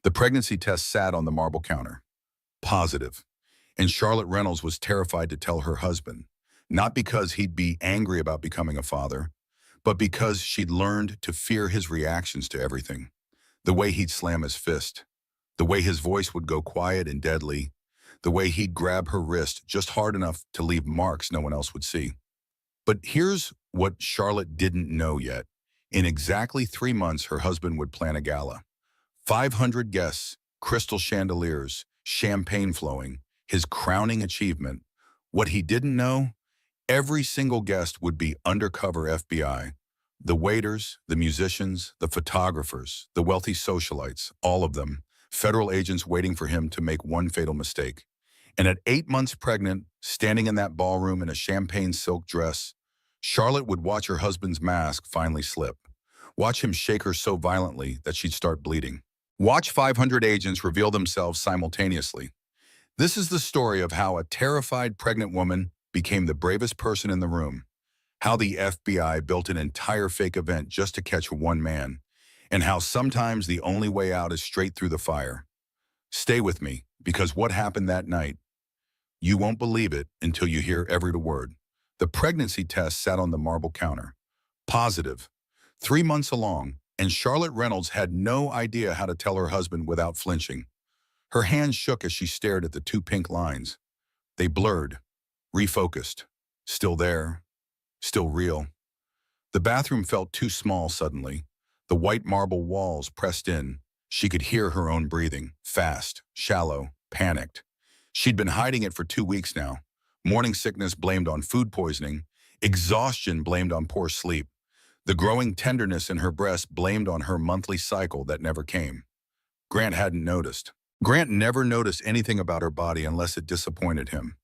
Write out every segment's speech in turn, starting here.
The pregnancy test sat on the marble counter. Positive. And Charlotte Reynolds was terrified to tell her husband, not because he'd be angry about becoming a father, but because she'd learned to fear his reactions to everything. The way he'd slam his fist, the way his voice would go quiet and deadly, the way he'd grab her wrist just hard enough to leave marks no one else would see. But here's what Charlotte didn't know yet. In exactly 3 months, her husband would plan a gala. 500 guests, crystal chandeliers, champagne flowing, his crowning achievement. What he didn't know, every single guest would be undercover FBI. The waiters, the musicians, the photographers, the wealthy socialites, all of them, federal agents waiting for him to make one fatal mistake. And at 8 months pregnant, standing in that ballroom in a champagne silk dress, Charlotte would watch her husband's mask finally slip. Watch him shake her so violently that she'd start bleeding. Watch 500 agents reveal themselves simultaneously. This is the story of how a terrified pregnant woman became the bravest person in the room, how the FBI built an entire fake event just to catch one man, and how sometimes the only way out is straight through the fire. Stay with me, because what happened that night, you won't believe it until you hear every word. The pregnancy test sat on the marble counter. Positive. 3 months along, and Charlotte Reynolds had no idea how to tell her husband without flinching. Her hands shook as she stared at the two pink lines. They blurred, refocused, still there, still real. The bathroom felt too small suddenly. The white marble walls pressed in. She could hear her own breathing, fast, shallow, panicked. She'd been hiding it for 2 weeks now. Morning sickness blamed on food poisoning, exhaustion blamed on poor sleep. The growing tenderness in her breast blamed on her monthly cycle that never came. Grant hadn't noticed. Grant never noticed anything about her body unless it disappointed him.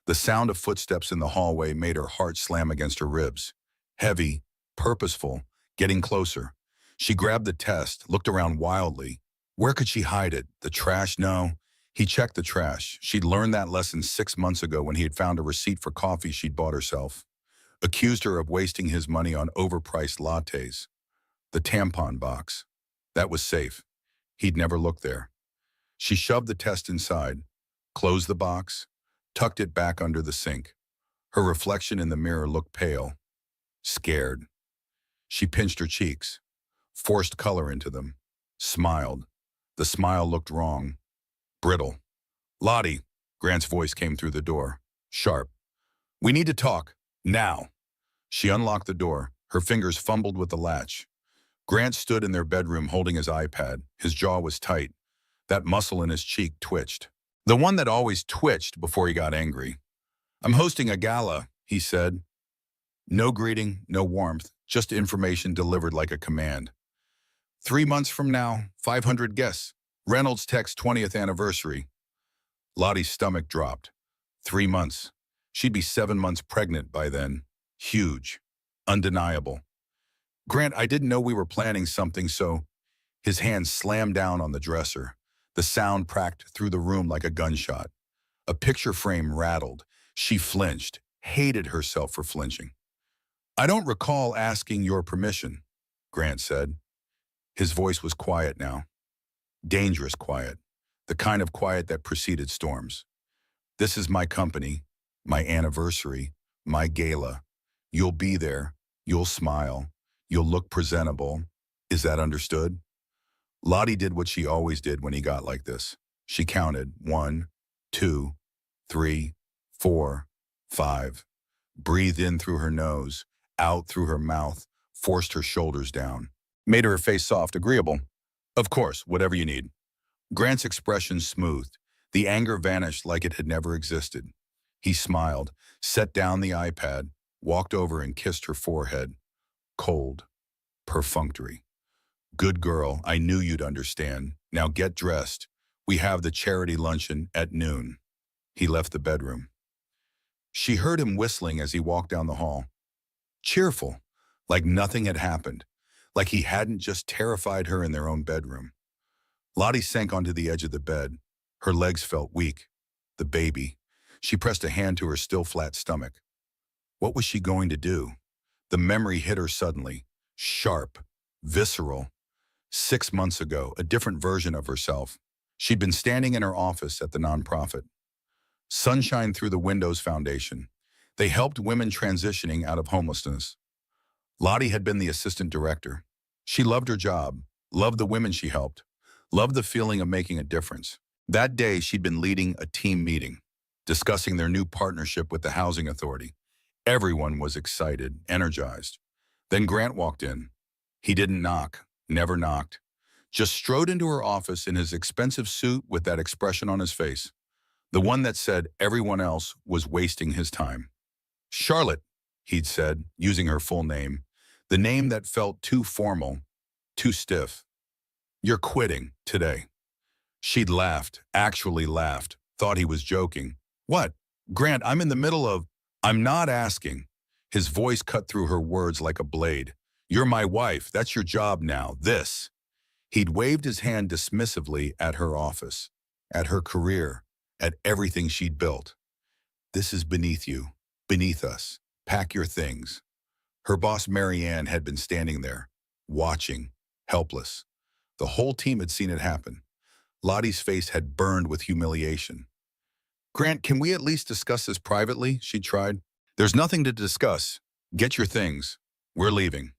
The sound of footsteps in the hallway made her heart slam against her ribs. Heavy, purposeful, getting closer. She grabbed the test, looked around wildly. Where could she hide it? The trash? No. He checked the trash. She'd learned that lesson 6 months ago when he had found a receipt for coffee she'd bought herself. Accused her of wasting his money on overpriced lattes. The tampon box. That was safe. He'd never looked there. She shoved the test inside, closed the box, tucked it back under the sink. Her reflection in the mirror looked pale, scared. She pinched her cheeks, forced color into them, smiled. The smile looked wrong, brittle. "Lottie," Grant's voice came through the door, sharp. "We need to talk, now." She unlocked the door. Her fingers fumbled with the latch. Grant stood in their bedroom holding his iPad. His jaw was tight. That muscle in his cheek twitched. The one that always twitched before he got angry. "I'm hosting a gala," he said. No greeting, no warmth, just information delivered like a command. 3 months from now, 500 guests. Reynolds text 20th anniversary. Lottie's stomach dropped. 3 months. She'd be 7 months pregnant by then. Huge. Undeniable. "Grant, I didn't know we were planning something, so..." His hand slammed down on the dresser. The sound cracked through the room like a gunshot. A picture frame rattled. She flinched, hated herself for flinching. "I don't recall asking your permission," Grant said. His voice was quiet now. Dangerous quiet. The kind of quiet that preceded storms. "This is my company, my anniversary, my gala. You'll be there. You'll smile. You'll look presentable. Is that understood?" Lottie did what she always did when he got like this. She counted 1, 2, 3, 4, 5. Breathed in through her nose, out through her mouth, forced her shoulders down. Made her face soft, agreeable. "Of course, whatever you need." Grant's expression smoothed. The anger vanished like it had never existed. He smiled, set down the iPad, walked over and kissed her forehead. Cold. Perfunctory. "Good girl, I knew you'd understand. Now get dressed. We have the charity luncheon at noon." He left the bedroom. She heard him whistling as he walked down the hall. Cheerful, like nothing had happened, like he hadn't just terrified her in their own bedroom. Lottie sank onto the edge of the bed. Her legs felt weak. The baby. She pressed a hand to her still flat stomach. What was she going to do? The memory hit her suddenly, sharp, visceral. 6 months ago, a different version of herself. She'd been standing in her office at the nonprofit. Sunshine Through the Windows Foundation. They helped women transitioning out of homelessness. Lottie had been the assistant director. She loved her job, loved the women she helped, loved the feeling of making a difference. That day, she'd been leading a team meeting, discussing their new partnership with the housing authority. Everyone was excited, energized. Then Grant walked in. He didn't knock, never knocked, just strode into her office in his expensive suit with that expression on his face, the one that said everyone else was wasting his time. Charlotte, he'd said, using her full name, the name that felt too formal, too stiff. You're quitting today. She'd laughed, actually laughed, thought he was joking. What? Grant, I'm in the middle of... I'm not asking. His voice cut through her words like a blade. You're my wife. That's your job now. This. He'd waved his hand dismissively at her office, at her career, at everything she'd built. This is beneath you, beneath us. Pack your things. Her boss, Marianne, had been standing there, watching, helpless. The whole team had seen it happen. Lottie's face had burned with humiliation. Grant, can we at least discuss this privately? She tried. There's nothing to discuss. Get your things. We're leaving.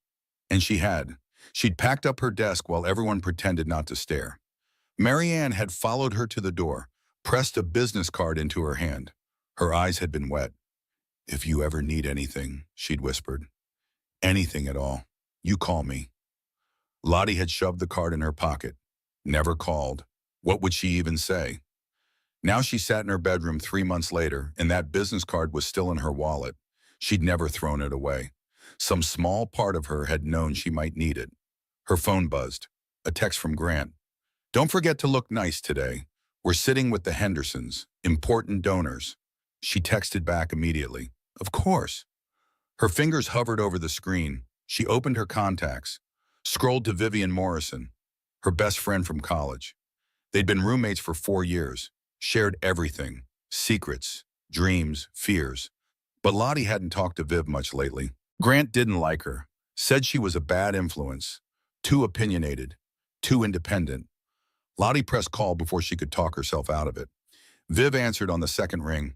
And she had. She'd packed up her desk while everyone pretended not to stare. Marianne had followed her to the door, pressed a business card into her hand. Her eyes had been wet. If you ever need anything, she'd whispered. Anything at all, you call me. Lottie had shoved the card in her pocket. Never called. What would she even say? Now she sat in her bedroom 3 months later, and that business card was still in her wallet. She'd never thrown it away. Some small part of her had known she might need it. Her phone buzzed. A text from Grant. Don't forget to look nice today. We're sitting with the Hendersons, important donors. She texted back immediately. Of course. Her fingers hovered over the screen. She opened her contacts, scrolled to Vivian Morrison, her best friend from college. They'd been roommates for 4 years, shared everything, secrets, dreams, fears. But Lottie hadn't talked to Viv much lately. Grant didn't like her, said she was a bad influence, too opinionated, too independent. Lottie pressed call before she could talk herself out of it. Viv answered on the second ring.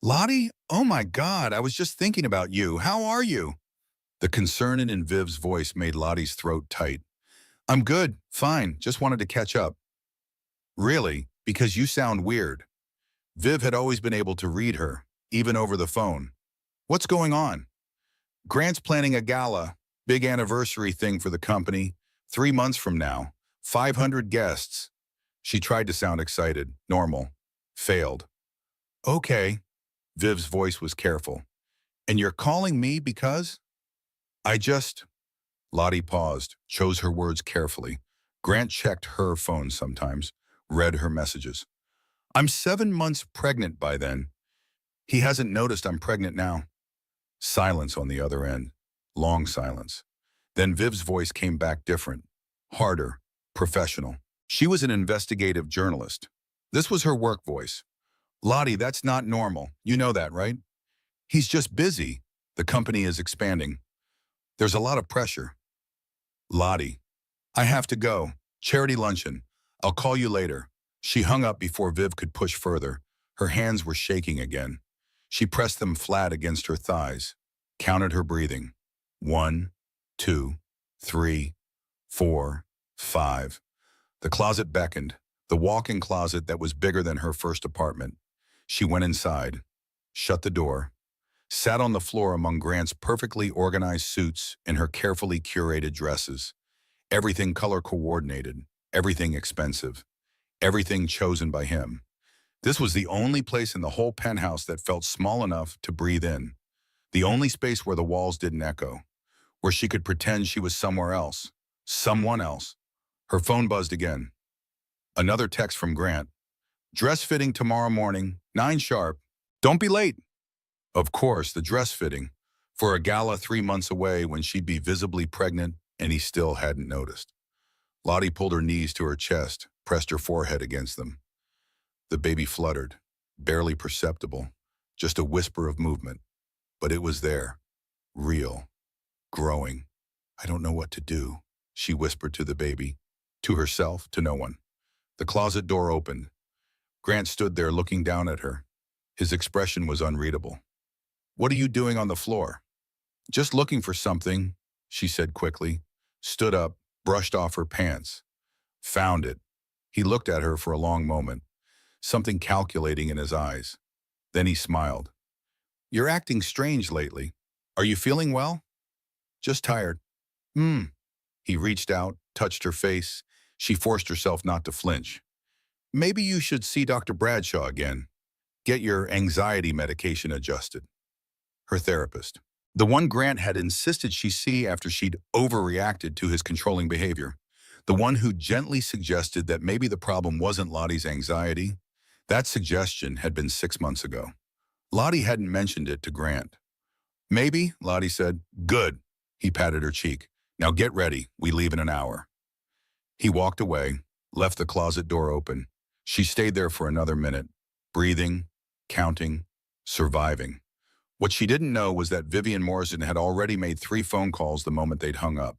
Lottie? Oh my God, I was just thinking about you. How are you? The concern in Viv's voice made Lottie's throat tight. I'm good, fine, just wanted to catch up. Really? Because you sound weird. Viv had always been able to read her, even over the phone. What's going on? Grant's planning a gala, big anniversary thing for the company, 3 months from now, 500 guests. She tried to sound excited, normal. Failed. Okay. Viv's voice was careful. And you're calling me because? Lottie paused, chose her words carefully. Grant checked her phone sometimes, read her messages. I'm 7 months pregnant by then. He hasn't noticed I'm pregnant now. Silence on the other end. Long silence. Then Viv's voice came back different, harder, professional. She was an investigative journalist. This was her work voice. Lottie, that's not normal. You know that, right? He's just busy. The company is expanding. There's a lot of pressure. Lottie, I have to go. Charity luncheon. I'll call you later. She hung up before Viv could push further. Her hands were shaking again. She pressed them flat against her thighs, counted her breathing. 1, 2, 3, 4, 5. The closet beckoned, the walk-in closet that was bigger than her first apartment. She went inside, shut the door, sat on the floor among Grant's perfectly organized suits and her carefully curated dresses. Everything color-coordinated, everything expensive, everything chosen by him. This was the only place in the whole penthouse that felt small enough to breathe in. The only space where the walls didn't echo, where she could pretend she was somewhere else, someone else. Her phone buzzed again. Another text from Grant. Dress fitting tomorrow morning, 9 sharp. Don't be late. Of course, the dress fitting. For a gala 3 months away when she'd be visibly pregnant and he still hadn't noticed. Lottie pulled her knees to her chest, pressed her forehead against them. The baby fluttered, barely perceptible, just a whisper of movement. But it was there, real, growing. I don't know what to do, she whispered to the baby. To herself, to no one. The closet door opened. Grant stood there looking down at her. His expression was unreadable. "What are you doing on the floor?" "Just looking for something," she said quickly, stood up, brushed off her pants. "Found it." He looked at her for a long moment, something calculating in his eyes. Then he smiled. "You're acting strange lately. Are you feeling well?" "Just tired." "Hmm." He reached out, touched her face. She forced herself not to flinch. "Maybe you should see Dr. Bradshaw again. Get your anxiety medication adjusted." Her therapist. The one Grant had insisted she see after she'd overreacted to his controlling behavior. The one who gently suggested that maybe the problem wasn't Lottie's anxiety. That suggestion had been 6 months ago. Lottie hadn't mentioned it to Grant. "Maybe," Lottie said. "Good." He patted her cheek. "Now get ready. We leave in an hour." He walked away, left the closet door open. She stayed there for another minute, breathing, counting, surviving. What she didn't know was that Vivian Morrison had already made 3 phone calls the moment they'd hung up.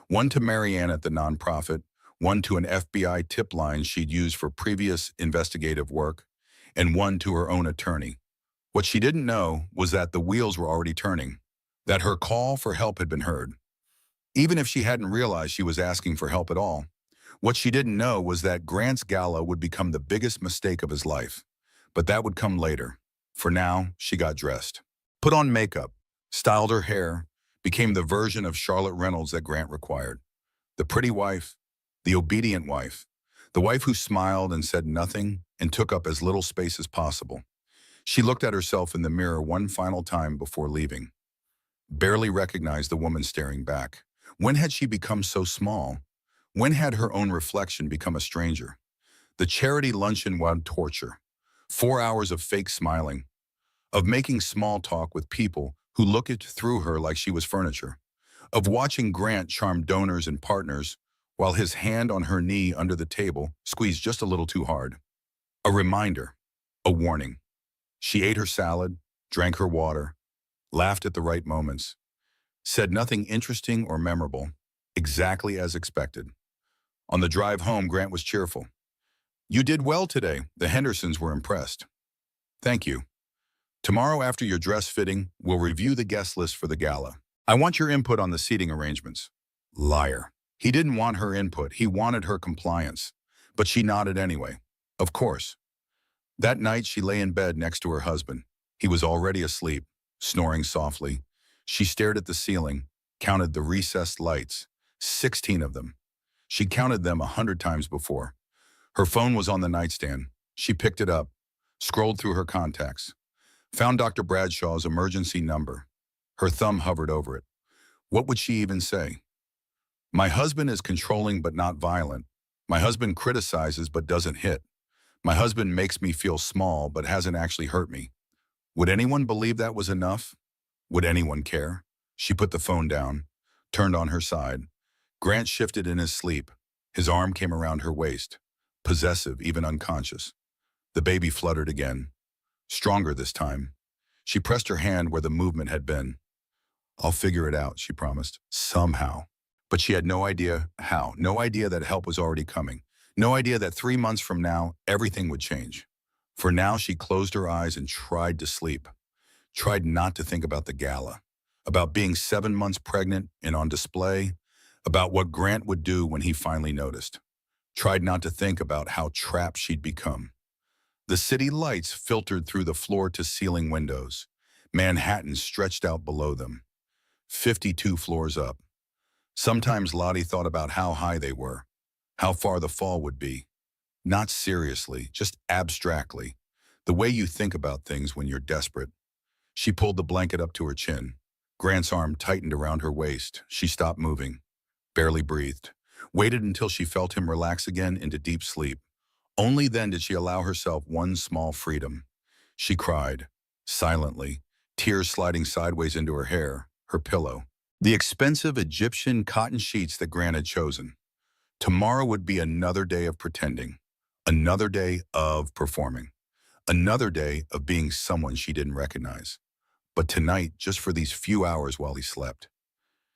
One to Marianne at the nonprofit, one to an FBI tip line she'd used for previous investigative work, and one to her own attorney. What she didn't know was that the wheels were already turning, that her call for help had been heard. Even if she hadn't realized she was asking for help at all, what she didn't know was that Grant's Gala would become the biggest mistake of his life. But that would come later. For now, she got dressed. Put on makeup, styled her hair, became the version of Charlotte Reynolds that Grant required. The pretty wife, the obedient wife, the wife who smiled and said nothing and took up as little space as possible. She looked at herself in the mirror one final time before leaving. Barely recognized the woman staring back. When had she become so small? When had her own reflection become a stranger? The charity luncheon was torture. 4 hours of fake smiling, of making small talk with people who looked through her like she was furniture, of watching Grant charm donors and partners while his hand on her knee under the table squeezed just a little too hard. A reminder, a warning. She ate her salad, drank her water, laughed at the right moments, said nothing interesting or memorable, exactly as expected. On the drive home, Grant was cheerful. "You did well today." The Hendersons were impressed. "Thank you. Tomorrow after your dress fitting, we'll review the guest list for the gala. I want your input on the seating arrangements." Liar. He didn't want her input, he wanted her compliance. But she nodded anyway. Of course. That night she lay in bed next to her husband. He was already asleep, snoring softly. She stared at the ceiling, counted the recessed lights, 16 of them. She counted them 100 times before. Her phone was on the nightstand. She picked it up, scrolled through her contacts, found Dr. Bradshaw's emergency number. Her thumb hovered over it. What would she even say? "My husband is controlling but not violent. My husband criticizes but doesn't hit. My husband makes me feel small but hasn't actually hurt me." Would anyone believe that was enough? Would anyone care? She put the phone down, turned on her side. Grant shifted in his sleep. His arm came around her waist, possessive, even unconscious. The baby fluttered again, stronger this time. She pressed her hand where the movement had been. "I'll figure it out," she promised, "somehow." But she had no idea how, no idea that help was already coming, no idea that 3 months from now, everything would change. For now, she closed her eyes and tried to sleep, tried not to think about the gala, about being 7 months pregnant and on display, about what Grant would do when he finally noticed. Tried not to think about how trapped she'd become. The city lights filtered through the floor-to-ceiling windows. Manhattan stretched out below them, 52 floors up. Sometimes Lottie thought about how high they were, how far the fall would be. Not seriously, just abstractly, the way you think about things when you're desperate. She pulled the blanket up to her chin. Grant's arm tightened around her waist. She stopped moving, barely breathed, waited until she felt him relax again into deep sleep. Only then did she allow herself one small freedom. She cried, silently, tears sliding sideways into her hair, her pillow. The expensive Egyptian cotton sheets that Grant had chosen. Tomorrow would be another day of pretending, another day of performing, another day of being someone she didn't recognize. But tonight, just for these few hours while he slept,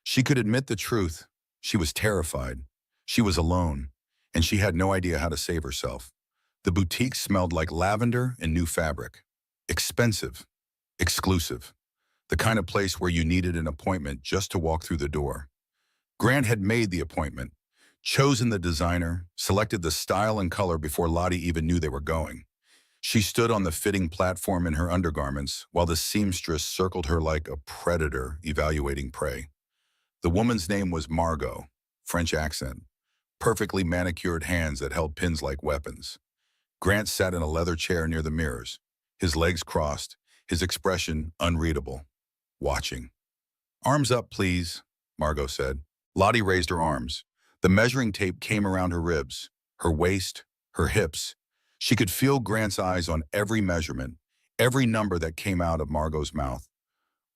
she could admit the truth. She was terrified. She was alone, and she had no idea how to save herself. The boutique smelled like lavender and new fabric. Expensive, exclusive, the kind of place where you needed an appointment just to walk through the door. Grant had made the appointment, chosen the designer, selected the style and color before Lottie even knew they were going. She stood on the fitting platform in her undergarments while the seamstress circled her like a predator evaluating prey. The woman's name was Margot, French accent, perfectly manicured hands that held pins like weapons. Grant sat in a leather chair near the mirrors, his legs crossed, his expression unreadable, watching. "Arms up, please," Margot said. Lottie raised her arms. The measuring tape came around her ribs, her waist, her hips. She could feel Grant's eyes on every measurement, every number that came out of Margot's mouth.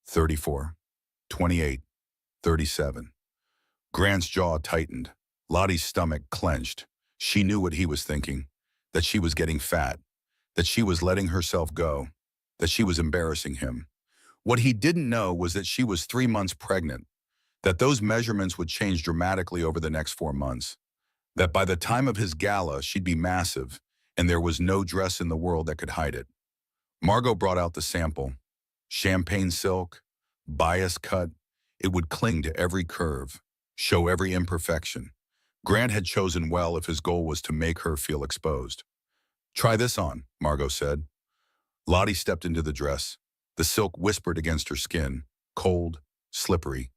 34, 28, 37. Grant's jaw tightened. Lottie's stomach clenched. She knew what he was thinking, that she was getting fat, that she was letting herself go, that she was embarrassing him. What he didn't know was that she was 3 months pregnant, that those measurements would change dramatically over the next 4 months, that by the time of his gala, she'd be massive, and there was no dress in the world that could hide it. Margot brought out the sample. Champagne silk, bias cut, it would cling to every curve, show every imperfection. Grant had chosen well if his goal was to make her feel exposed. "Try this on," Margot said. Lottie stepped into the dress. The silk whispered against her skin, cold, slippery.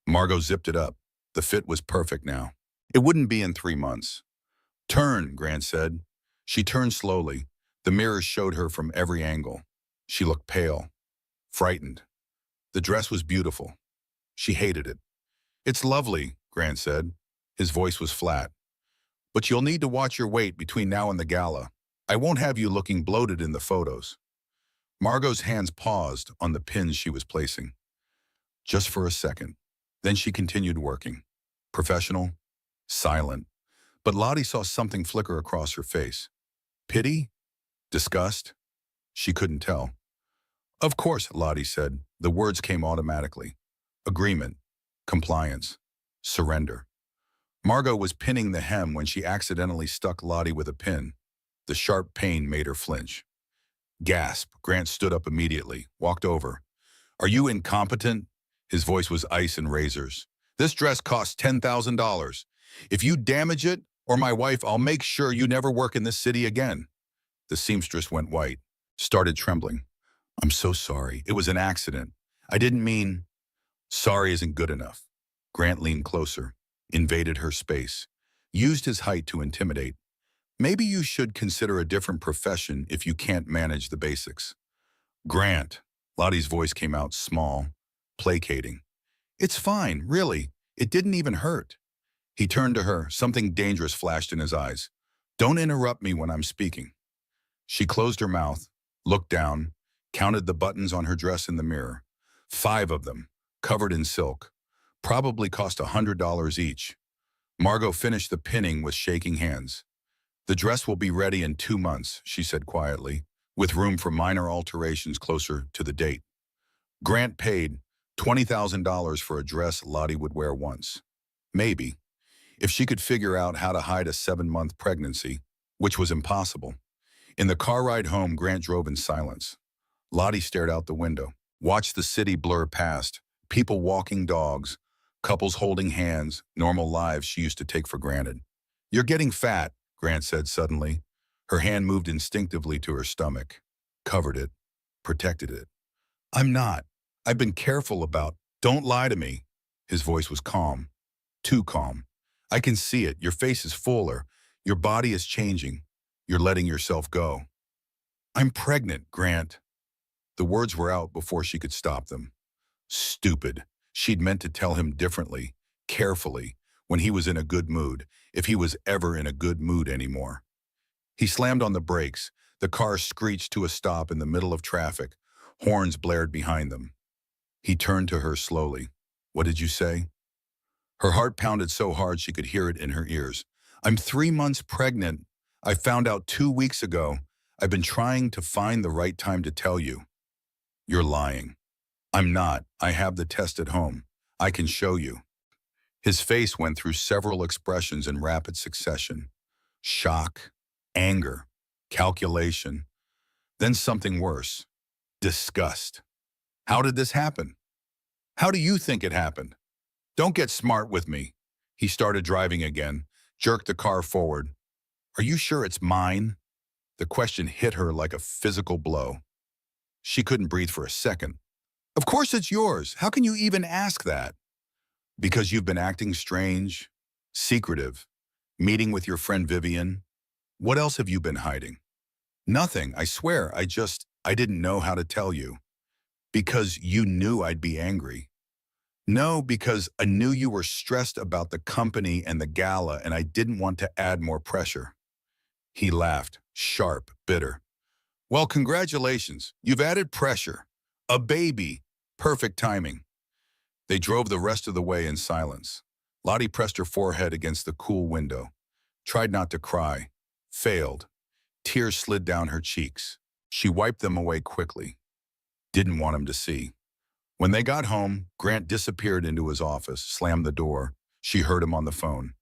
Margot zipped it up. The fit was perfect now. It wouldn't be in 3 months. "Turn," Grant said. She turned slowly. The mirrors showed her from every angle. She looked pale, frightened. The dress was beautiful. She hated it. "It's lovely," Grant said. His voice was flat. "But you'll need to watch your weight between now and the gala. I won't have you looking bloated in the photos." Margot's hands paused on the pins she was placing. Just for a second. Then she continued working. Professional, silent. But Lottie saw something flicker across her face. Pity? Disgust? She couldn't tell. "Of course," Lottie said. The words came automatically. Agreement. Compliance. Surrender. Margot was pinning the hem when she accidentally stuck Lottie with a pin. The sharp pain made her flinch. Gasp. Grant stood up immediately, walked over. "Are you incompetent?" His voice was ice and razors. "This dress costs $10,000. If you damage it, or my wife, I'll make sure you never work in this city again." The seamstress went white, started trembling. "I'm so sorry. It was an accident. I didn't mean—" "Sorry isn't good enough." Grant leaned closer, invaded her space, used his height to intimidate. "Maybe you should consider a different profession if you can't manage the basics." "Grant," Lottie's voice came out small, placating. "It's fine, really. It didn't even hurt." He turned to her. Something dangerous flashed in his eyes. "Don't interrupt me when I'm speaking." She closed her mouth, looked down, counted the buttons on her dress in the mirror. 5 of them, covered in silk. Probably cost $100 each. Margot finished the pinning with shaking hands. "The dress will be ready in 2 months," she said quietly, with room for minor alterations closer to the date. Grant paid $20,000 for a dress Lottie would wear once. Maybe, if she could figure out how to hide a 7-month pregnancy, which was impossible. In the car ride home, Grant drove in silence. Lottie stared out the window, watched the city blur past, people walking dogs, couples holding hands, normal lives she used to take for granted. "You're getting fat," Grant said suddenly. Her hand moved instinctively to her stomach, covered it, protected it. "I'm not. I've been careful about—" "Don't lie to me." His voice was calm, too calm. "I can see it. Your face is fuller. Your body is changing. You're letting yourself go." "I'm pregnant, Grant." The words were out before she could stop them. Stupid. She'd meant to tell him differently, carefully, when he was in a good mood, if he was ever in a good mood anymore. He slammed on the brakes. The car screeched to a stop in the middle of traffic. Horns blared behind them. He turned to her slowly. "What did you say?" Her heart pounded so hard she could hear it in her ears. "I'm 3 months pregnant. I found out 2 weeks ago. I've been trying to find the right time to tell you." "You're lying." "I'm not. I have the test at home. I can show you." His face went through several expressions in rapid succession. Shock, anger, calculation, then something worse. Disgust. How did this happen? How do you think it happened? Don't get smart with me. He started driving again, jerked the car forward. Are you sure it's mine? The question hit her like a physical blow. She couldn't breathe for a second. Of course it's yours. How can you even ask that? Because you've been acting strange, secretive, meeting with your friend Vivian. What else have you been hiding? Nothing, I swear. I didn't know how to tell you. Because you knew I'd be angry. No, because I knew you were stressed about the company and the gala, and I didn't want to add more pressure. He laughed, sharp, bitter. Well, congratulations. You've added pressure. A baby. Perfect timing. They drove the rest of the way in silence. Lottie pressed her forehead against the cool window. Tried not to cry. Failed. Tears slid down her cheeks. She wiped them away quickly. Didn't want him to see. When they got home, Grant disappeared into his office, slammed the door. She heard him on the phone.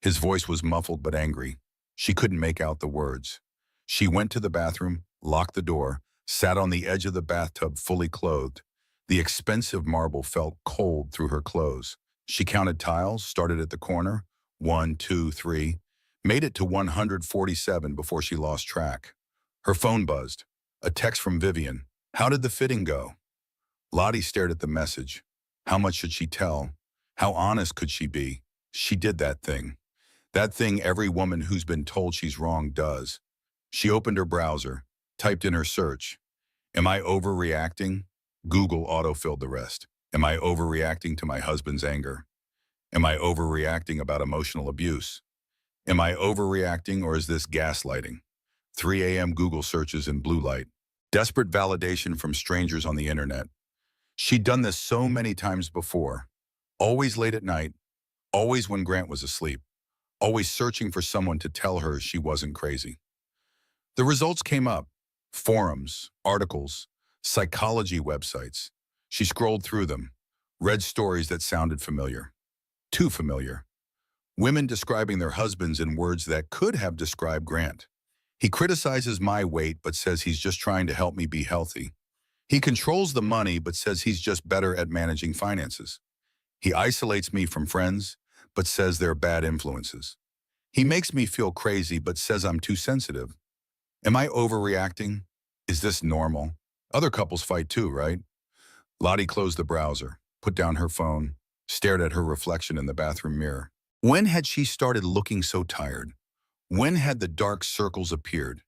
His voice was muffled but angry. She couldn't make out the words. She went to the bathroom, locked the door, sat on the edge of the bathtub fully clothed. The expensive marble felt cold through her clothes. She counted tiles, started at the corner. 1, 2, 3. Made it to 147 before she lost track. Her phone buzzed. A text from Vivian. How did the fitting go? Lottie stared at the message. How much should she tell? How honest could she be? She did that thing. That thing every woman who's been told she's wrong does. She opened her browser, typed in her search. Am I overreacting? Google autofilled the rest. Am I overreacting to my husband's anger? Am I overreacting about emotional abuse? Am I overreacting, or is this gaslighting? 3 a.m. Google searches in blue light. Desperate validation from strangers on the internet. She'd done this so many times before. Always late at night, always when Grant was asleep, always searching for someone to tell her she wasn't crazy. The results came up. Forums, articles, psychology websites. She scrolled through them, read stories that sounded familiar. Too familiar. Women describing their husbands in words that could have described Grant. He criticizes my weight but says he's just trying to help me be healthy. He controls the money but says he's just better at managing finances. He isolates me from friends but says they're bad influences. He makes me feel crazy but says I'm too sensitive. Am I overreacting? Is this normal? Other couples fight too, right? Lottie closed the browser, put down her phone, stared at her reflection in the bathroom mirror. When had she started looking so tired? When had the dark circles appeared?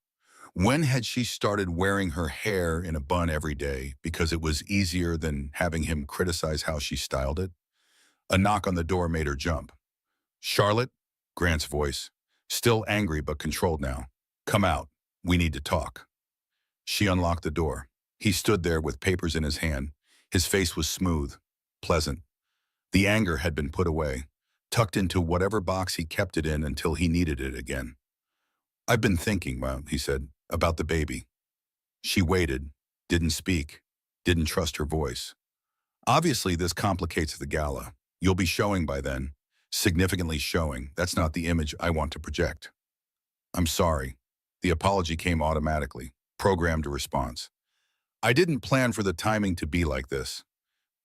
When had she started wearing her hair in a bun every day because it was easier than having him criticize how she styled it? A knock on the door made her jump. Charlotte? Grant's voice. Still angry but controlled now. Come out. We need to talk. She unlocked the door. He stood there with papers in his hand. His face was smooth, pleasant. The anger had been put away, tucked into whatever box he kept it in until he needed it again. I've been thinking, well, he said, about the baby. She waited, didn't speak, didn't trust her voice. Obviously, this complicates the gala. You'll be showing by then. Significantly showing. That's not the image I want to project. I'm sorry. The apology came automatically, programmed response. I didn't plan for the timing to be like this.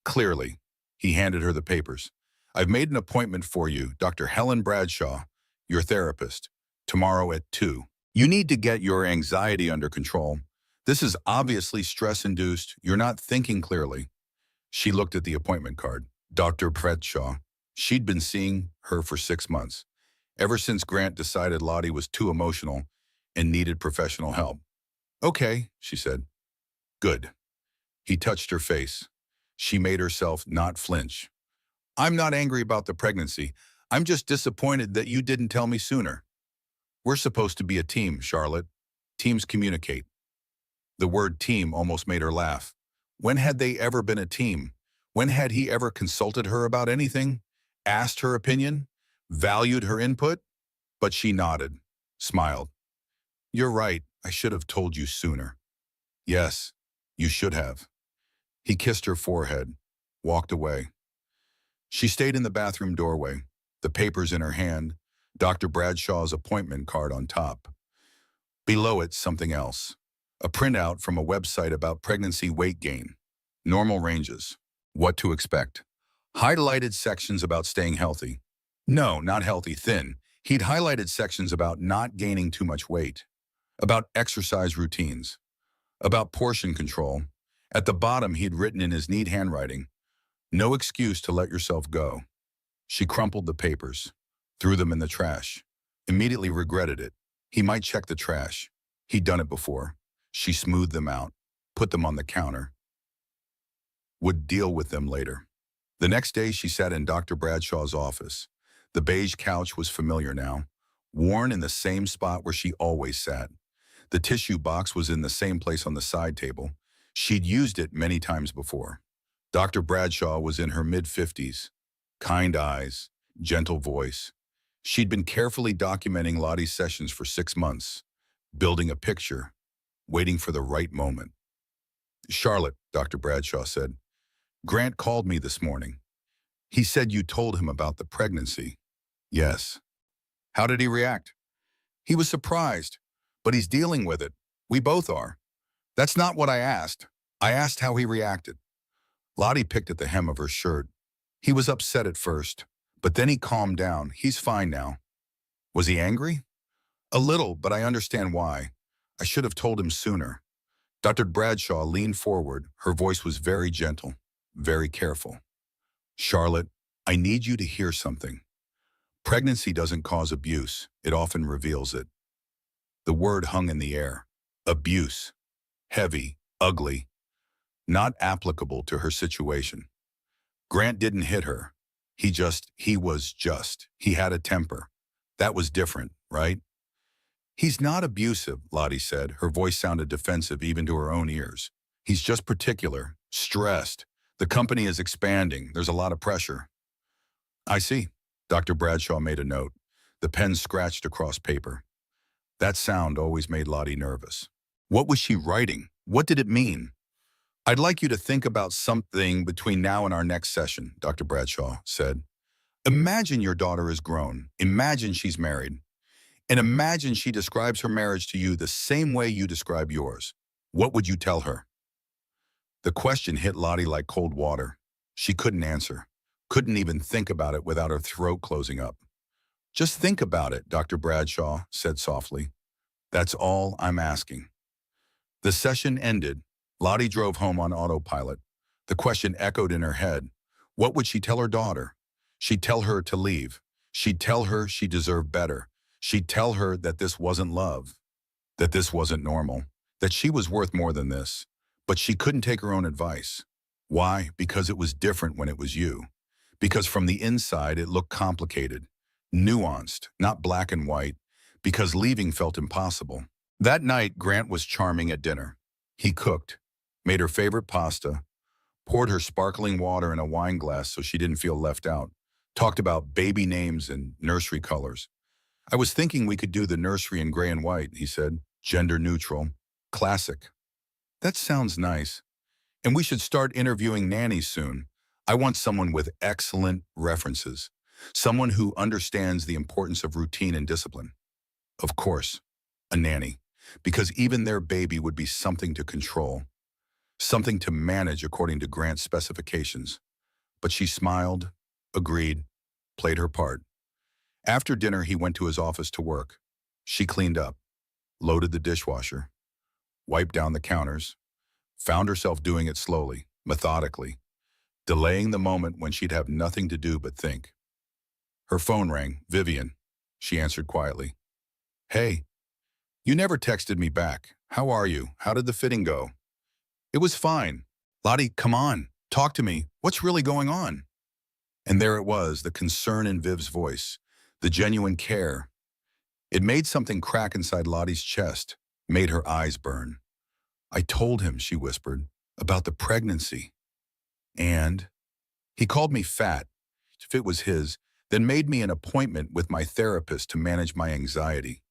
Clearly, he handed her the papers. I've made an appointment for you, Dr. Helen Bradshaw, your therapist, tomorrow at 2. You need to get your anxiety under control. This is obviously stress-induced. You're not thinking clearly. She looked at the appointment card. Dr. Bradshaw. She'd been seeing her for 6 months, ever since Grant decided Lottie was too emotional and needed professional help. Okay, she said. Good. He touched her face. She made herself not flinch. I'm not angry about the pregnancy. I'm just disappointed that you didn't tell me sooner. We're supposed to be a team, Charlotte. Teams communicate. The word team almost made her laugh. When had they ever been a team? When had he ever consulted her about anything? Asked her opinion? Valued her input? But she nodded, smiled. You're right. I should have told you sooner. Yes, you should have. He kissed her forehead, walked away. She stayed in the bathroom doorway, the papers in her hand, Dr. Bradshaw's appointment card on top. Below it, something else. A printout from a website about pregnancy weight gain, normal ranges, what to expect. Highlighted sections about staying healthy. No, not healthy, thin. He'd highlighted sections about not gaining too much weight, about exercise routines, about portion control. At the bottom, he'd written in his neat handwriting, no excuse to let yourself go. She crumpled the papers, threw them in the trash, immediately regretted it. He might check the trash. He'd done it before. She smoothed them out, put them on the counter, would deal with them later. The next day, she sat in Dr. Bradshaw's office. The beige couch was familiar now, worn in the same spot where she always sat. The tissue box was in the same place on the side table. She'd used it many times before. Dr. Bradshaw was in her mid-50s. Kind eyes, gentle voice. She'd been carefully documenting Lottie's sessions for 6 months, building a picture, waiting for the right moment. Charlotte, Dr. Bradshaw said, Grant called me this morning. He said you told him about the pregnancy. Yes. How did he react? He was surprised, but he's dealing with it. We both are. That's not what I asked. I asked how he reacted. Lottie picked at the hem of her shirt. He was upset at first, but then he calmed down. He's fine now. Was he angry? A little, but I understand why. I should have told him sooner. Dr. Bradshaw leaned forward. Her voice was very gentle, very careful. Charlotte, I need you to hear something. Pregnancy doesn't cause abuse. It often reveals it. The word hung in the air. Abuse. Heavy, ugly, not applicable to her situation. Grant didn't hit her. He had a temper. That was different, right? He's not abusive, Lottie said. Her voice sounded defensive even to her own ears. He's just particular, stressed. The company is expanding. There's a lot of pressure. I see. Dr. Bradshaw made a note. The pen scratched across paper. That sound always made Lottie nervous. What was she writing? What did it mean? I'd like you to think about something between now and our next session, Dr. Bradshaw said. Imagine your daughter is grown. Imagine she's married. And imagine she describes her marriage to you the same way you describe yours. What would you tell her? The question hit Lottie like cold water. She couldn't answer, couldn't even think about it without her throat closing up. Just think about it, Dr. Bradshaw said softly. That's all I'm asking. The session ended. Lottie drove home on autopilot. The question echoed in her head. What would she tell her daughter? She'd tell her to leave. She'd tell her she deserved better. She'd tell her that this wasn't love, that this wasn't normal, that she was worth more than this. But she couldn't take her own advice. Why? Because it was different when it was you. Because from the inside it looked complicated, nuanced, not black and white, because leaving felt impossible. That night, Grant was charming at dinner. He cooked, made her favorite pasta, poured her sparkling water in a wine glass so she didn't feel left out, talked about baby names and nursery colors. I was thinking we could do the nursery in gray and white, he said, gender neutral, classic. That sounds nice. And we should start interviewing nannies soon. I want someone with excellent references, someone who understands the importance of routine and discipline. Of course, a nanny, because even their baby would be something to control, something to manage according to Grant's specifications. But she smiled, agreed, played her part. After dinner, he went to his office to work. She cleaned up, loaded the dishwasher, wiped down the counters, found herself doing it slowly, methodically, delaying the moment when she'd have nothing to do but think. Her phone rang. Vivian, she answered quietly. Hey, you never texted me back. How are you? How did the fitting go? It was fine. Lottie, come on, talk to me. What's really going on? And there it was, the concern in Viv's voice, the genuine care. It made something crack inside Lottie's chest, made her eyes burn. I told him, she whispered, about the pregnancy. And he called me fat, if it was his, then made me an appointment with my therapist to manage my anxiety.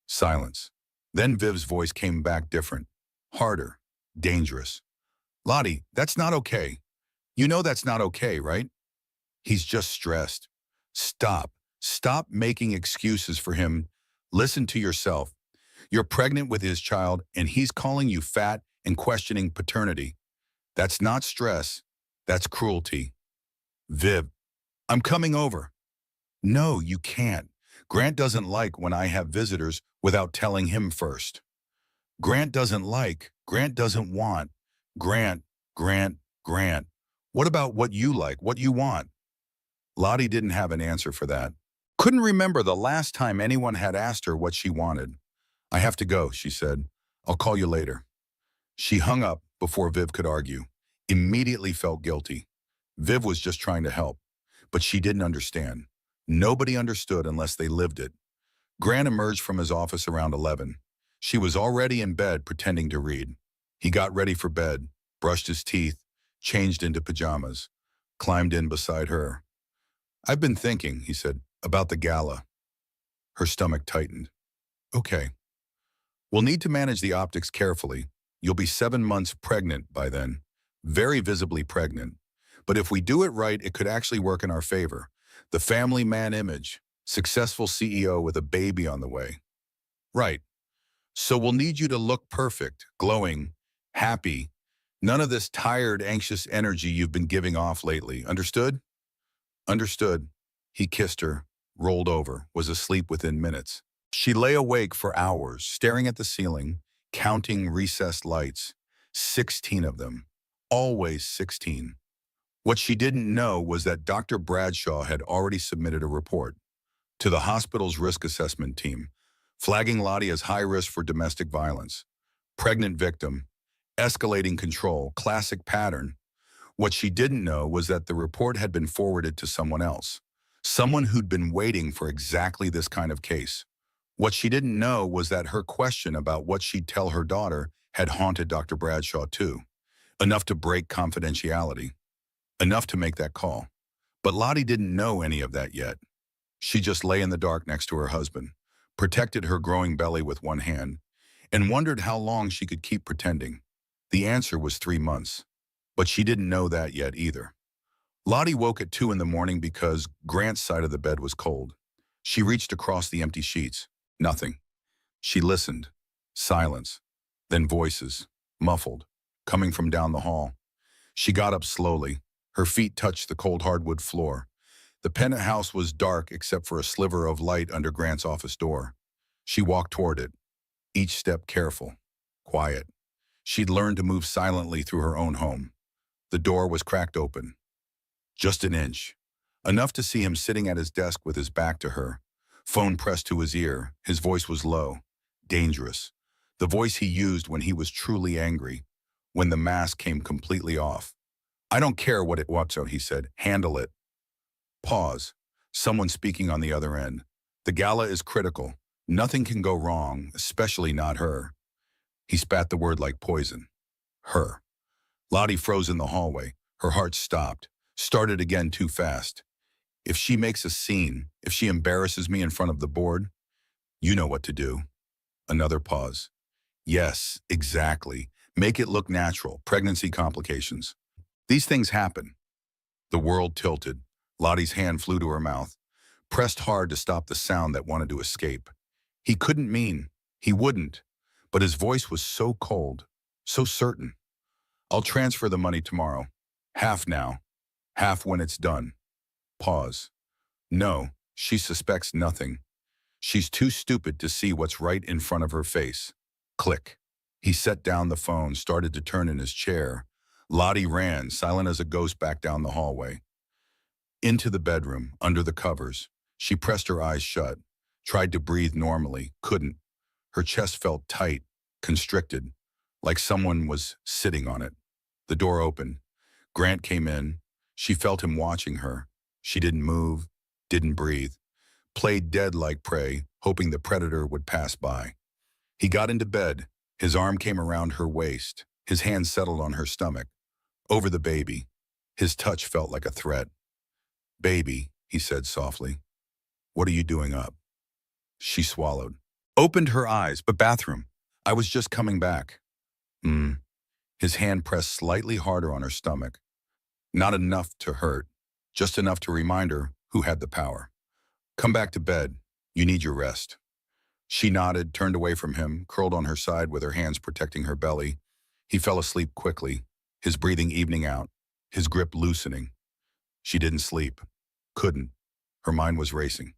Silence. Then Viv's voice came back different, harder, dangerous. Lottie, that's not okay. You know that's not okay, right? He's just stressed. Stop. Stop making excuses for him. Listen to yourself. You're pregnant with his child, and he's calling you fat and questioning paternity. That's not stress. That's cruelty. Viv, I'm coming over. No, you can't. Grant doesn't like when I have visitors without telling him first. Grant doesn't want. Grant, Grant. What about what you like, what you want? Lottie didn't have an answer for that. Couldn't remember the last time anyone had asked her what she wanted. I have to go, she said. I'll call you later. She hung up before Viv could argue. Immediately felt guilty. Viv was just trying to help, but she didn't understand. Nobody understood unless they lived it. Grant emerged from his office around 11. She was already in bed pretending to read. He got ready for bed, brushed his teeth, changed into pajamas, climbed in beside her. I've been thinking, he said, about the gala. Her stomach tightened. Okay. We'll need to manage the optics carefully. You'll be 7 months pregnant by then. Very visibly pregnant. But if we do it right, it could actually work in our favor. The family man image. Successful CEO with a baby on the way. Right. So we'll need you to look perfect, glowing, happy. None of this tired, anxious energy you've been giving off lately. Understood? Understood. He kissed her, rolled over, was asleep within minutes. She lay awake for hours, staring at the ceiling, counting recessed lights. 16 of them. Always 16. What she didn't know was that Dr. Bradshaw had already submitted a report to the hospital's risk assessment team, flagging Lottie as high risk for domestic violence. Pregnant victim, escalating control, classic pattern. What she didn't know was that the report had been forwarded to someone else, someone who'd been waiting for exactly this kind of case. What she didn't know was that her question about what she'd tell her daughter had haunted Dr. Bradshaw too, enough to break confidentiality, enough to make that call. But Lottie didn't know any of that yet. She just lay in the dark next to her husband, protected her growing belly with one hand, and wondered how long she could keep pretending. The answer was 3 months, but she didn't know that yet either. Lottie woke at 2 in the morning because Grant's side of the bed was cold. She reached across the empty sheets. Nothing. She listened. Silence. Then voices, muffled, coming from down the hall. She got up slowly. Her feet touched the cold hardwood floor. The penthouse was dark except for a sliver of light under Grant's office door. She walked toward it, each step careful, quiet. She'd learned to move silently through her own home. The door was cracked open. Just an inch. Enough to see him sitting at his desk with his back to her. Phone pressed to his ear. His voice was low, dangerous. The voice he used when he was truly angry, when the mask came completely off. I don't care what it was, he said. Handle it. Pause. Someone speaking on the other end. The gala is critical. Nothing can go wrong, especially not her. He spat the word like poison. Her. Lottie froze in the hallway. Her heart stopped. Started again too fast. If she makes a scene, if she embarrasses me in front of the board, you know what to do. Another pause. Yes, exactly. Make it look natural. Pregnancy complications. These things happen. The world tilted. Lottie's hand flew to her mouth, pressed hard to stop the sound that wanted to escape. He couldn't mean. He wouldn't. But his voice was so cold, so certain. I'll transfer the money tomorrow. Half now. Half when it's done. Pause. No, she suspects nothing. She's too stupid to see what's right in front of her face. Click. He set down the phone, started to turn in his chair. Lottie ran, silent as a ghost, back down the hallway. Into the bedroom, under the covers. She pressed her eyes shut, tried to breathe normally, couldn't. Her chest felt tight, constricted, like someone was sitting on it. The door opened. Grant came in. She felt him watching her. She didn't move, didn't breathe. Played dead like prey, hoping the predator would pass by. He got into bed. His arm came around her waist. His hand settled on her stomach. Over the baby. His touch felt like a threat. Baby, he said softly. What are you doing up? She swallowed. Opened her eyes, but bathroom. I was just coming back. His hand pressed slightly harder on her stomach. Not enough to hurt. just enough to remind her who had the power. Come back to bed. You need your rest. She nodded, turned away from him, curled on her side with her hands protecting her belly. He fell asleep quickly, his breathing evening out, his grip loosening. She didn't sleep. Couldn't. Her mind was racing.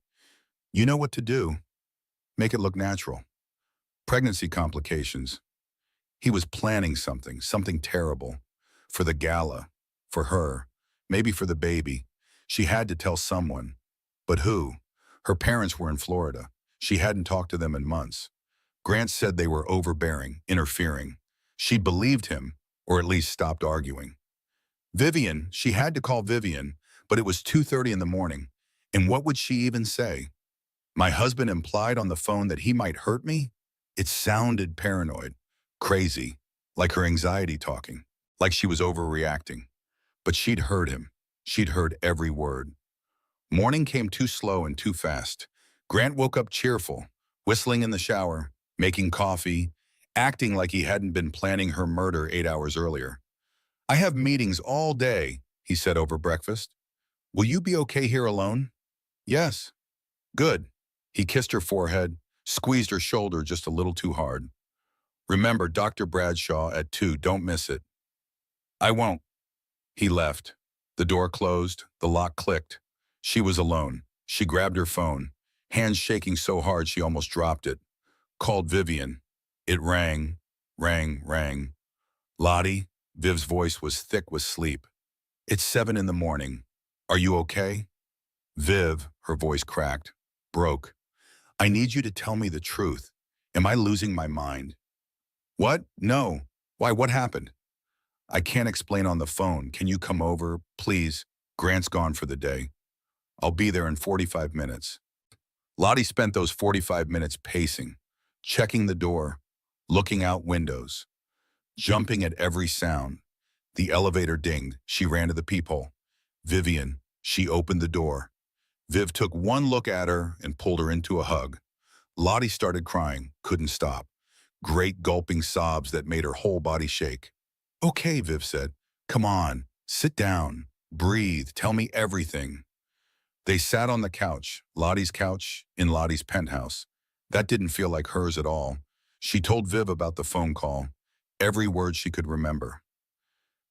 You know what to do. Make it look natural. Pregnancy complications. He was planning something terrible. For the gala. For her. Maybe for the baby. She had to tell someone. But who? Her parents were in Florida. She hadn't talked to them in months. Grant said they were overbearing, interfering. She believed him, or at least stopped arguing. Vivian, she had to call Vivian, but it was 2:30 in the morning. And what would she even say? My husband implied on the phone that he might hurt me? It sounded paranoid, crazy, like her anxiety talking, like she was overreacting. But she'd heard him. She'd heard every word. Morning came too slow and too fast. Grant woke up cheerful, whistling in the shower, making coffee, acting like he hadn't been planning her murder 8 hours earlier. I have meetings all day, he said over breakfast. Will you be okay here alone? Yes. Good. He kissed her forehead, squeezed her shoulder just a little too hard. Remember Dr. Bradshaw at 2, don't miss it. I won't. He left. The door closed, the lock clicked. She was alone. She grabbed her phone, hands shaking so hard she almost dropped it. Called Vivian. It rang, rang. Lottie, Viv's voice was thick with sleep. It's 7 in the morning. Are you okay? Viv, her voice cracked, broke. I need you to tell me the truth. Am I losing my mind? What? No. Why, what happened? I can't explain on the phone. Can you come over, please? Grant's gone for the day. I'll be there in 45 minutes. Lottie spent those 45 minutes pacing, checking the door, looking out windows, jumping at every sound. The elevator dinged. She ran to the peephole. Vivian. She opened the door. Viv took one look at her and pulled her into a hug. Lottie started crying, couldn't stop. Great gulping sobs that made her whole body shake. Okay, Viv said. Come on, sit down, breathe, tell me everything. They sat on the couch, Lottie's couch, in Lottie's penthouse. That didn't feel like hers at all. She told Viv about the phone call, every word she could remember.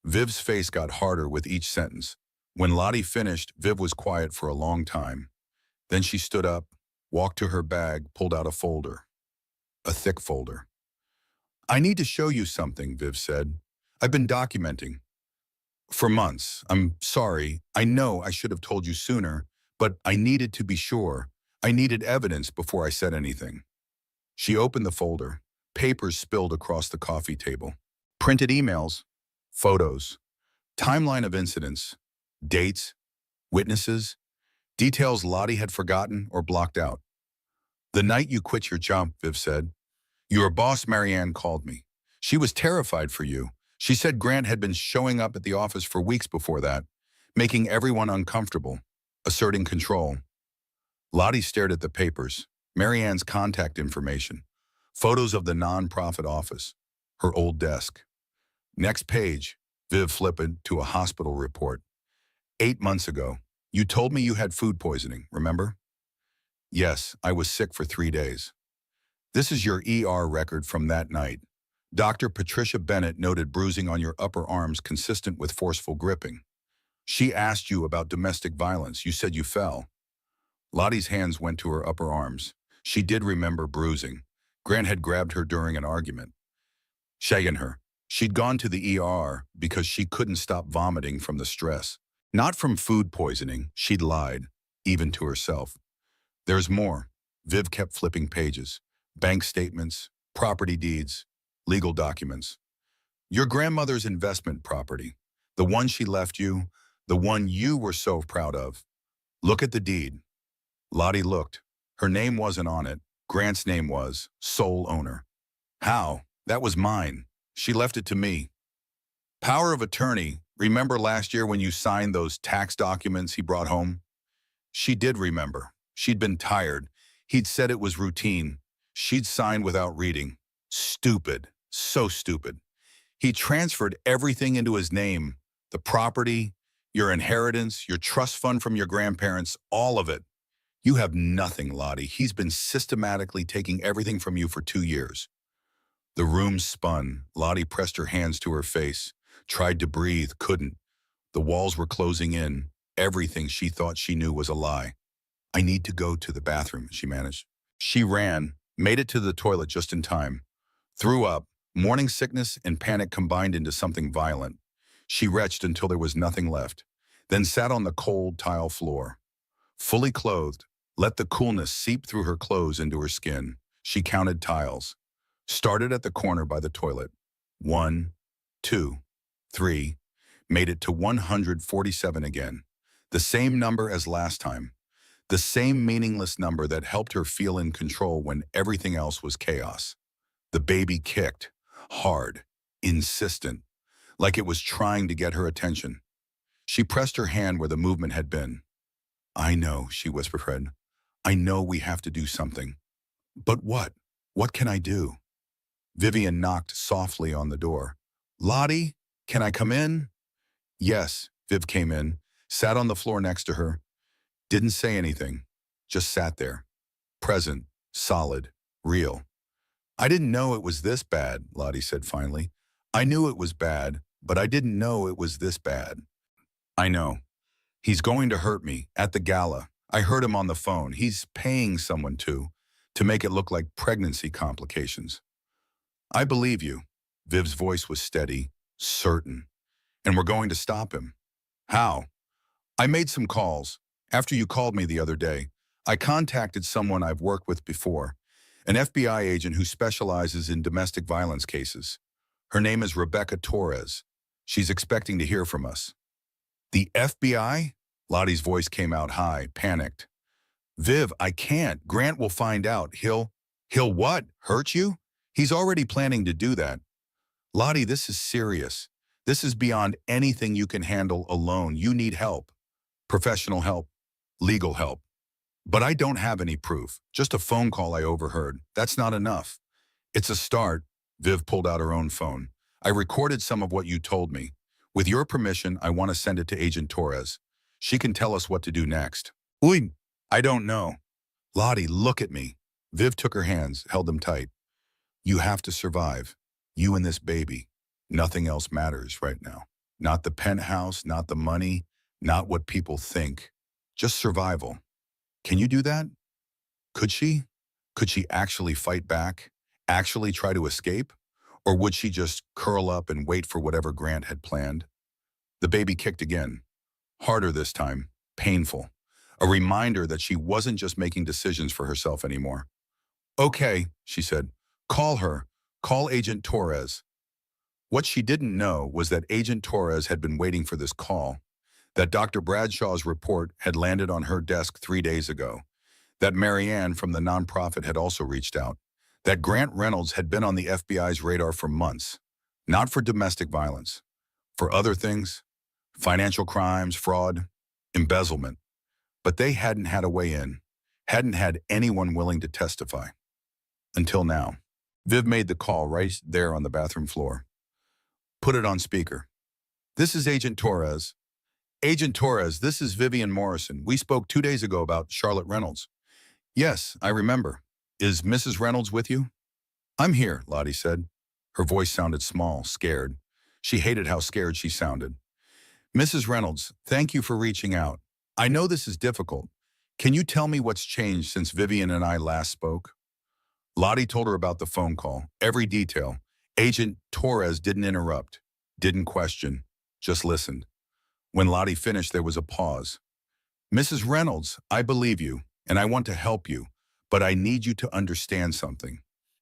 Viv's face got harder with each sentence. When Lottie finished, Viv was quiet for a long time. Then she stood up, walked to her bag, pulled out a folder. A thick folder. I need to show you something, Viv said. I've been documenting. For months. I'm sorry. I know I should have told you sooner, but I needed to be sure. I needed evidence before I said anything. She opened the folder. Papers spilled across the coffee table. Printed emails. Photos. Timeline of incidents. Dates. Witnesses. Details Lottie had forgotten or blocked out. The night you quit your job, Viv said. Your boss, Marianne, called me. She was terrified for you. She said Grant had been showing up at the office for weeks before that, making everyone uncomfortable, asserting control. Lottie stared at the papers, Marianne's contact information, photos of the non-profit office, her old desk. Next page, Viv flipped to a hospital report. 8 months ago, you told me you had food poisoning, remember? Yes, I was sick for 3 days. This is your ER record from that night. Dr. Patricia Bennett noted bruising on your upper arms consistent with forceful gripping. She asked you about domestic violence. You said you fell. Lottie's hands went to her upper arms. She did remember bruising. Grant had grabbed her during an argument, shaking her. She'd gone to the ER because she couldn't stop vomiting from the stress. Not from food poisoning, she'd lied, even to herself. There's more. Viv kept flipping pages. Bank statements, property deeds, legal documents. Your grandmother's investment property, the one she left you, the one you were so proud of. Look at the deed. Lottie looked. Her name wasn't on it. Grant's name was, sole owner. How? That was mine. She left it to me. Power of attorney. Remember last year when you signed those tax documents he brought home? She did remember. She'd been tired. He'd said it was routine. She'd signed without reading. Stupid. So stupid. He transferred everything into his name. The property, your inheritance, your trust fund from your grandparents, all of it. You have nothing, Lottie. He's been systematically taking everything from you for 2 years. The room spun. Lottie pressed her hands to her face, tried to breathe, couldn't. The walls were closing in. Everything she thought she knew was a lie. I need to go to the bathroom, she managed. She ran, made it to the toilet just in time, threw up. Morning sickness and panic combined into something violent. She retched until there was nothing left, then sat on the cold tile floor. Fully clothed, let the coolness seep through her clothes into her skin. She counted tiles. Started at the corner by the toilet. 1, 2, 3. Made it to 147 again. The same number as last time. The same meaningless number that helped her feel in control when everything else was chaos. The baby kicked, hard, insistent, like it was trying to get her attention. She pressed her hand where the movement had been. I know, she whispered, Fred. I know we have to do something. But what? What can I do? Vivian knocked softly on the door. Lottie, can I come in? Yes, Viv came in, sat on the floor next to her, didn't say anything, just sat there. Present, solid, real. I didn't know it was this bad, Lottie said finally. I knew it was bad, but I didn't know it was this bad. I know. He's going to hurt me at the gala. I heard him on the phone. He's paying someone to make it look like pregnancy complications. I believe you. Viv's voice was steady, certain. And we're going to stop him. How? I made some calls. After you called me the other day, I contacted someone I've worked with before, an FBI agent who specializes in domestic violence cases. Her name is Rebecca Torres. She's expecting to hear from us. The FBI? Lottie's voice came out high, panicked. Viv, I can't. Grant will find out. He'll what? Hurt you? He's already planning to do that. Lottie, this is serious. This is beyond anything you can handle alone. You need help. Professional help. Legal help. But I don't have any proof. Just a phone call I overheard. That's not enough. It's a start. Viv pulled out her own phone. I recorded some of what you told me. With your permission, I want to send it to Agent Torres. She can tell us what to do next. Uy, I don't know. Lottie, look at me. Viv took her hands, held them tight. You have to survive. You and this baby. Nothing else matters right now. Not the penthouse, not the money, not what people think. Just survival. Can you do that? Could she? Could she actually fight back? Actually try to escape? Or would she just curl up and wait for whatever Grant had planned? The baby kicked again. Harder this time. Painful. A reminder that she wasn't just making decisions for herself anymore. Okay, she said. Call her. Call Agent Torres. What she didn't know was that Agent Torres had been waiting for this call, that Dr. Bradshaw's report had landed on her desk 3 days ago, that Marianne from the nonprofit had also reached out, that Grant Reynolds had been on the FBI's radar for months, not for domestic violence, for other things, financial crimes, fraud, embezzlement. But they hadn't had a way in, hadn't had anyone willing to testify. Until now. Viv made the call right there on the bathroom floor. Put it on speaker. This is Agent Torres. Agent Torres, this is Vivian Morrison. We spoke 2 days ago about Charlotte Reynolds. Yes, I remember. Is Mrs. Reynolds with you? I'm here, Lottie said. Her voice sounded small, scared. She hated how scared she sounded. Mrs. Reynolds, thank you for reaching out. I know this is difficult. Can you tell me what's changed since Vivian and I last spoke? Lottie told her about the phone call, every detail. Agent Torres didn't interrupt, didn't question, just listened. When Lottie finished, there was a pause. Mrs. Reynolds, I believe you, and I want to help you, but I need you to understand something.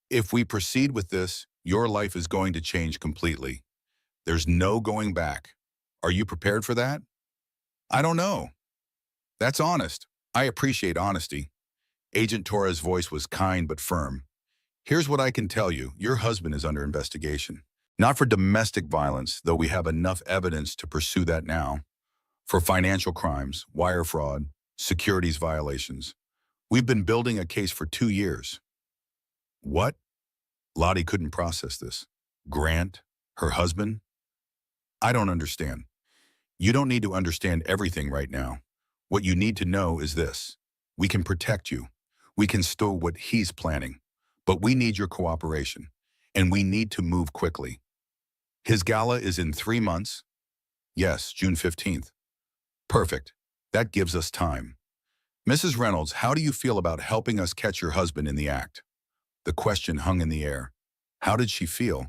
If we proceed with this, your life is going to change completely. There's no going back. Are you prepared for that? I don't know. That's honest. I appreciate honesty. Agent Torres' voice was kind but firm. Here's what I can tell you. Your husband is under investigation. Not for domestic violence, though we have enough evidence to pursue that now. For financial crimes, wire fraud, securities violations. We've been building a case for 2 years. What? Lottie couldn't process this. Grant? Her husband? I don't understand. You don't need to understand everything right now. What you need to know is this. We can protect you. We can stow what he's planning. But we need your cooperation. And we need to move quickly. His gala is in 3 months. Yes, June 15th. Perfect. That gives us time. Mrs. Reynolds, how do you feel about helping us catch your husband in the act? The question hung in the air. How did she feel?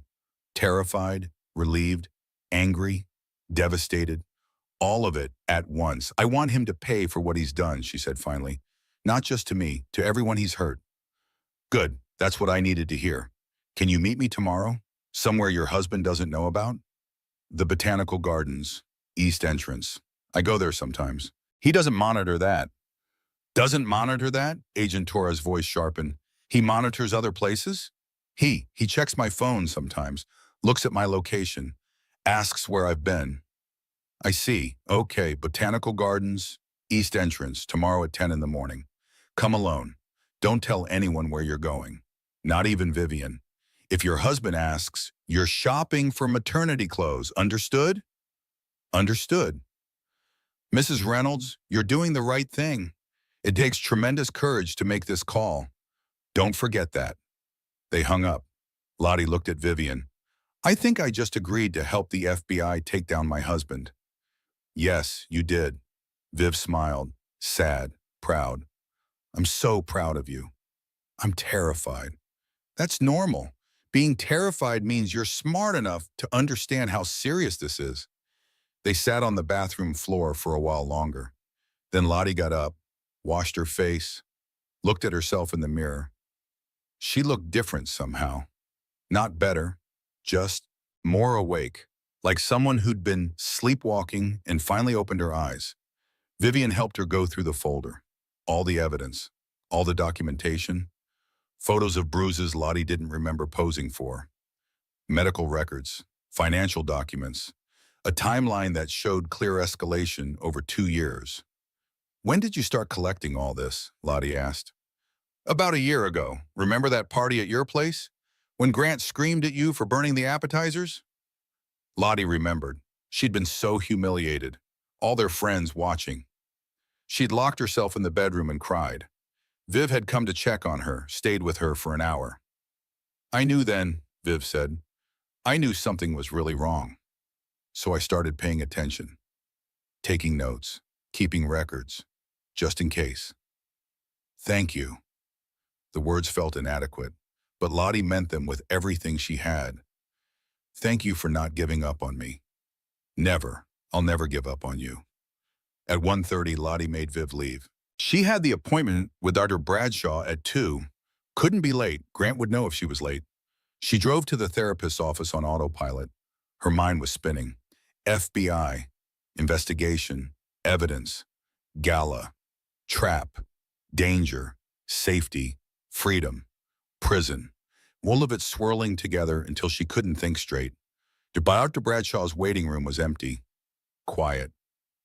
Terrified, relieved, angry, devastated, all of it at once. I want him to pay for what he's done, she said finally. Not just to me, to everyone he's hurt. Good, that's what I needed to hear. Can you meet me tomorrow? Somewhere your husband doesn't know about? The Botanical Gardens, East Entrance. I go there sometimes. He doesn't monitor that. Doesn't monitor that? Agent Torres' voice sharpened. He monitors other places? He checks my phone sometimes, looks at my location, asks where I've been. I see. Okay, Botanical Gardens, East Entrance, tomorrow at 10 in the morning. Come alone. Don't tell anyone where you're going. Not even Vivian. If your husband asks, you're shopping for maternity clothes. Understood? Understood. Mrs. Reynolds, you're doing the right thing. It takes tremendous courage to make this call. Don't forget that. They hung up. Lottie looked at Vivian. I think I just agreed to help the FBI take down my husband. Yes, you did. Viv smiled, sad, proud. I'm so proud of you. I'm terrified. That's normal. Being terrified means you're smart enough to understand how serious this is. They sat on the bathroom floor for a while longer. Then Lottie got up, washed her face, looked at herself in the mirror. She looked different somehow. Not better, just more awake, like someone who'd been sleepwalking and finally opened her eyes. Vivian helped her go through the folder. All the evidence, all the documentation, photos of bruises Lottie didn't remember posing for, medical records, financial documents, a timeline that showed clear escalation over 2 years. When did you start collecting all this? Lottie asked. About a year ago. Remember that party at your place? When Grant screamed at you for burning the appetizers? Lottie remembered. She'd been so humiliated. All their friends watching. She'd locked herself in the bedroom and cried. Viv had come to check on her, stayed with her for an hour. I knew then, Viv said. I knew something was really wrong. So I started paying attention. Taking notes, keeping records, just in case. Thank you. The words felt inadequate, but Lottie meant them with everything she had. Thank you for not giving up on me. Never. I'll never give up on you. At 1:30, Lottie made Viv leave. She had the appointment with Dr. Bradshaw at 2. Couldn't be late. Grant would know if she was late. She drove to the therapist's office on autopilot. Her mind was spinning. FBI, investigation, evidence, Gala, trap, danger, safety, freedom, prison. All of it swirling together until she couldn't think straight. Dr. Bradshaw's waiting room was empty, quiet.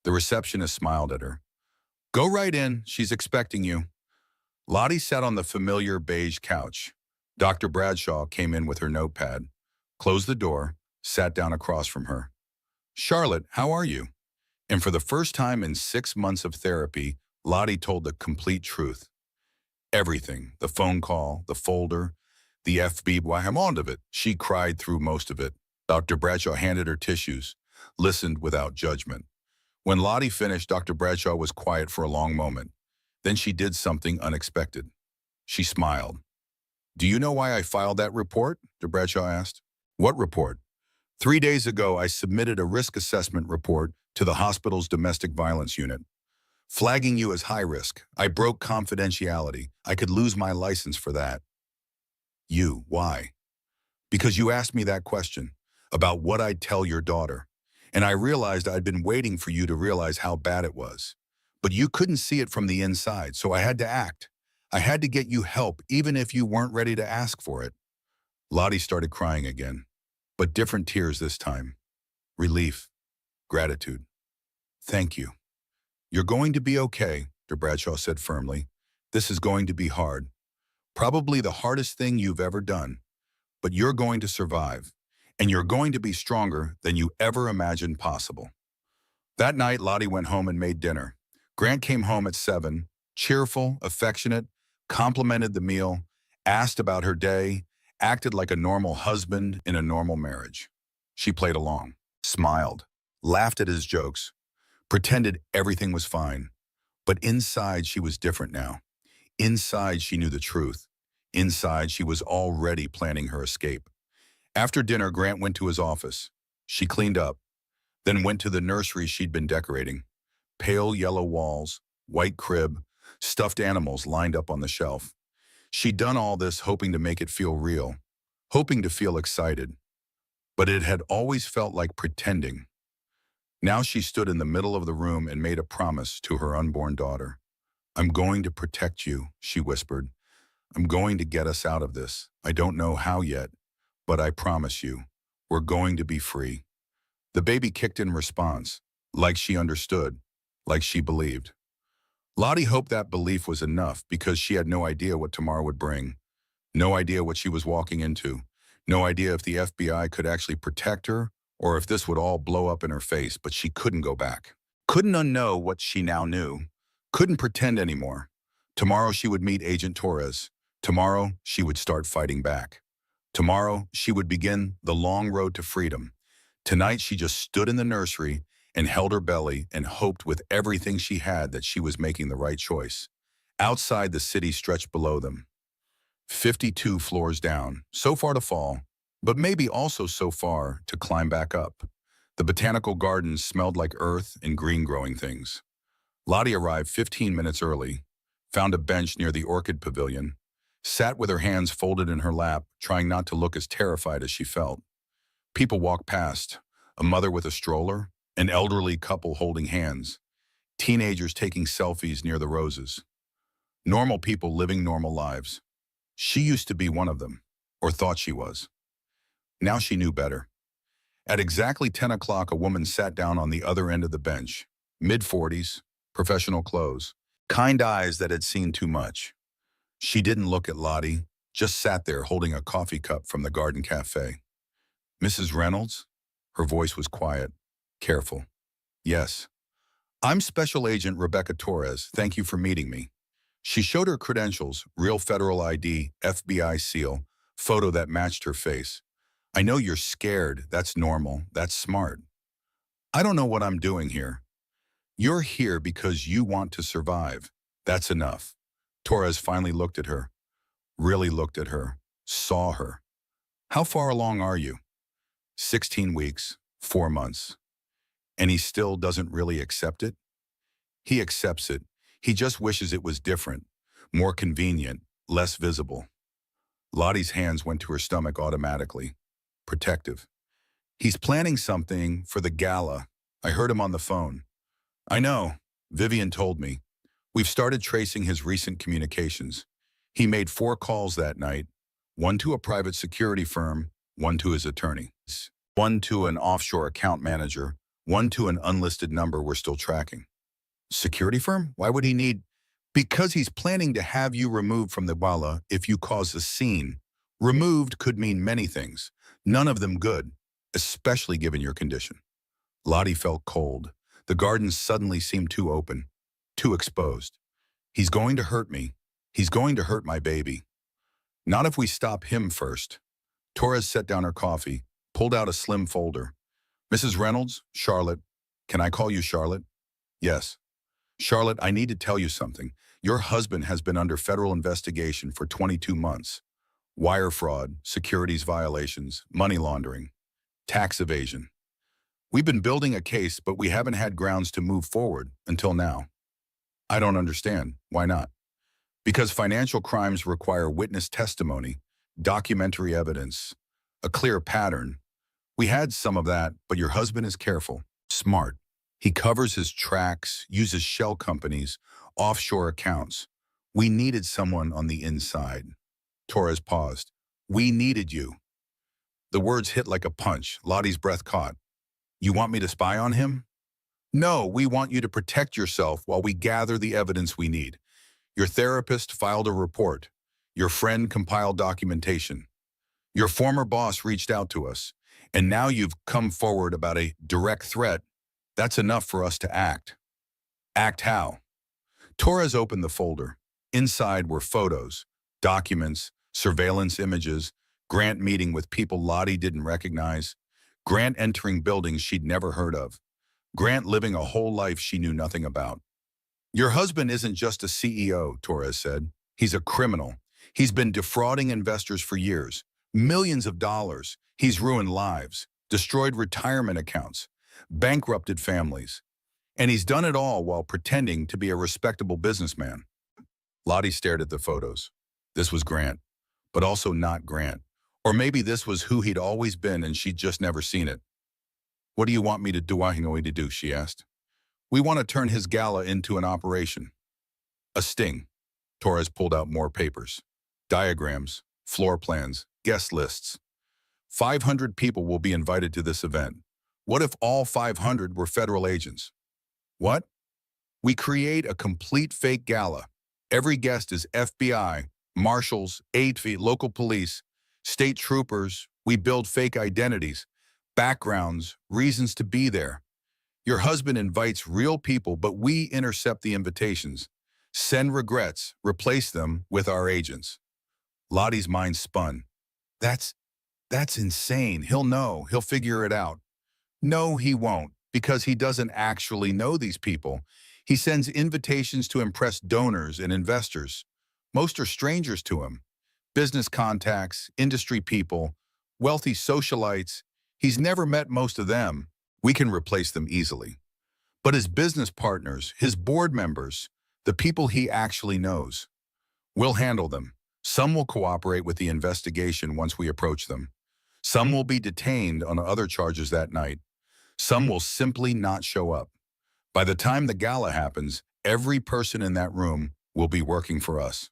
The receptionist smiled at her. Go right in, she's expecting you. Lottie sat on the familiar beige couch. Dr. Bradshaw came in with her notepad, closed the door, sat down across from her. Charlotte, how are you? And for the first time in 6 months of therapy, Lottie told the complete truth. Everything, the phone call, the folder, the FB, why I'm on of it. She cried through most of it. Dr. Bradshaw handed her tissues, listened without judgment. When Lottie finished, Dr. Bradshaw was quiet for a long moment. Then she did something unexpected. She smiled. Do you know why I filed that report? Dr. Bradshaw asked. What report? 3 days ago, I submitted a risk assessment report to the hospital's domestic violence unit, flagging you as high risk. I broke confidentiality. I could lose my license for that. You, why? Because you asked me that question about what I'd tell your daughter, and I realized I'd been waiting for you to realize how bad it was. But you couldn't see it from the inside, so I had to act. I had to get you help, even if you weren't ready to ask for it. Lottie started crying again, but different tears this time. Relief, gratitude. Thank you. You're going to be okay, Dr. Bradshaw said firmly. This is going to be hard. Probably the hardest thing you've ever done. But you're going to survive, and you're going to be stronger than you ever imagined possible. That night, Lottie went home and made dinner. Grant came home at 7, cheerful, affectionate, complimented the meal, asked about her day, acted like a normal husband in a normal marriage. She played along, smiled, laughed at his jokes, pretended everything was fine. But inside, she was different now. Inside, she knew the truth. Inside, she was already planning her escape. After dinner, Grant went to his office. She cleaned up, then went to the nursery she'd been decorating. Pale yellow walls, white crib, stuffed animals lined up on the shelf. She'd done all this hoping to make it feel real, hoping to feel excited. But it had always felt like pretending. Now she stood in the middle of the room and made a promise to her unborn daughter. "I'm going to protect you," she whispered. "I'm going to get us out of this. I don't know how yet, but I promise you, we're going to be free." The baby kicked in response, like she understood, like she believed. Lottie hoped that belief was enough because she had no idea what tomorrow would bring, no idea what she was walking into, no idea if the FBI could actually protect her or if this would all blow up in her face, but she couldn't go back. Couldn't unknow what she now knew. Couldn't pretend anymore. Tomorrow she would meet Agent Torres. Tomorrow she would start fighting back. Tomorrow she would begin the long road to freedom. Tonight she just stood in the nursery and held her belly and hoped with everything she had that she was making the right choice. Outside, the city stretched below them. 52 floors down, so far to fall, but maybe also so far to climb back up. The botanical gardens smelled like earth and green growing things. Lottie arrived 15 minutes early, found a bench near the orchid pavilion, sat with her hands folded in her lap, trying not to look as terrified as she felt. People walked past, a mother with a stroller, an elderly couple holding hands, teenagers taking selfies near the roses. Normal people living normal lives. She used to be one of them, or thought she was. Now she knew better. At exactly 10 o'clock, a woman sat down on the other end of the bench, mid-40s, professional clothes, kind eyes that had seen too much. She didn't look at Lottie, just sat there holding a coffee cup from the garden cafe. "Mrs. Reynolds?" Her voice was quiet, careful. "Yes. I'm Special Agent Rebecca Torres. Thank you for meeting me." She showed her credentials, real federal ID, FBI seal, photo that matched her face. "I know you're scared. That's normal. That's smart. I don't know what I'm doing here. You're here because you want to survive. That's enough." Torres finally looked at her, really looked at her, saw her. "How far along are you?" 16 weeks, 4 months. And he still doesn't really accept it? He accepts it. He just wishes it was different, more convenient, less visible. Lottie's hands went to her stomach automatically, protective. "He's planning something for the gala. I heard him on the phone." "I know. Vivian told me. We've started tracing his recent communications. He made 4 calls that night, one to a private security firm, one to his attorney, one to an offshore account manager, one to an unlisted number we're still tracking." "Security firm? Why would he need—" "Because he's planning to have you removed from the gala if you cause a scene. Removed could mean many things, none of them good, especially given your condition." Lottie felt cold. The garden suddenly seemed too open, too exposed. "He's going to hurt me. He's going to hurt my baby." "Not if we stop him first." Torres set down her coffee, pulled out a slim folder. "Mrs. Reynolds, Charlotte. Can I call you Charlotte?" "Yes." "Charlotte, I need to tell you something. Your husband has been under federal investigation for 22 months. Wire fraud, securities violations, money laundering, tax evasion. We've been building a case, but we haven't had grounds to move forward until now." "I don't understand. Why not?" "Because financial crimes require witness testimony, documentary evidence, a clear pattern. We had some of that, but your husband is careful, smart. He covers his tracks, uses shell companies, offshore accounts. We needed someone on the inside." Torres paused. "We needed you." The words hit like a punch. Lottie's breath caught. "You want me to spy on him?" "No, we want you to protect yourself while we gather the evidence we need. Your therapist filed a report. Your friend compiled documentation. Your former boss reached out to us. And now you've come forward about a direct threat. That's enough for us to act. Act how? Torres opened the folder. Inside were photos, documents, surveillance images, Grant meeting with people Lottie didn't recognize, Grant entering buildings she'd never heard of, Grant living a whole life she knew nothing about. Your husband isn't just a CEO, Torres said. He's a criminal. He's been defrauding investors for years. Millions of dollars. He's ruined lives, destroyed retirement accounts, bankrupted families. And he's done it all while pretending to be a respectable businessman. Lottie stared at the photos. This was Grant, but also not Grant. Or maybe this was who he'd always been and she'd just never seen it. What do you want me to do, she asked. We want to turn his gala into an operation. A sting. Torres pulled out more papers. Diagrams, floor plans, guest lists. 500 people will be invited to this event. What if all 500 were federal agents? What? We create a complete fake gala. Every guest is FBI, marshals, ATV, local police, state troopers. We build fake identities, backgrounds, reasons to be there. Your husband invites real people, but we intercept the invitations, send regrets, replace them with our agents. Lottie's mind spun. That's insane. He'll know. He'll figure it out. No, he won't, because he doesn't actually know these people. He sends invitations to impress donors and investors. Most are strangers to him. Business contacts, industry people, wealthy socialites. He's never met most of them. We can replace them easily. But his business partners, his board members, the people he actually knows, we'll handle them. Some will cooperate with the investigation once we approach them. Some will be detained on other charges that night. Some will simply not show up. By the time the gala happens, every person in that room will be working for us.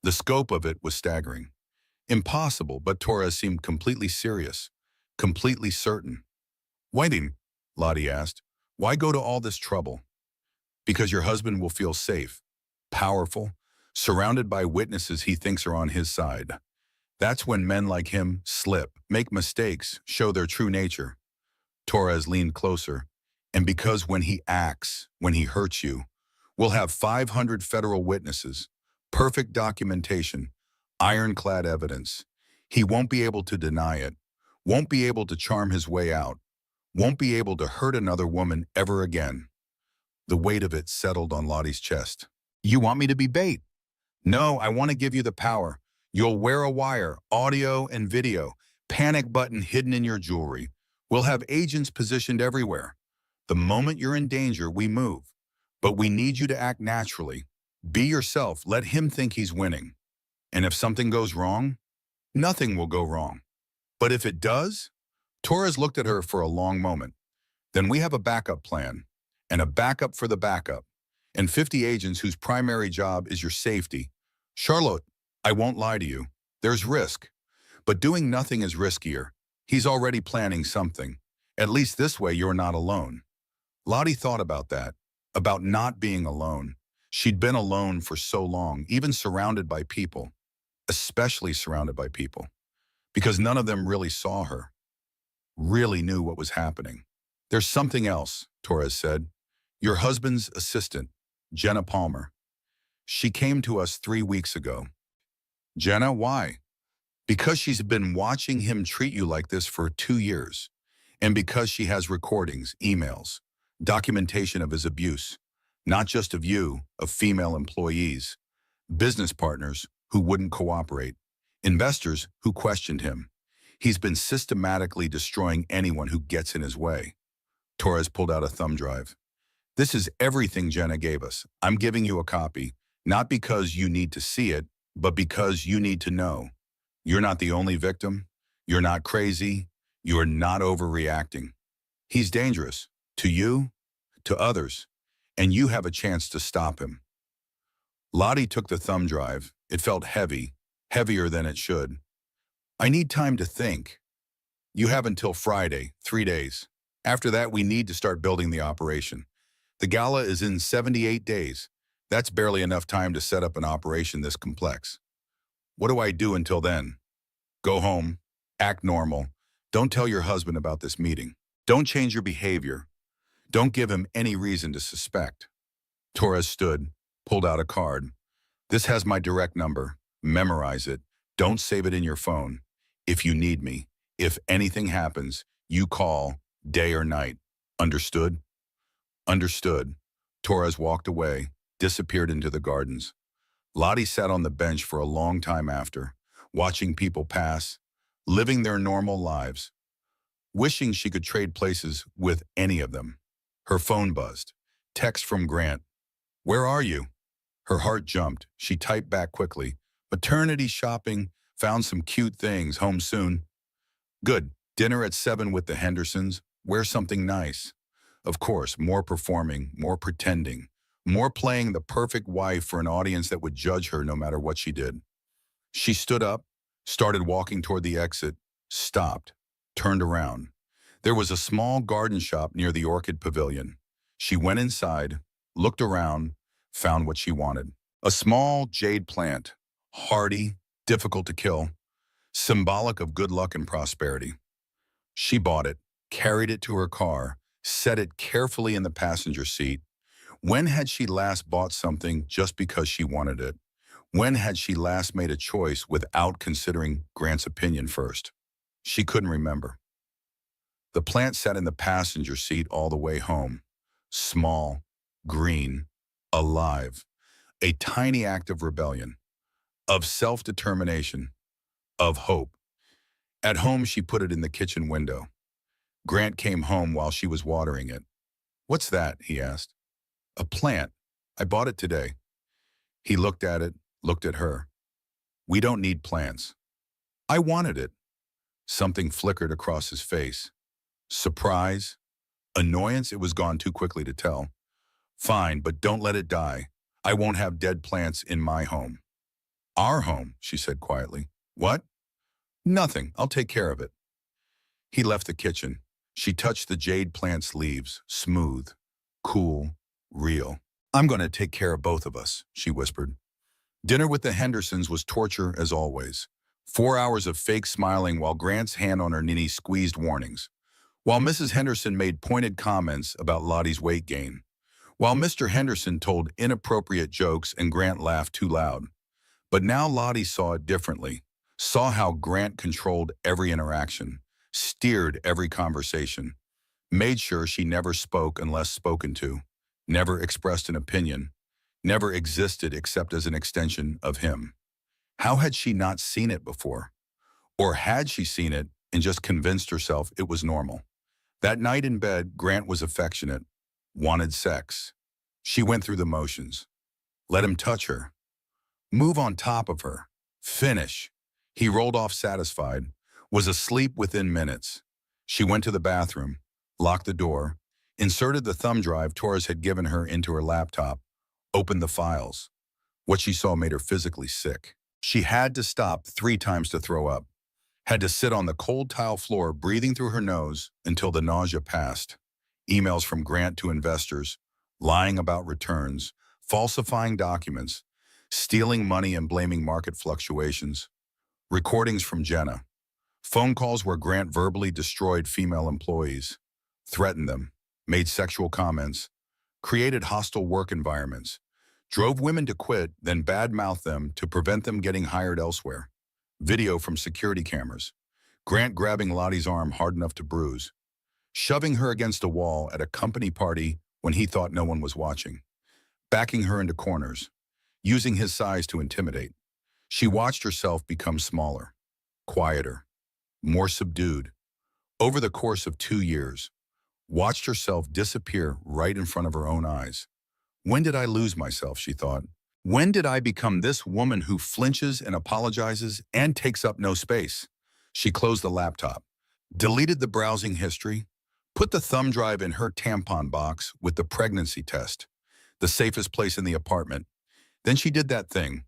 The scope of it was staggering. Impossible, but Torres seemed completely serious, completely certain. Why didn't, Lottie asked, why go to all this trouble? Because your husband will feel safe, powerful, surrounded by witnesses he thinks are on his side. That's when men like him slip, make mistakes, show their true nature. Torres leaned closer. And because when he acts, when he hurts you, we'll have 500 federal witnesses, perfect documentation, ironclad evidence. He won't be able to deny it, won't be able to charm his way out, won't be able to hurt another woman ever again. The weight of it settled on Lottie's chest. You want me to be bait? No, I want to give you the power. You'll wear a wire, audio and video, panic button hidden in your jewelry. We'll have agents positioned everywhere. The moment you're in danger, we move. But we need you to act naturally. Be yourself. Let him think he's winning. And if something goes wrong, nothing will go wrong. But if it does, Torres looked at her for a long moment. Then we have a backup plan, and a backup for the backup, and 50 agents whose primary job is your safety. Charlotte, I won't lie to you. There's risk. But doing nothing is riskier. He's already planning something. At least this way you're not alone. Lottie thought about that, about not being alone. She'd been alone for so long, even surrounded by people, especially surrounded by people, because none of them really saw her, really knew what was happening. There's something else, Torres said. Your husband's assistant, Jenna Palmer. She came to us 3 weeks ago. Jenna, why? Because she's been watching him treat you like this for 2 years, and because she has recordings, emails, documentation of his abuse, not just of you, of female employees, business partners who wouldn't cooperate, investors who questioned him. He's been systematically destroying anyone who gets in his way. Torres pulled out a thumb drive. This is everything Jenna gave us. I'm giving you a copy, not because you need to see it, but because you need to know. You're not the only victim. You're not crazy. You're not overreacting. He's dangerous. To you, to others, and you have a chance to stop him. Lottie took the thumb drive. It felt heavy, heavier than it should. I need time to think. You have until Friday, 3 days. After that, we need to start building the operation. The gala is in 78 days. That's barely enough time to set up an operation this complex. What do I do until then? Go home, act normal. Don't tell your husband about this meeting. Don't change your behavior. Don't give him any reason to suspect. Torres stood, pulled out a card. This has my direct number. Memorize it. Don't save it in your phone. If you need me, if anything happens, you call, day or night. Understood? Understood. Torres walked away, disappeared into the gardens. Lottie sat on the bench for a long time after, watching people pass, living their normal lives, wishing she could trade places with any of them. Her phone buzzed. Text from Grant. Where are you? Her heart jumped. She typed back quickly. Maternity shopping, found some cute things, home soon. Good. Dinner at 7 with the Hendersons. Wear something nice. Of course, more performing, more pretending, more playing the perfect wife for an audience that would judge her no matter what she did. She stood up, started walking toward the exit, stopped, turned around. There was a small garden shop near the Orchid Pavilion. She went inside, looked around, found what she wanted. A small jade plant, hardy, difficult to kill, symbolic of good luck and prosperity. She bought it, carried it to her car, set it carefully in the passenger seat. When had she last bought something just because she wanted it? When had she last made a choice without considering Grant's opinion first? She couldn't remember. The plant sat in the passenger seat all the way home. Small, green, alive. A tiny act of rebellion, of self-determination, of hope. At home, she put it in the kitchen window. Grant came home while she was watering it. What's that? He asked. A plant. I bought it today. He looked at it, looked at her. We don't need plants. I wanted it. Something flickered across his face. Surprise? Annoyance? It was gone too quickly to tell. Fine, but don't let it die. I won't have dead plants in my home. Our home, she said quietly. What? Nothing. I'll take care of it. He left the kitchen. She touched the jade plant's leaves, smooth, cool, real. I'm going to take care of both of us, she whispered. Dinner with the Hendersons was torture as always. 4 hours of fake smiling while Grant's hand on her knee squeezed warnings. While Mrs. Henderson made pointed comments about Lottie's weight gain. While Mr. Henderson told inappropriate jokes and Grant laughed too loud. But now Lottie saw it differently, saw how Grant controlled every interaction, steered every conversation, made sure she never spoke unless spoken to, never expressed an opinion, never existed except as an extension of him. How had she not seen it before? Or had she seen it and just convinced herself it was normal? That night in bed, Grant was affectionate, wanted sex. She went through the motions. Let him touch her. Move on top of her. Finish. He rolled off satisfied, was asleep within minutes. She went to the bathroom, locked the door, inserted the thumb drive Torres had given her into her laptop, opened the files. What she saw made her physically sick. She had to stop 3 times to throw up, had to sit on the cold tile floor breathing through her nose until the nausea passed. Emails from Grant to investors, lying about returns, falsifying documents, stealing money and blaming market fluctuations. Recordings from Jenna. Phone calls where Grant verbally destroyed female employees, threatened them, made sexual comments, created hostile work environments, drove women to quit, then badmouthed them to prevent them getting hired elsewhere. Video from security cameras. Grant grabbing Lottie's arm hard enough to bruise, shoving her against a wall at a company party when he thought no one was watching, backing her into corners, using his size to intimidate. She watched herself become smaller, quieter, more subdued. Over the course of 2 years, watched herself disappear right in front of her own eyes. When did I lose myself, she thought. When did I become this woman who flinches and apologizes and takes up no space? She closed the laptop, deleted the browsing history, put the thumb drive in her tampon box with the pregnancy test, the safest place in the apartment. Then she did that thing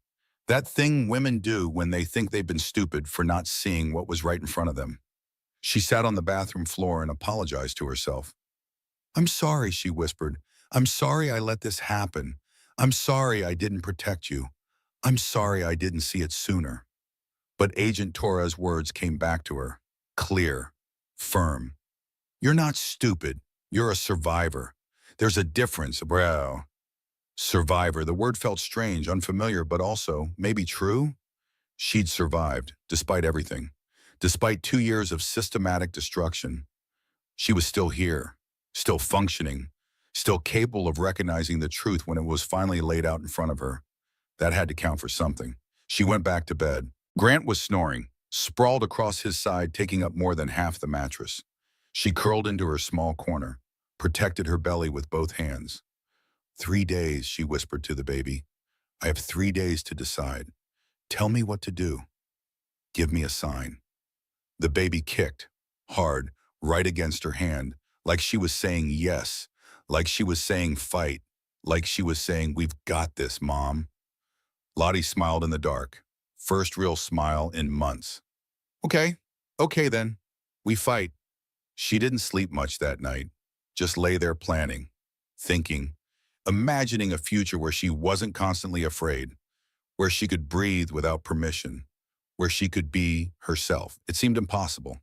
women do when they think they've been stupid for not seeing what was right in front of them. She sat on the bathroom floor and apologized to herself. I'm sorry, she whispered. I'm sorry I let this happen. I'm sorry I didn't protect you. I'm sorry I didn't see it sooner. But Agent Torres' words came back to her, clear, firm. You're not stupid. You're a survivor. There's a difference, bro. Survivor. The word felt strange, unfamiliar, but also maybe true. She'd survived, despite everything. Despite 2 years of systematic destruction, she was still here, still functioning, still capable of recognizing the truth when it was finally laid out in front of her. That had to count for something. She went back to bed. Grant was snoring, sprawled across his side, taking up more than half the mattress. She curled into her small corner, protected her belly with both hands. 3 days, she whispered to the baby. I have 3 days to decide. Tell me what to do. Give me a sign. The baby kicked, hard, right against her hand, like she was saying yes, like she was saying fight, like she was saying, we've got this, Mom. Lottie smiled in the dark. First real smile in months. Okay, okay then. We fight. She didn't sleep much that night. Just lay there planning, thinking, imagining a future where she wasn't constantly afraid, where she could breathe without permission, where she could be herself. It seemed impossible.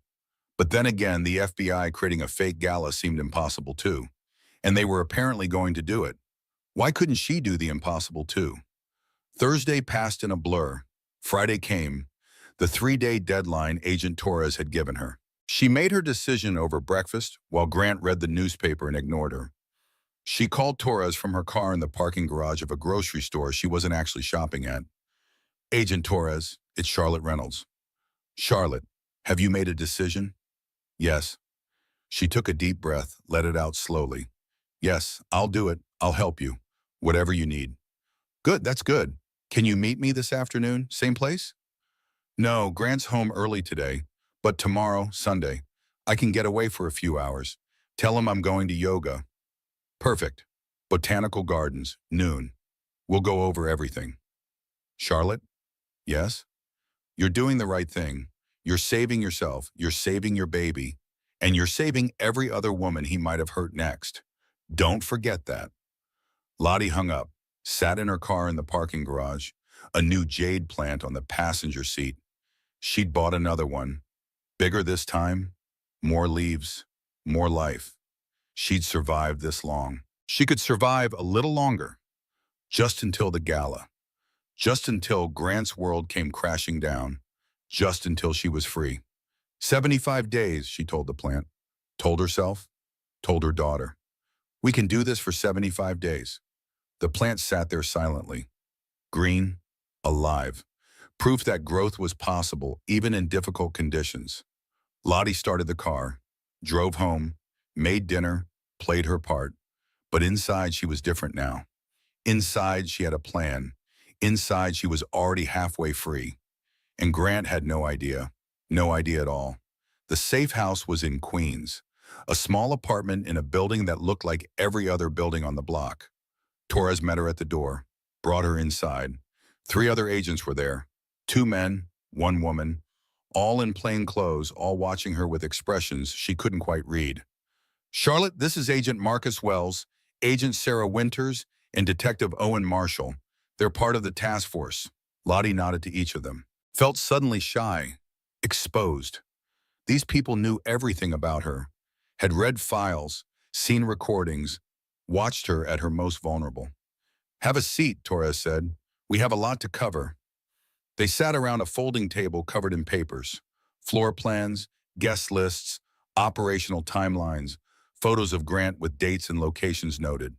But then again, the FBI creating a fake gala seemed impossible too. And they were apparently going to do it. Why couldn't she do the impossible too? Thursday passed in a blur. Friday came, the 3-day deadline Agent Torres had given her. She made her decision over breakfast while Grant read the newspaper and ignored her. She called Torres from her car in the parking garage of a grocery store she wasn't actually shopping at. Agent Torres, it's Charlotte Reynolds. Charlotte, have you made a decision? Yes. She took a deep breath, let it out slowly. Yes, I'll do it. I'll help you. Whatever you need. Good, that's good. Can you meet me this afternoon? Same place? No, Grant's home early today, but tomorrow, Sunday, I can get away for a few hours. Tell him I'm going to yoga. Perfect. Botanical Gardens, noon. We'll go over everything. Charlotte? Yes? You're doing the right thing. You're saving yourself, you're saving your baby, and you're saving every other woman he might have hurt next. Don't forget that. Lottie hung up, sat in her car in the parking garage, a new jade plant on the passenger seat. She'd bought another one. Bigger this time, more leaves, more life. She'd survived this long. She could survive a little longer, just until the gala, just until Grant's world came crashing down, just until she was free. 75 days, she told the plant, told herself, told her daughter. We can do this for 75 days. The plant sat there silently, green, alive, proof that growth was possible even in difficult conditions. Lottie started the car, drove home, made dinner, played her part. But inside she was different now. Inside she had a plan. Inside she was already halfway free. And Grant had no idea at all. The safe house was in Queens, a small apartment in a building that looked like every other building on the block. Torres met her at the door, brought her inside. 3 other agents were there, 2 men, 1 woman, all in plain clothes, all watching her with expressions she couldn't quite read. Charlotte, this is Agent Marcus Wells, Agent Sarah Winters, and Detective Owen Marshall. They're part of the task force. Lottie nodded to each of them. Felt suddenly shy, exposed. These people knew everything about her, had read files, seen recordings, watched her at her most vulnerable. Have a seat, Torres said. We have a lot to cover. They sat around a folding table covered in papers, floor plans, guest lists, operational timelines, photos of Grant with dates and locations noted.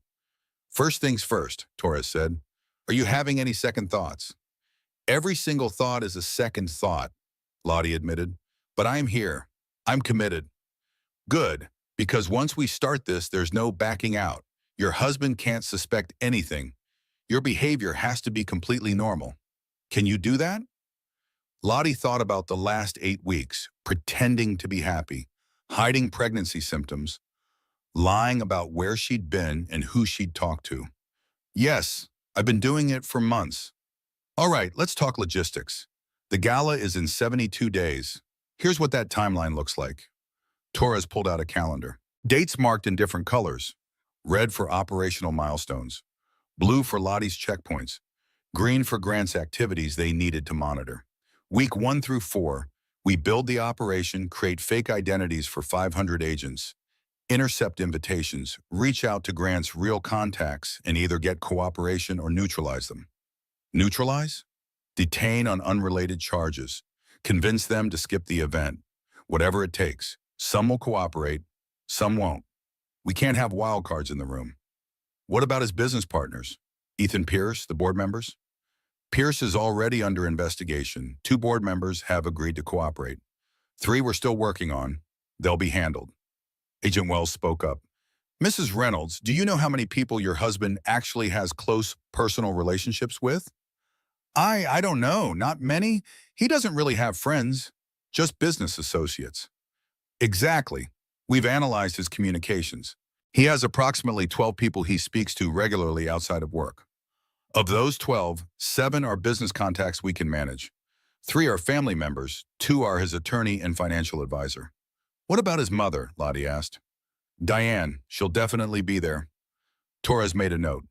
First things first, Torres said. Are you having any second thoughts? Every single thought is a second thought, Lottie admitted. But I'm here. I'm committed. Good, because once we start this, there's no backing out. Your husband can't suspect anything. Your behavior has to be completely normal. Can you do that? Lottie thought about the last 8 weeks, pretending to be happy, hiding pregnancy symptoms, lying about where she'd been and who she'd talked to. Yes, I've been doing it for months. All right, let's talk logistics. The gala is in 72 days. Here's what that timeline looks like. Torres pulled out a calendar. Dates marked in different colors. Red for operational milestones. Blue for Lottie's checkpoints. Green for Grant's activities they needed to monitor. Week 1 through 4, we build the operation, create fake identities for 500 agents. Intercept invitations, reach out to Grant's real contacts, and either get cooperation or neutralize them. Neutralize? Detain on unrelated charges. Convince them to skip the event. Whatever it takes. Some will cooperate, some won't. We can't have wild cards in the room. What about his business partners? Ethan Pierce, the board members? Pierce is already under investigation. 2 board members have agreed to cooperate. 3 we're still working on. They'll be handled. Agent Wells spoke up. Mrs. Reynolds, do you know how many people your husband actually has close personal relationships with? I don't know. Not many. He doesn't really have friends, just business associates. Exactly. We've analyzed his communications. He has approximately 12 people he speaks to regularly outside of work. Of those 12, 7 are business contacts we can manage. 3 are family members, 2 are his attorney and financial advisor. What about his mother? Lottie asked. Diane, she'll definitely be there. Torres made a note.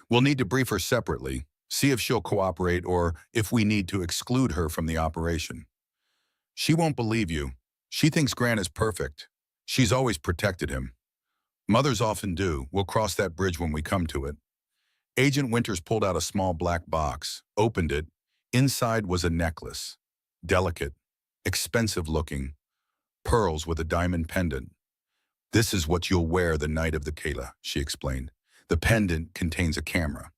We'll need to brief her separately, see if she'll cooperate or if we need to exclude her from the operation. She won't believe you. She thinks Grant is perfect. She's always protected him. Mothers often do. We'll cross that bridge when we come to it. Agent Winters pulled out a small black box, opened it. Inside was a necklace. Delicate, expensive looking. Pearls with a diamond pendant. This is what you'll wear the night of the Gala, she explained. The pendant contains a camera.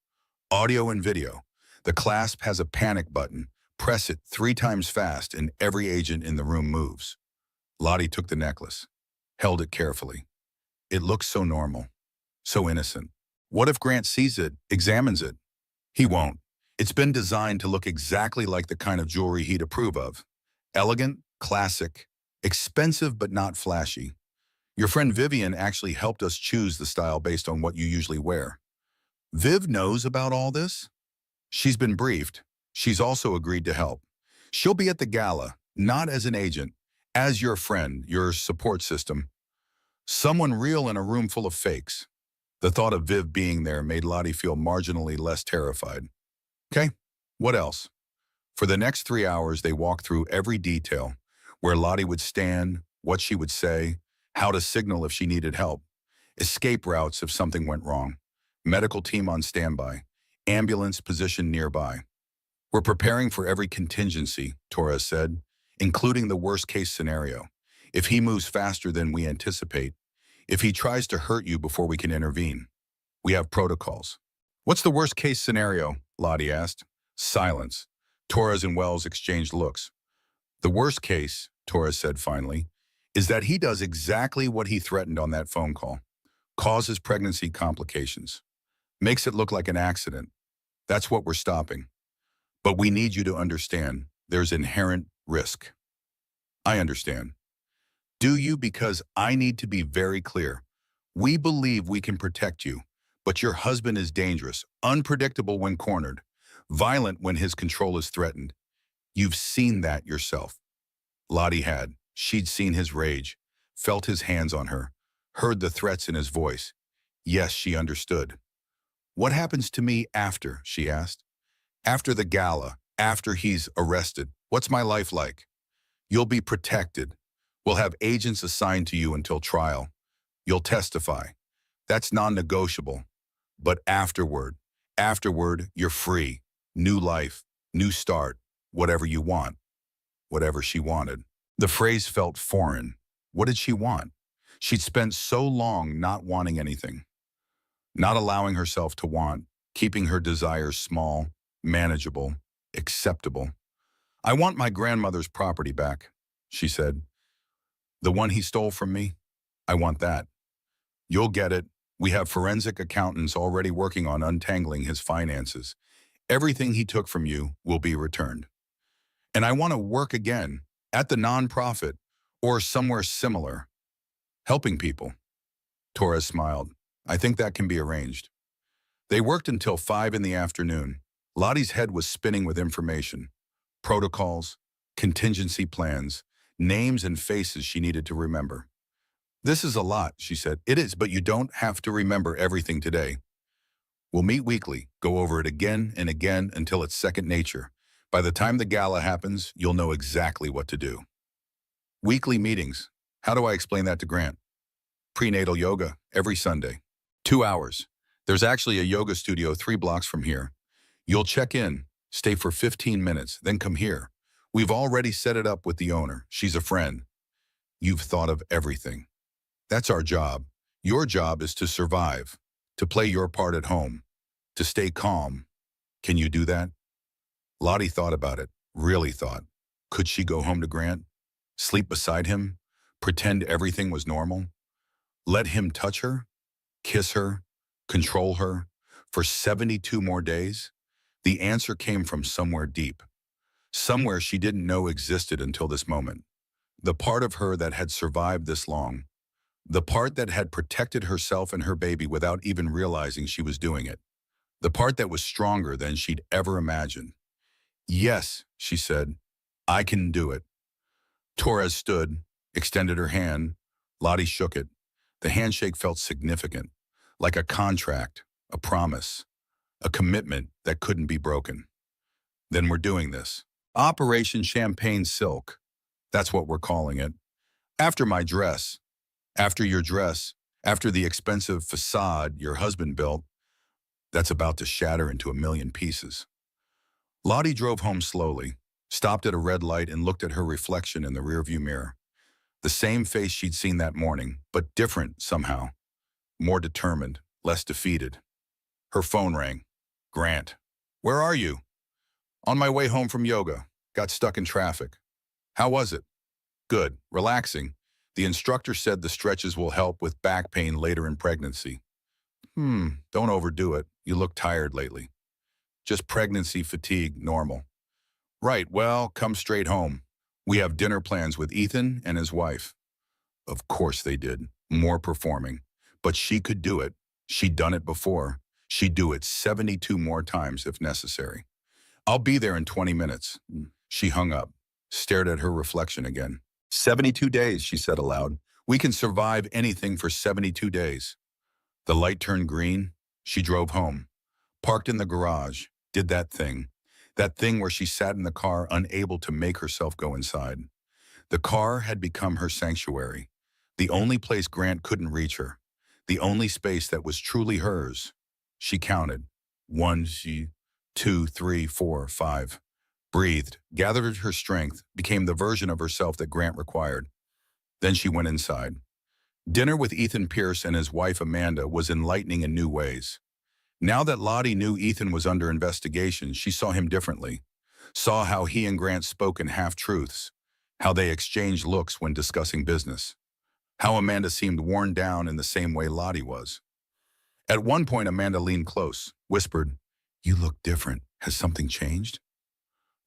Audio and video. The clasp has a panic button. Press it 3 times fast and every agent in the room moves. Lottie took the necklace, held it carefully. It looks so normal, so innocent. What if Grant sees it, examines it? He won't. It's been designed to look exactly like the kind of jewelry he'd approve of. Elegant, classic, expensive but not flashy. Your friend Vivian actually helped us choose the style based on what you usually wear. Viv knows about all this? She's been briefed. She's also agreed to help. She'll be at the gala, not as an agent, as your friend, your support system. Someone real in a room full of fakes. The thought of Viv being there made Lottie feel marginally less terrified. Okay, what else? For the next 3 hours, they walked through every detail, where Lottie would stand, what she would say, how to signal if she needed help, escape routes if something went wrong, medical team on standby, ambulance positioned nearby. We're preparing for every contingency, Torres said, including the worst-case scenario. If he moves faster than we anticipate, if he tries to hurt you before we can intervene. We have protocols. What's the worst-case scenario? Lottie asked. Silence. Torres and Wells exchanged looks. The worst case, Torres said finally, is that he does exactly what he threatened on that phone call. Causes pregnancy complications. Makes it look like an accident. That's what we're stopping. But we need you to understand, there's inherent risk. I understand. Do you? Because I need to be very clear. We believe we can protect you, but your husband is dangerous, unpredictable when cornered, violent when his control is threatened. You've seen that yourself. Lottie had. She'd seen his rage, felt his hands on her, heard the threats in his voice. Yes, she understood. What happens to me after? She asked. After the gala, after he's arrested, what's my life like? You'll be protected. We'll have agents assigned to you until trial. You'll testify. That's non-negotiable. But afterward, you're free. New life, new start, whatever you want. Whatever she wanted. The phrase felt foreign. What did she want? She'd spent so long not wanting anything. Not allowing herself to want, keeping her desires small, manageable, acceptable. I want my grandmother's property back, she said. The one he stole from me? I want that. You'll get it. We have forensic accountants already working on untangling his finances. Everything he took from you will be returned. And I want to work again, at the nonprofit, or somewhere similar, helping people. Torres smiled. I think that can be arranged. They worked until 5 in the afternoon. Lottie's head was spinning with information. Protocols, contingency plans, names and faces she needed to remember. This is a lot, she said. It is, but you don't have to remember everything today. We'll meet weekly, go over it again and again until it's second nature. By the time the gala happens, you'll know exactly what to do. Weekly meetings. How do I explain that to Grant? prenatal yoga every Sunday. 2 hours. There's actually a yoga studio 3 blocks from here. You'll check in, stay for 15 minutes, then come here. We've already set it up with the owner. She's a friend. You've thought of everything. That's our job. Your job is to survive, to play your part at home, to stay calm. Can you do that? Lottie thought about it, really thought. Could she go home to Grant? Sleep beside him? Pretend everything was normal? Let him touch her? Kiss her? Control her? For 72 more days? The answer came from somewhere deep. Somewhere she didn't know existed until this moment. The part of her that had survived this long. The part that had protected herself and her baby without even realizing she was doing it. The part that was stronger than she'd ever imagined. Yes, she said, I can do it. Torres stood, extended her hand. Lottie shook it. The handshake felt significant, like a contract, a promise, a commitment that couldn't be broken. Then we're doing this. Operation Champagne Silk. That's what we're calling it. After my dress, after your dress, after the expensive facade your husband built, that's about to shatter into a million pieces. Lottie drove home slowly, stopped at a red light and looked at her reflection in the rearview mirror. The same face she'd seen that morning, but different somehow. More determined, less defeated. Her phone rang. Grant. Where are you? On my way home from yoga. Got stuck in traffic. How was it? Good. Relaxing. The instructor said the stretches will help with back pain later in pregnancy. Don't overdo it. You look tired lately. Just pregnancy fatigue, normal. Right, well, come straight home. We have dinner plans with Ethan and his wife. Of course they did. More performing. But she could do it. She'd done it before. She'd do it 72 more times if necessary. I'll be there in 20 minutes. She hung up, stared at her reflection again. 72 days, she said aloud. We can survive anything for 72 days. The light turned green. She drove home. Parked in the garage. Did that thing. That thing where she sat in the car unable to make herself go inside. The car had become her sanctuary. The only place Grant couldn't reach her. The only space that was truly hers. She counted. 1, 2, 3, 4, 5. Breathed, gathered her strength, became the version of herself that Grant required. Then she went inside. Dinner with Ethan Pierce and his wife Amanda was enlightening in new ways. Now that Lottie knew Ethan was under investigation, she saw him differently. Saw how he and Grant spoke in half-truths. How they exchanged looks when discussing business. How Amanda seemed worn down in the same way Lottie was. At one point, Amanda leaned close, whispered, "You look different. Has something changed?"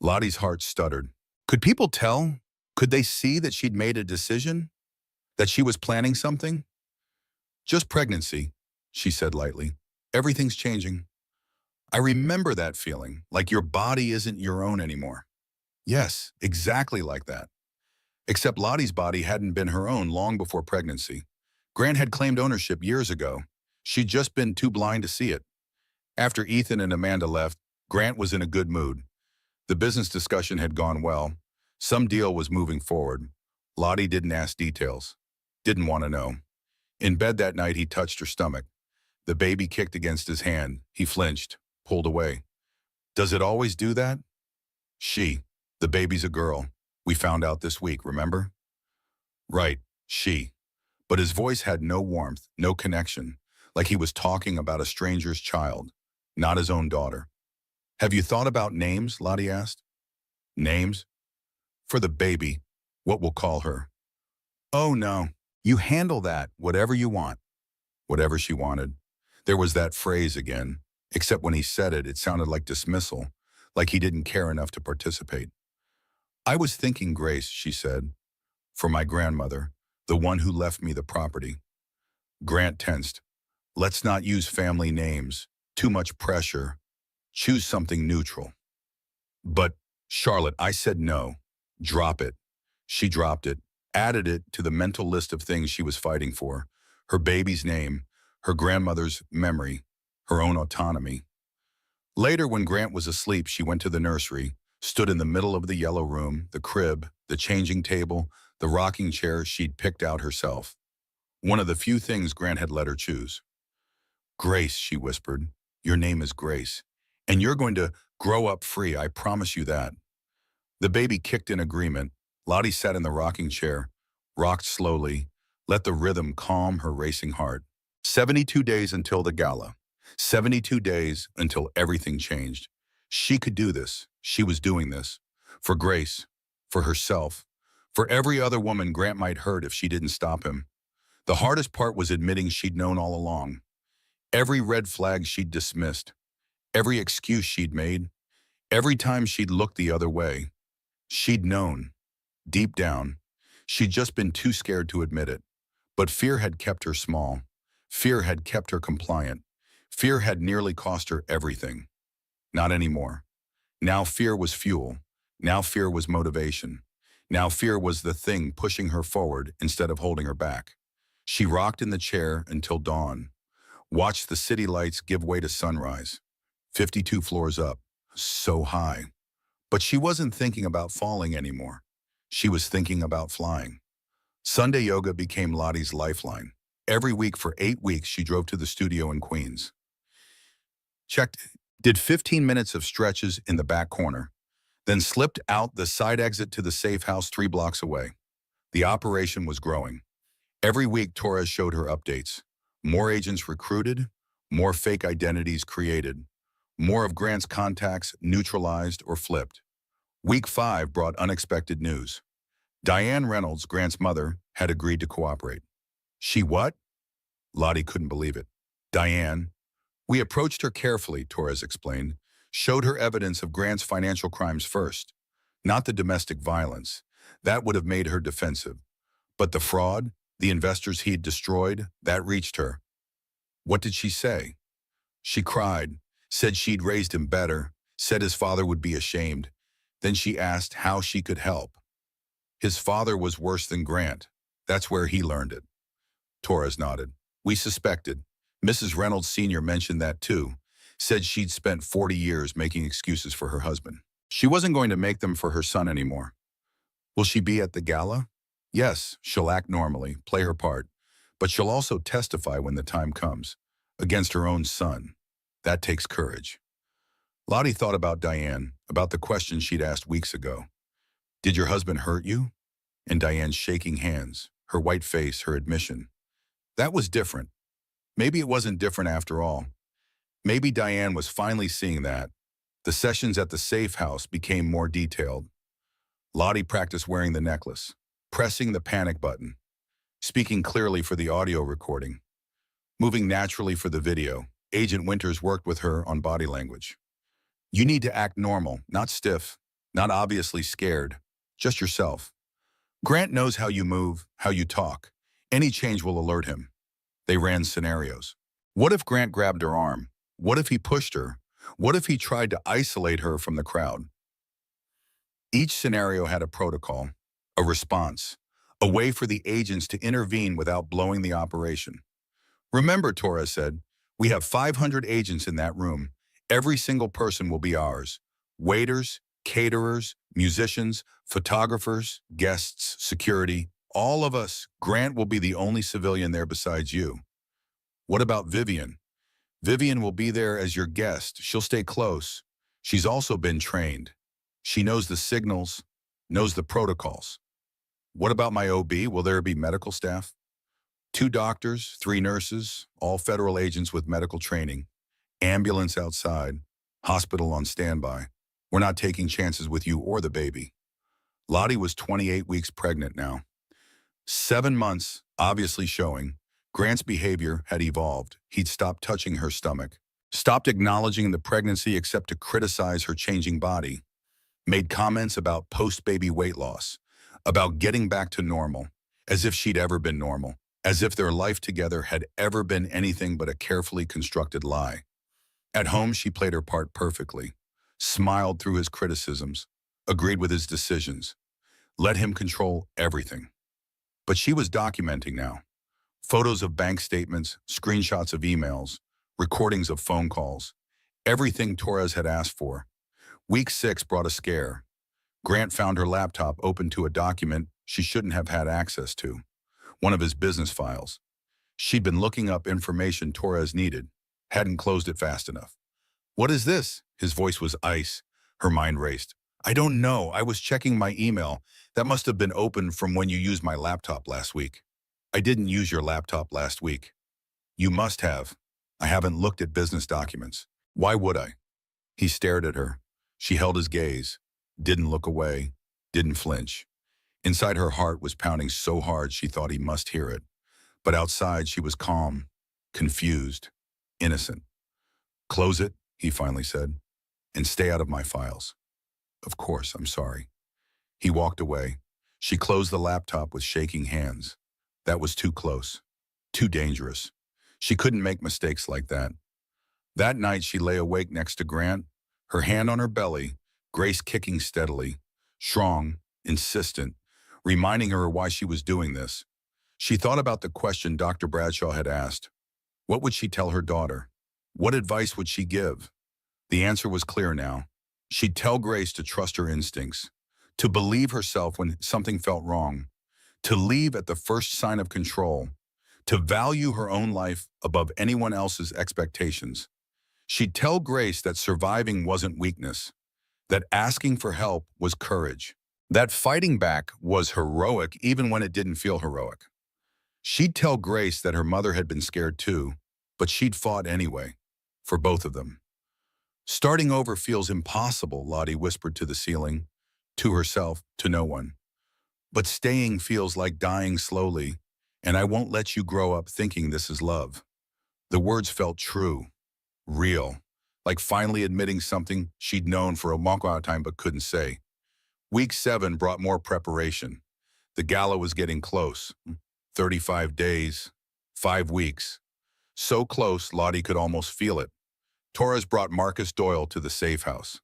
Lottie's heart stuttered. Could people tell? Could they see that she'd made a decision? That she was planning something? Just pregnancy, she said lightly. Everything's changing. I remember that feeling, like your body isn't your own anymore. Yes, exactly like that. Except Lottie's body hadn't been her own long before pregnancy. Grant had claimed ownership years ago. She'd just been too blind to see it. After Ethan and Amanda left, Grant was in a good mood. The business discussion had gone well. Some deal was moving forward. Lottie didn't ask details. Didn't want to know. In bed that night, he touched her stomach. The baby kicked against his hand. He flinched, pulled away. Does it always do that? The baby's a girl. We found out this week, remember? Right, she. But his voice had no warmth, no connection, like he was talking about a stranger's child, not his own daughter. Have you thought about names? Lottie asked. Names? For the baby, what we'll call her. Oh no, you handle that, whatever you want. Whatever she wanted. There was that phrase again, except when he said it, it sounded like dismissal, like he didn't care enough to participate. I was thinking, Grace, she said, for my grandmother, the one who left me the property. Grant tensed. Let's not use family names. Too much pressure. Choose something neutral. But, Charlotte, I said no. Drop it. She dropped it, added it to the mental list of things she was fighting for. Her baby's name, her grandmother's memory, her own autonomy. Later, when Grant was asleep, she went to the nursery, stood in the middle of the yellow room, the crib, the changing table, the rocking chair she'd picked out herself. One of the few things Grant had let her choose. Grace, she whispered. Your name is Grace. And you're going to grow up free, I promise you that. The baby kicked in agreement. Lottie sat in the rocking chair, rocked slowly, let the rhythm calm her racing heart. 72 days until the gala. 72 days until everything changed. She could do this. She was doing this. For Grace, for herself, for every other woman Grant might hurt if she didn't stop him. The hardest part was admitting she'd known all along. Every red flag she'd dismissed, every excuse she'd made, every time she'd looked the other way. She'd known, deep down. She'd just been too scared to admit it. But fear had kept her small. Fear had kept her compliant. Fear had nearly cost her everything. Not anymore. Now fear was fuel. Now fear was motivation. Now fear was the thing pushing her forward instead of holding her back. She rocked in the chair until dawn. Watched the city lights give way to sunrise. 52 floors up. So high. But she wasn't thinking about falling anymore. She was thinking about flying. Sunday yoga became Lottie's lifeline. Every week for 8 weeks, she drove to the studio in Queens. Did 15 minutes of stretches in the back corner, then slipped out the side exit to the safe house 3 blocks away. The operation was growing. Every week, Torres showed her updates. More agents recruited, more fake identities created, more of Grant's contacts neutralized or flipped. Week 5 brought unexpected news. Diane Reynolds, Grant's mother, had agreed to cooperate. She what? Lottie couldn't believe it. Diane. We approached her carefully, Torres explained, showed her evidence of Grant's financial crimes first, not the domestic violence. That would have made her defensive. But the fraud, the investors he'd destroyed, that reached her. What did she say? She cried, said she'd raised him better, said his father would be ashamed. Then she asked how she could help. His father was worse than Grant. That's where he learned it. Torres nodded. We suspected. Mrs. Reynolds Sr. mentioned that too. Said she'd spent 40 years making excuses for her husband. She wasn't going to make them for her son anymore. Will she be at the gala? Yes, she'll act normally, play her part, but she'll also testify when the time comes, against her own son. That takes courage. Lottie thought about Diane, about the question she'd asked weeks ago. Did your husband hurt you? And Diane's shaking hands, her white face, her admission. That was different. Maybe it wasn't different after all. Maybe Diane was finally seeing that. The sessions at the safe house became more detailed. Lottie practiced wearing the necklace, pressing the panic button, speaking clearly for the audio recording, moving naturally for the video. Agent Winters worked with her on body language. You need to act normal, not stiff, not obviously scared, just yourself. Grant knows how you move, how you talk. Any change will alert him. They ran scenarios. What if Grant grabbed her arm? What if he pushed her? What if he tried to isolate her from the crowd? Each scenario had a protocol, a response, a way for the agents to intervene without blowing the operation. Remember, Torres said, we have 500 agents in that room. Every single person will be ours. Waiters, caterers, musicians, photographers, guests, security, all of us. Grant will be the only civilian there besides you. What about Vivian? Vivian will be there as your guest. She'll stay close. She's also been trained. She knows the signals, knows the protocols. What about my OB? Will there be medical staff? 2 doctors, 3 nurses, all federal agents with medical training. Ambulance outside, hospital on standby. We're not taking chances with you or the baby. Lottie was 28 weeks pregnant now. 7 months, obviously showing, Grant's behavior had evolved. He'd stopped touching her stomach, stopped acknowledging the pregnancy except to criticize her changing body, made comments about post-baby weight loss, about getting back to normal, as if she'd ever been normal, as if their life together had ever been anything but a carefully constructed lie. At home, she played her part perfectly, smiled through his criticisms, agreed with his decisions, let him control everything. But she was documenting now. Photos of bank statements, screenshots of emails, recordings of phone calls, everything Torres had asked for. Week 6 brought a scare. Grant found her laptop open to a document she shouldn't have had access to, one of his business files. She'd been looking up information Torres needed, hadn't closed it fast enough. "What is this?" His voice was ice. Her mind raced. "I don't know. I was checking my email. That must have been open from when you used my laptop last week." "I didn't use your laptop last week." "You must have. I haven't looked at business documents." "Why would I?" He stared at her. She held his gaze, didn't look away, didn't flinch. Inside her heart was pounding so hard she thought he must hear it. But outside she was calm, confused, innocent. "Close it," he finally said, "and stay out of my files." "Of course, I'm sorry." He walked away. She closed the laptop with shaking hands. That was too close, too dangerous. She couldn't make mistakes like that. That night she lay awake next to Grant, her hand on her belly, Grace kicking steadily, strong, insistent, reminding her why she was doing this. She thought about the question Dr. Bradshaw had asked. What would she tell her daughter? What advice would she give? The answer was clear now. She'd tell Grace to trust her instincts, to believe herself when something felt wrong, to leave at the first sign of control, to value her own life above anyone else's expectations. She'd tell Grace that surviving wasn't weakness, that asking for help was courage, that fighting back was heroic even when it didn't feel heroic. She'd tell Grace that her mother had been scared too, but she'd fought anyway, for both of them. "Starting over feels impossible," Lottie whispered to the ceiling, to herself, to no one. "But staying feels like dying slowly, and I won't let you grow up thinking this is love." The words felt true, real, like finally admitting something she'd known for a long time but couldn't say. Week 7 brought more preparation. The gala was getting close. 35 days, 5 weeks. So close, Lottie could almost feel it. Torres brought Marcus Doyle to the safe house.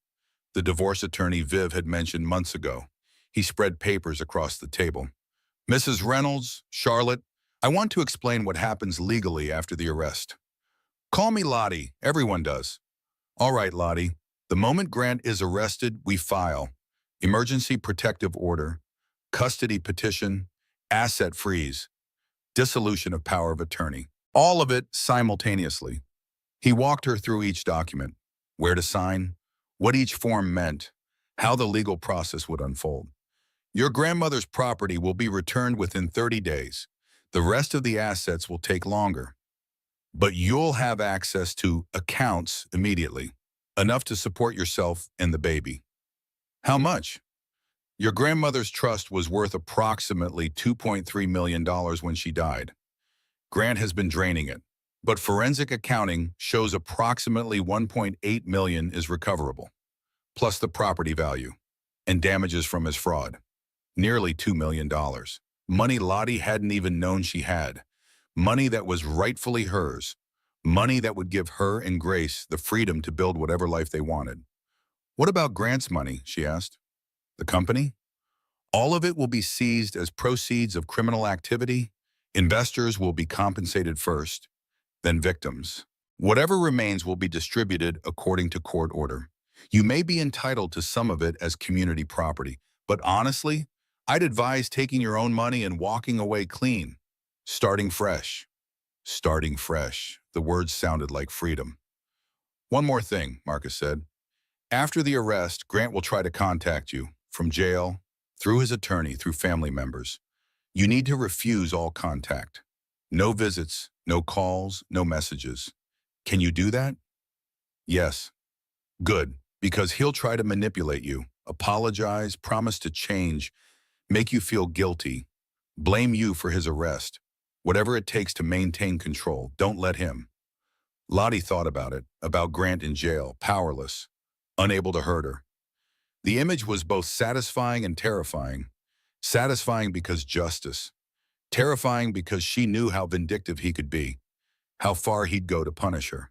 The divorce attorney Viv had mentioned months ago. He spread papers across the table. "Mrs. Reynolds, Charlotte, I want to explain what happens legally after the arrest." "Call me Lottie, everyone does." "All right, Lottie. The moment Grant is arrested, we file emergency protective order, custody petition, asset freeze, dissolution of power of attorney. All of it simultaneously." He walked her through each document, where to sign, what each form meant, how the legal process would unfold. "Your grandmother's property will be returned within 30 days. The rest of the assets will take longer. But you'll have access to accounts immediately, enough to support yourself and the baby." "How much?" "Your grandmother's trust was worth approximately $2.3 million when she died. Grant has been draining it, but forensic accounting shows approximately $1.8 million is recoverable, plus the property value and damages from his fraud. Nearly $2 million. Money Lottie hadn't even known she had. Money that was rightfully hers. Money that would give her and Grace the freedom to build whatever life they wanted. "What about Grant's money?" she asked. "The company? All of it will be seized as proceeds of criminal activity. Investors will be compensated first, then victims. Whatever remains will be distributed according to court order. You may be entitled to some of it as community property, but honestly, I'd advise taking your own money and walking away clean. Starting fresh." Starting fresh. The words sounded like freedom. "One more thing," Marcus said. "After the arrest, Grant will try to contact you, from jail, through his attorney, through family members. You need to refuse all contact. No visits, no calls, no messages. Can you do that?" "Yes." "Good, because he'll try to manipulate you, apologize, promise to change, make you feel guilty, blame you for his arrest. Whatever it takes to maintain control, don't let him." Lottie thought about it, about Grant in jail, powerless, unable to hurt her. The image was both satisfying and terrifying. Satisfying because justice. Terrifying because she knew how vindictive he could be, how far he'd go to punish her.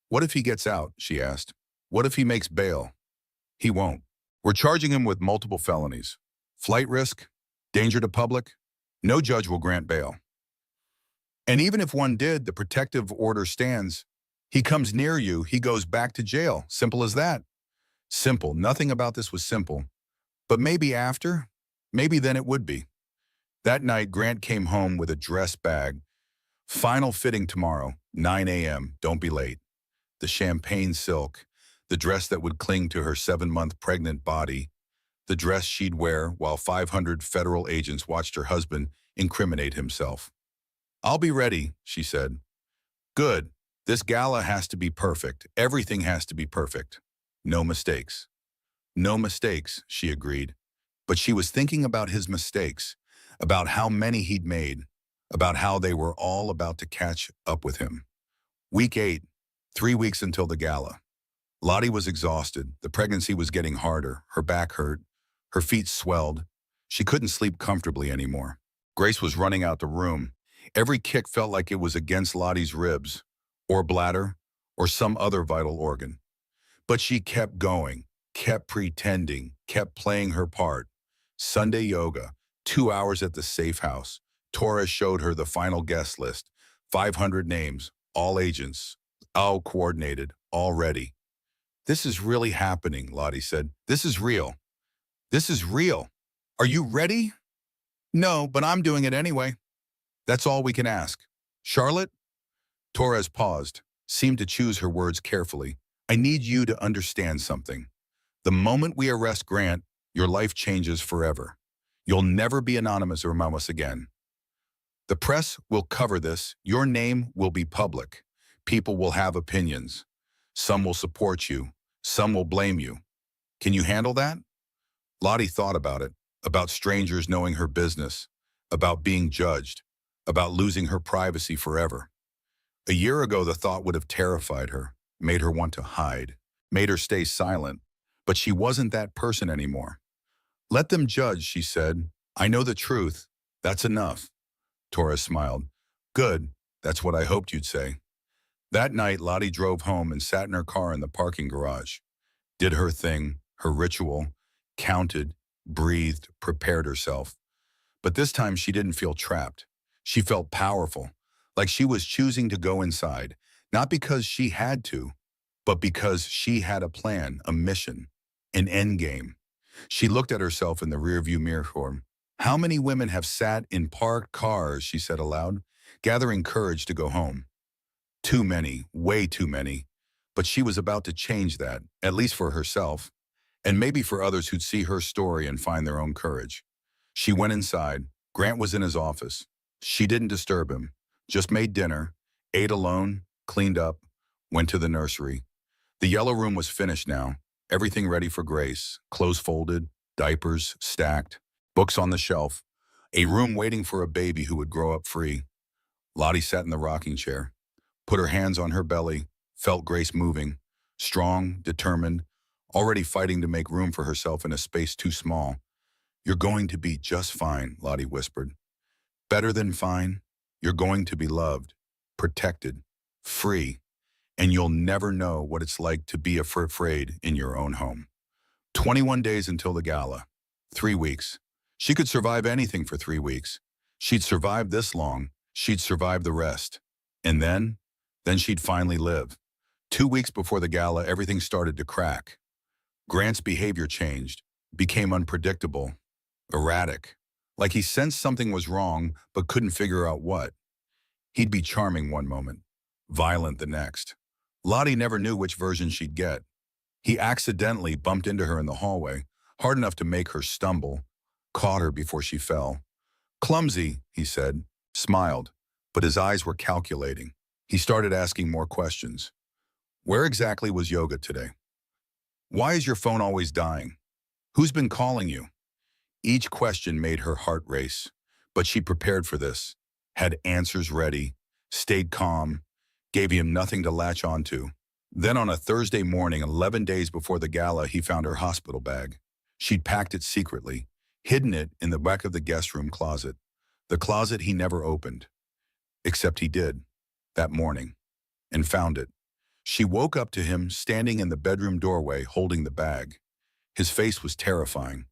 "What if he gets out?" she asked. "What if he makes bail?" "He won't. We're charging him with multiple felonies. Flight risk, danger to public. No judge will grant bail. And even if one did, the protective order stands. He comes near you, he goes back to jail. Simple as that." Simple. Nothing about this was simple. But maybe after, maybe then it would be. That night, Grant came home with a dress bag Final fitting tomorrow, 9 a.m., don't be late. The champagne silk, the dress that would cling to her 7-month pregnant body, the dress she'd wear while 500 federal agents watched her husband incriminate himself. I'll be ready, she said. Good. This gala has to be perfect. Everything has to be perfect. No mistakes. No mistakes, she agreed. But she was thinking about his mistakes, about how many he'd made, about how they were all about to catch up with him. Week 8, 3 weeks until the gala. Lottie was exhausted. The pregnancy was getting harder. Her back hurt. Her feet swelled. She couldn't sleep comfortably anymore. Grace was running out the room. Every kick felt like it was against Lottie's ribs, or bladder, or some other vital organ. But she kept going, kept pretending, kept playing her part. Sunday yoga, 2 hours at the safe house. Torres showed her the final guest list, 500 names, all agents, all coordinated, all ready. This is really happening, Lottie said. This is real. This is real. Are you ready? No, but I'm doing it anyway. That's all we can ask. Charlotte? Torres paused, seemed to choose her words carefully. I need you to understand something. The moment we arrest Grant, your life changes forever. You'll never be anonymous or anonymous again. The press will cover this. Your name will be public. People will have opinions. Some will support you. Some will blame you. Can you handle that? Lottie thought about it, about strangers knowing her business, about being judged, about losing her privacy forever. A year ago, the thought would have terrified her, made her want to hide, made her stay silent. But she wasn't that person anymore. Let them judge, she said. I know the truth. That's enough. Torres smiled. Good. That's what I hoped you'd say. That night, Lottie drove home and sat in her car in the parking garage. Did her thing, her ritual, counted, breathed, prepared herself. But this time she didn't feel trapped. She felt powerful, like she was choosing to go inside, not because she had to, but because she had a plan, a mission, an end game. She looked at herself in the rearview mirror. How many women have sat in parked cars, she said aloud, gathering courage to go home? Too many, way too many. But she was about to change that, at least for herself, and maybe for others who'd see her story and find their own courage. She went inside. Grant was in his office. She didn't disturb him, just made dinner, ate alone, cleaned up, went to the nursery. The yellow room was finished now, everything ready for Grace, clothes folded, diapers stacked, books on the shelf, a room waiting for a baby who would grow up free. Lottie sat in the rocking chair, put her hands on her belly, felt Grace moving, strong, determined, already fighting to make room for herself in a space too small. You're going to be just fine, Lottie whispered. Better than fine. You're going to be loved, protected, free, and you'll never know what it's like to be afraid in your own home. 21 days until the gala. 3 weeks. She could survive anything for 3 weeks. She'd survived this long. She'd survive the rest. And then she'd finally live. 2 weeks before the gala, everything started to crack. Grant's behavior changed, became unpredictable, erratic, like he sensed something was wrong but couldn't figure out what. He'd be charming one moment, violent the next. Lottie never knew which version she'd get. He accidentally bumped into her in the hallway, hard enough to make her stumble, caught her before she fell. Clumsy, he said, smiled, but his eyes were calculating. He started asking more questions. Where exactly was yoga today? Why is your phone always dying? Who's been calling you? Each question made her heart race, but she prepared for this, had answers ready, stayed calm, gave him nothing to latch onto. Then on a Thursday morning, 11 days before the gala, he found her hospital bag. She'd packed it secretly, hidden it in the back of the guest room closet, the closet he never opened. Except he did, that morning, and found it. She woke up to him standing in the bedroom doorway holding the bag. His face was terrifying.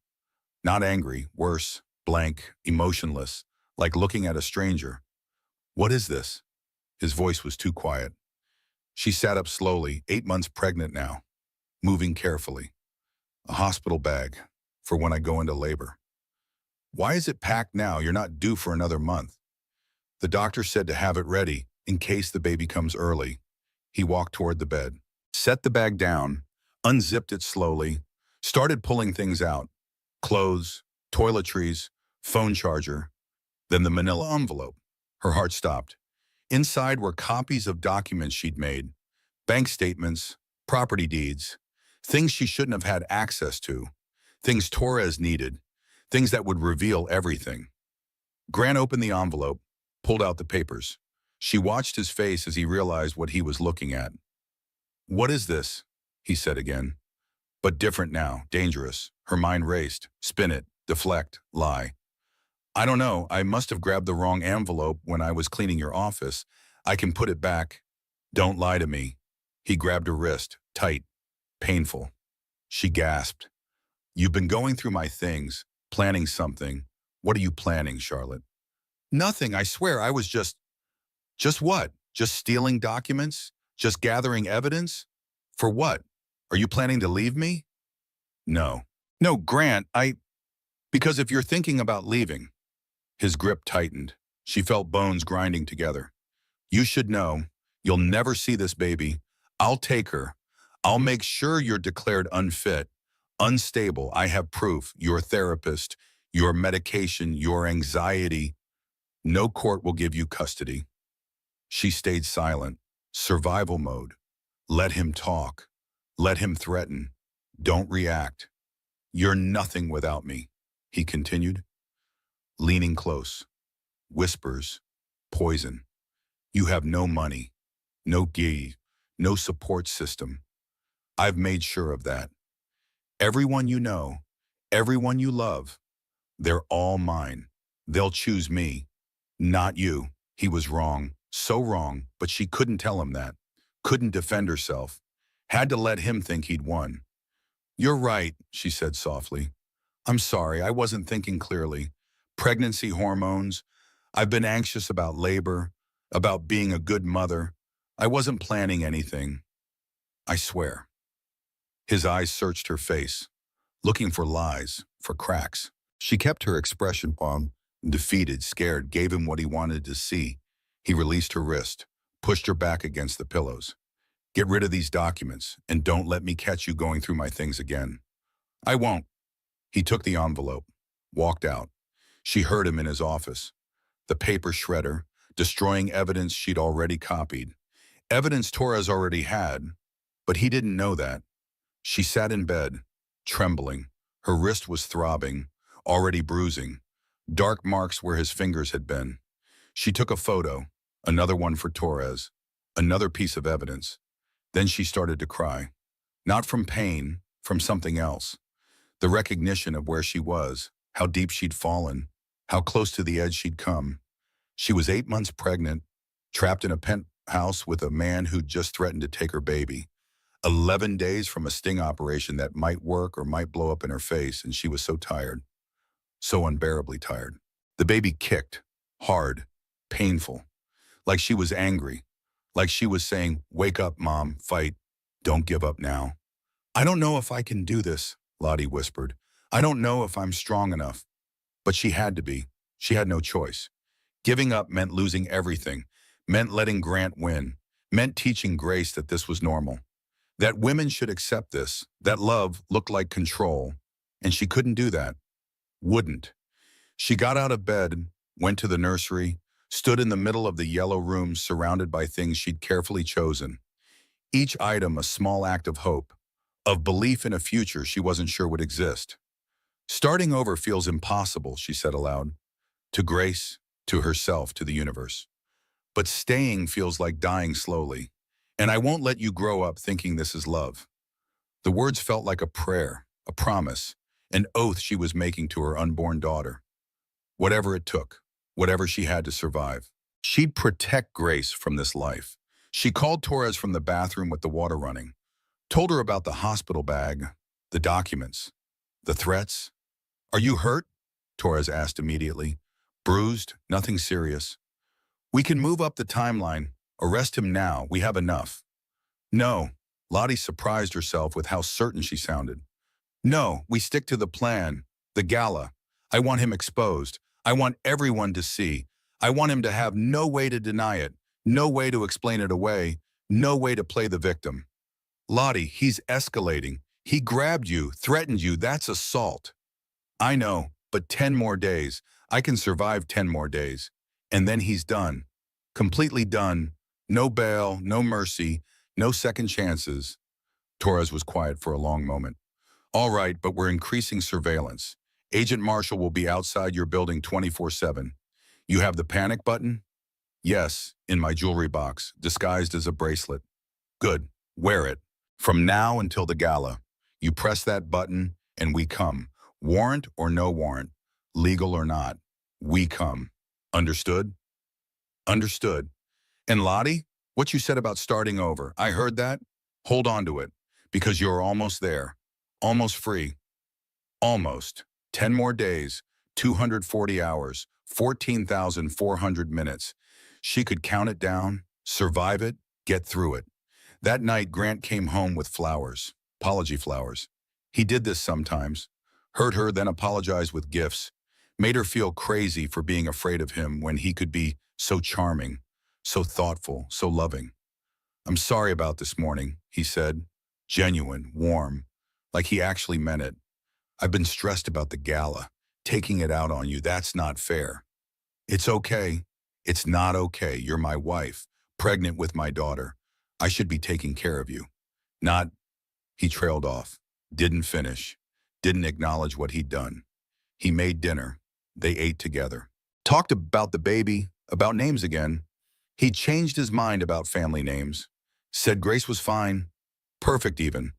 Not angry, worse, blank, emotionless, like looking at a stranger. What is this? His voice was too quiet. She sat up slowly, 8 months pregnant now, moving carefully. A hospital bag, for when I go into labor. Why is it packed now? You're not due for another month. The doctor said to have it ready in case the baby comes early. He walked toward the bed, set the bag down, unzipped it slowly, started pulling things out. Clothes, toiletries, phone charger, then the manila envelope. Her heart stopped. Inside were copies of documents she'd made, bank statements, property deeds, things she shouldn't have had access to, things Torres needed, things that would reveal everything. Grant opened the envelope, pulled out the papers. She watched his face as he realized what he was looking at. "What is this?" he said again. But different now, dangerous. Her mind raced. Spin it, deflect, lie. "I don't know. I must have grabbed the wrong envelope when I was cleaning your office. I can put it back." "Don't lie to me." He grabbed her wrist, tight, painful. She gasped. "You've been going through my things, planning something. What are you planning, Charlotte?" "Nothing, I swear. I was just..." "Just what? Just stealing documents? Just gathering evidence? For what? Are you planning to leave me?" "No. No, Grant, Because if you're thinking about leaving..." His grip tightened. She felt bones grinding together. "You should know. You'll never see this baby. I'll take her. I'll make sure you're declared unfit, unstable. I have proof. Your therapist, your medication, your anxiety. No court will give you custody." She stayed silent. Survival mode. Let him talk. Let him threaten. Don't react. "You're nothing without me," he continued, leaning close. Whispers. Poison. "You have no money, no gi, no support system. I've made sure of that. Everyone you know, everyone you love, they're all mine. They'll choose me, not you." He was wrong, so wrong, but she couldn't tell him that. Couldn't defend herself. Had to let him think he'd won. "You're right," she said softly. "I'm sorry, I wasn't thinking clearly. Pregnancy hormones. I've been anxious about labor, about being a good mother. I wasn't planning anything. I swear." His eyes searched her face, looking for lies, for cracks. She kept her expression calm, defeated, scared, gave him what he wanted to see. He released her wrist, pushed her back against the pillows. "Get rid of these documents, and don't let me catch you going through my things again." "I won't." He took the envelope, walked out. She heard him in his office. The paper shredder, destroying evidence she'd already copied. Evidence Torres already had, but he didn't know that. She sat in bed, trembling. Her wrist was throbbing, already bruising, dark marks where his fingers had been. She took a photo, another one for Torres, another piece of evidence. Then she started to cry. Not from pain, from something else. The recognition of where she was, how deep she'd fallen, how close to the edge she'd come. She was 8 months pregnant, trapped in a penthouse with a man who'd just threatened to take her baby. 11 days from a sting operation that might work or might blow up in her face, and she was so tired, so unbearably tired. The baby kicked, hard, painful, like she was angry, like she was saying, "Wake up, Mom, fight, don't give up now." "I don't know if I can do this," Lottie whispered. "I don't know if I'm strong enough." But she had to be. She had no choice. Giving up meant losing everything, meant letting Grant win, meant teaching Grace that this was normal, that women should accept this, that love looked like control, and she couldn't do that. Wouldn't. She got out of bed, went to the nursery, stood in the middle of the yellow room surrounded by things she'd carefully chosen. Each item a small act of hope, of belief in a future she wasn't sure would exist. "Starting over feels impossible," she said aloud, to Grace, to herself, to the universe. "But staying feels like dying slowly. And I won't let you grow up thinking this is love." The words felt like a prayer, a promise, an oath she was making to her unborn daughter. Whatever it took, whatever she had to survive. She'd protect Grace from this life. She called Torres from the bathroom with the water running, told her about the hospital bag, the documents, the threats. "Are you hurt?" Torres asked immediately. "Bruised, nothing serious." "We can move up the timeline. Arrest him now. We have enough." "No." Lottie surprised herself with how certain she sounded. "No, we stick to the plan. The Gala. I want him exposed. I want everyone to see. I want him to have no way to deny it, no way to explain it away, no way to play the victim. Lottie, he's escalating. He grabbed you, threatened you, that's assault. I know, but 10 more days. I can survive 10 more days. And then he's done. Completely done. No bail, no mercy, no second chances. Torres was quiet for a long moment. All right, but we're increasing surveillance. Agent Marshall will be outside your building 24/7. You have the panic button? Yes, in my jewelry box, disguised as a bracelet. Good, wear it. From now until the gala, you press that button and we come. Warrant or no warrant, legal or not, we come. Understood? Understood. And Lottie, what you said about starting over, I heard that. Hold on to it, because you're almost there. Almost free. Almost. 10 more days, 240 hours, 14,400 minutes. She could count it down, survive it, get through it. That night, Grant came home with flowers, apology flowers. He did this sometimes. Hurt her, then apologized with gifts. Made her feel crazy for being afraid of him when he could be so charming, so thoughtful, so loving. I'm sorry about this morning, he said. Genuine, warm, like he actually meant it. I've been stressed about the gala, taking it out on you. That's not fair. It's okay. It's not okay. You're my wife, pregnant with my daughter. I should be taking care of you. Not, he trailed off, didn't finish, didn't acknowledge what he'd done. He made dinner. They ate together. Talked about the baby, about names again. He changed his mind about family names. Said Grace was fine, perfect even.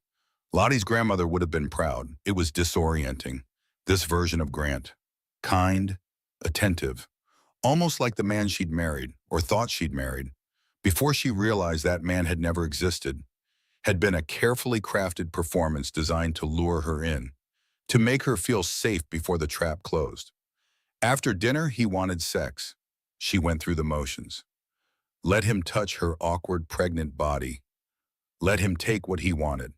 Lottie's grandmother would have been proud. It was disorienting. This version of Grant. Kind, attentive. Almost like the man she'd married, or thought she'd married, before she realized that man had never existed, had been a carefully crafted performance designed to lure her in, to make her feel safe before the trap closed. After dinner, he wanted sex. She went through the motions. Let him touch her awkward, pregnant body. Let him take what he wanted.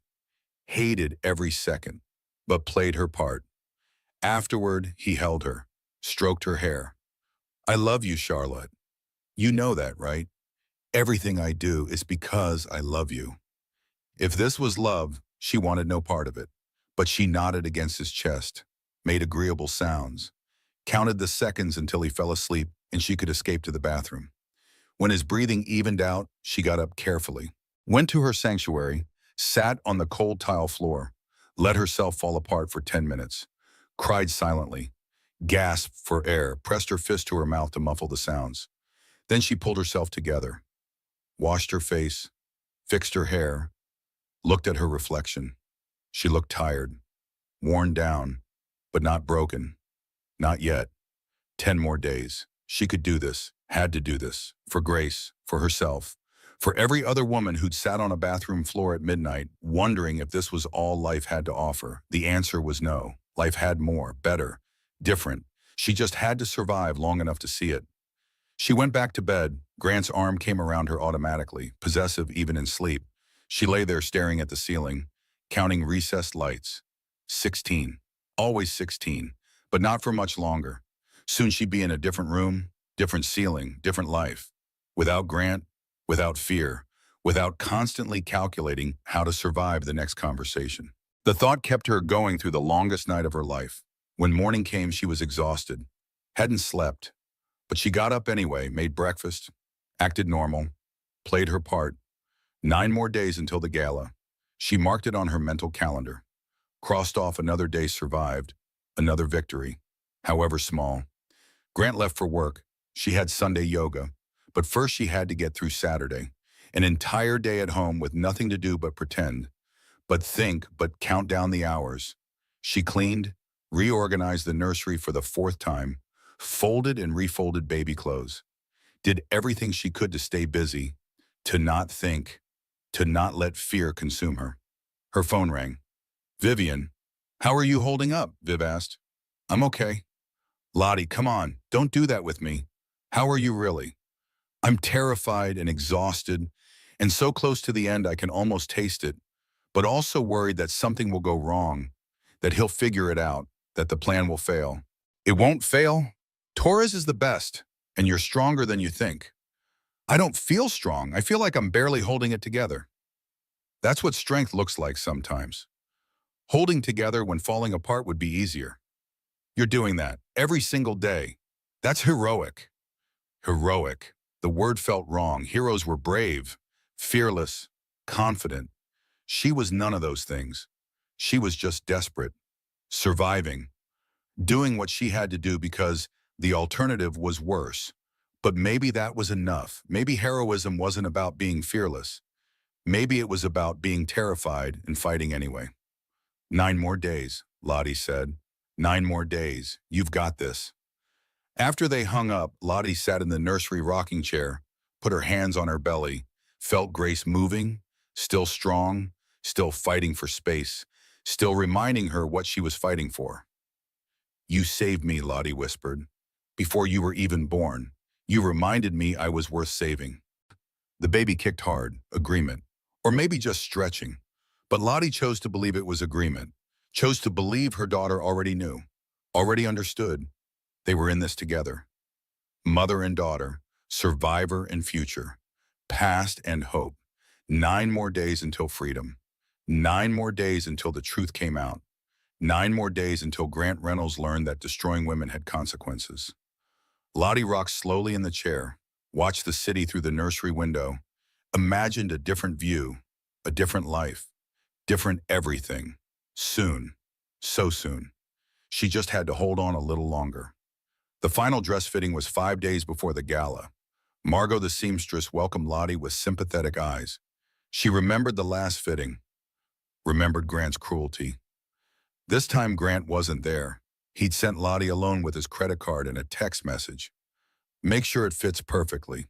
Hated every second, but played her part. Afterward, he held her, stroked her hair. I love you, Charlotte. You know that, right? Everything I do is because I love you. If this was love, she wanted no part of it. But she nodded against his chest, made agreeable sounds, counted the seconds until he fell asleep and she could escape to the bathroom. When his breathing evened out, she got up carefully, went to her sanctuary, sat on the cold tile floor, let herself fall apart for 10 minutes, cried silently, gasped for air, pressed her fist to her mouth to muffle the sounds. Then she pulled herself together, washed her face, fixed her hair, looked at her reflection. She looked tired, worn down, but not broken. Not yet. 10 more days. She could do this, had to do this, for Grace, for herself, for every other woman who'd sat on a bathroom floor at midnight, wondering if this was all life had to offer. The answer was no. Life had more, better, different. She just had to survive long enough to see it. She went back to bed. Grant's arm came around her automatically, possessive even in sleep. She lay there staring at the ceiling, counting recessed lights. 16. Always 16, but not for much longer. Soon she'd be in a different room, different ceiling, different life. Without Grant, without fear, without constantly calculating how to survive the next conversation. The thought kept her going through the longest night of her life. When morning came, she was exhausted, hadn't slept, but she got up anyway, made breakfast, acted normal, played her part. 9 more days until the gala. She marked it on her mental calendar. Crossed off another day survived, another victory, however small. Grant left for work. She had Sunday yoga, but first she had to get through Saturday. An entire day at home with nothing to do but pretend, but think, but count down the hours. She cleaned, reorganized the nursery for the 4th time, folded and refolded baby clothes, did everything she could to stay busy, to not think, to not let fear consume her. Her phone rang. Vivian, how are you holding up? Viv asked. I'm okay. Lottie, come on, don't do that with me. How are you really? I'm terrified and exhausted, and so close to the end I can almost taste it, but also worried that something will go wrong, that he'll figure it out, that the plan will fail. It won't fail. Torres is the best, and you're stronger than you think. I don't feel strong. I feel like I'm barely holding it together. That's what strength looks like sometimes. Holding together when falling apart would be easier. You're doing that every single day. That's heroic. Heroic. The word felt wrong. Heroes were brave, fearless, confident. She was none of those things. She was just desperate, surviving, doing what she had to do because the alternative was worse. But maybe that was enough. Maybe heroism wasn't about being fearless. Maybe it was about being terrified and fighting anyway. 9 more days, Lottie said. 9 more days. You've got this. After they hung up, Lottie sat in the nursery rocking chair, put her hands on her belly, felt Grace moving, still strong, still fighting for space, still reminding her what she was fighting for. You saved me, Lottie whispered. Before you were even born, you reminded me I was worth saving. The baby kicked hard, agreement, or maybe just stretching. But Lottie chose to believe it was agreement, chose to believe her daughter already knew, already understood. They were in this together. Mother and daughter, survivor and future, past and hope. 9 more days until freedom. 9 more days until the truth came out. 9 more days until Grant Reynolds learned that destroying women had consequences. Lottie rocked slowly in the chair, watched the city through the nursery window, imagined a different view, a different life, different everything. Soon, so soon. She just had to hold on a little longer. The final dress fitting was 5 days before the gala. Margot the seamstress welcomed Lottie with sympathetic eyes. She remembered the last fitting, remembered Grant's cruelty. This time Grant wasn't there. He'd sent Lottie alone with his credit card and a text message. Make sure it fits perfectly.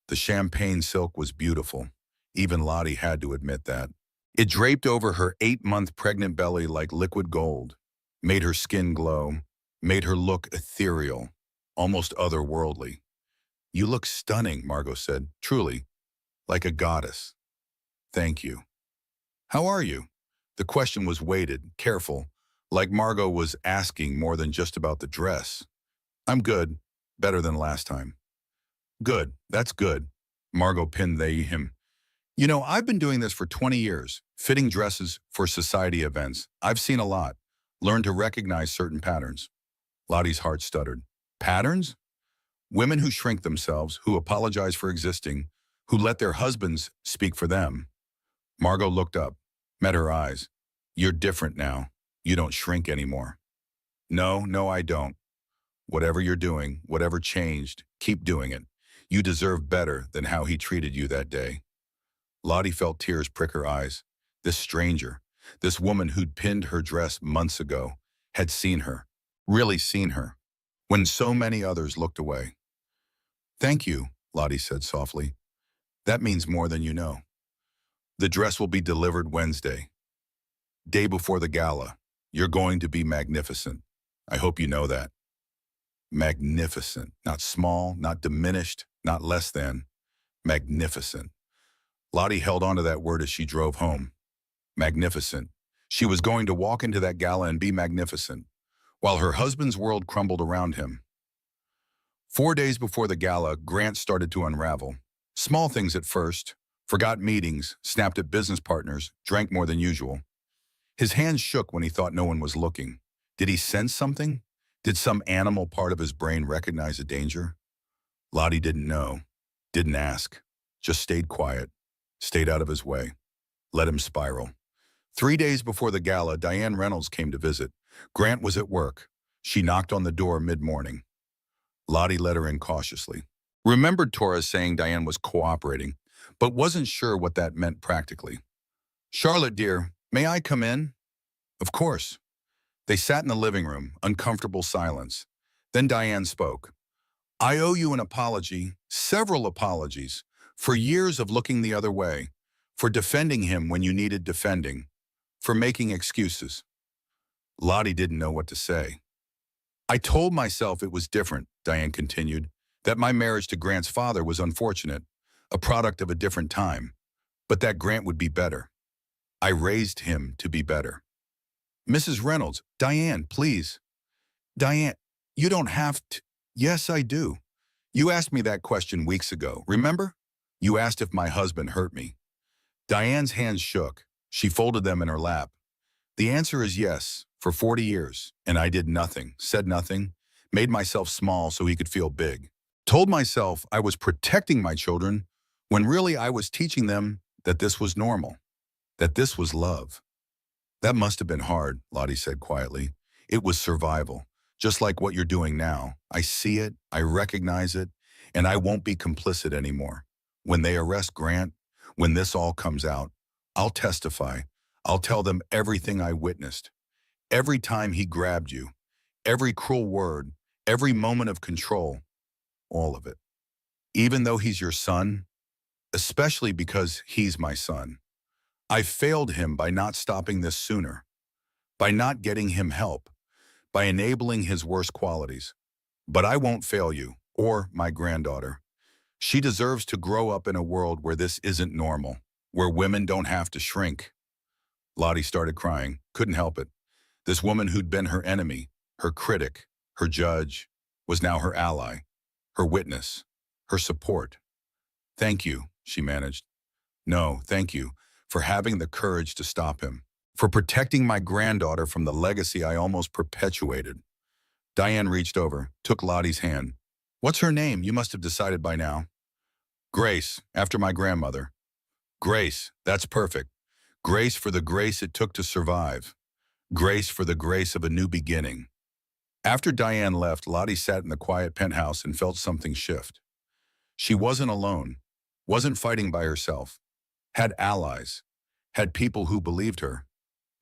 The champagne silk was beautiful. Even Lottie had to admit that. It draped over her 8-month pregnant belly like liquid gold, made her skin glow, made her look ethereal, almost otherworldly. You look stunning, Margot said, truly, like a goddess. Thank you. How are you? The question was weighted, careful, like Margot was asking more than just about the dress. I'm good, better than last time. Good, that's good. Margot pinned him. You know, I've been doing this for 20 years, fitting dresses for society events. I've seen a lot, learned to recognize certain patterns. Lottie's heart stuttered. Patterns? Women who shrink themselves, who apologize for existing, who let their husbands speak for them. Margot looked up, met her eyes. You're different now. You don't shrink anymore. No, I don't. Whatever you're doing, whatever changed, keep doing it. You deserve better than how he treated you that day. Lottie felt tears prick her eyes. This stranger, this woman who'd pinned her dress months ago, had seen her, really seen her, when so many others looked away. Thank you, Lottie said softly. That means more than you know. The dress will be delivered Wednesday. Day before the gala. You're going to be magnificent. I hope you know that. Magnificent. Not small, not diminished, not less than. Magnificent. Lottie held on to that word as she drove home. Magnificent. She was going to walk into that gala and be magnificent, while her husband's world crumbled around him. 4 days before the gala, Grant started to unravel. Small things at first. Forgot meetings, snapped at business partners, drank more than usual. His hands shook when he thought no one was looking. Did he sense something? Did some animal part of his brain recognize a danger? Lottie didn't know, didn't ask, just stayed quiet, stayed out of his way, let him spiral. 3 days before the gala, Diane Reynolds came to visit. Grant was at work. She knocked on the door mid-morning. Lottie let her in cautiously. Remembered Torres saying Diane was cooperating, but wasn't sure what that meant practically. Charlotte, dear, may I come in? Of course. They sat in the living room, uncomfortable silence. Then Diane spoke. I owe you an apology, several apologies, for years of looking the other way, for defending him when you needed defending, for making excuses. Lottie didn't know what to say. I told myself it was different, Diane continued, that my marriage to Grant's father was unfortunate, a product of a different time, but that Grant would be better. I raised him to be better. Mrs. Reynolds, Diane, please. Diane, you don't have to. Yes, I do. You asked me that question weeks ago, remember? You asked if my husband hurt me. Diane's hands shook. She folded them in her lap. The answer is yes, for 40 years. And I did nothing, said nothing, made myself small so he could feel big. Told myself I was protecting my children when really I was teaching them that this was normal, that this was love. That must have been hard, Lottie said quietly. It was survival, just like what you're doing now. I see it, I recognize it, and I won't be complicit anymore. When they arrest Grant, when this all comes out, I'll testify. I'll tell them everything I witnessed. Every time he grabbed you, every cruel word, every moment of control, all of it. Even though he's your son, especially because he's my son, I failed him by not stopping this sooner, by not getting him help, by enabling his worst qualities. But I won't fail you, or my granddaughter. She deserves to grow up in a world where this isn't normal, where women don't have to shrink. Lottie started crying, couldn't help it. This woman who'd been her enemy, her critic, her judge, was now her ally, her witness, her support. Thank you, she managed. No, thank you for having the courage to stop him, for protecting my granddaughter from the legacy I almost perpetuated. Diane reached over, took Lottie's hand. What's her name? You must have decided by now. Grace, after my grandmother. Grace, that's perfect. Grace for the grace it took to survive. Grace for the grace of a new beginning. After Diane left, Lottie sat in the quiet penthouse and felt something shift. She wasn't alone, wasn't fighting by herself, had allies, had people who believed her,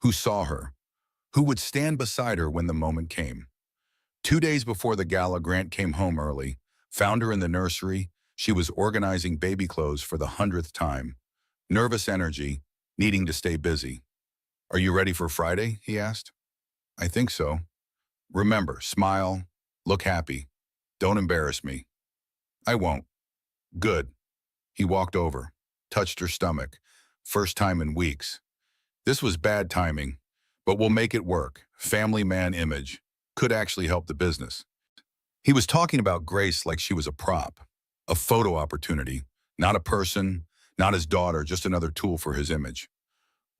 who saw her, who would stand beside her when the moment came. 2 days before the gala, Grant came home early, found her in the nursery. She was organizing baby clothes for the 100th time. Nervous energy, needing to stay busy. Are you ready for Friday? He asked. I think so. Remember, smile, look happy. Don't embarrass me. I won't. Good. He walked over, touched her stomach. First time in weeks. This was bad timing, but we'll make it work. Family man image. Could actually help the business. He was talking about Grace like she was a prop, a photo opportunity, not a person, not his daughter, just another tool for his image.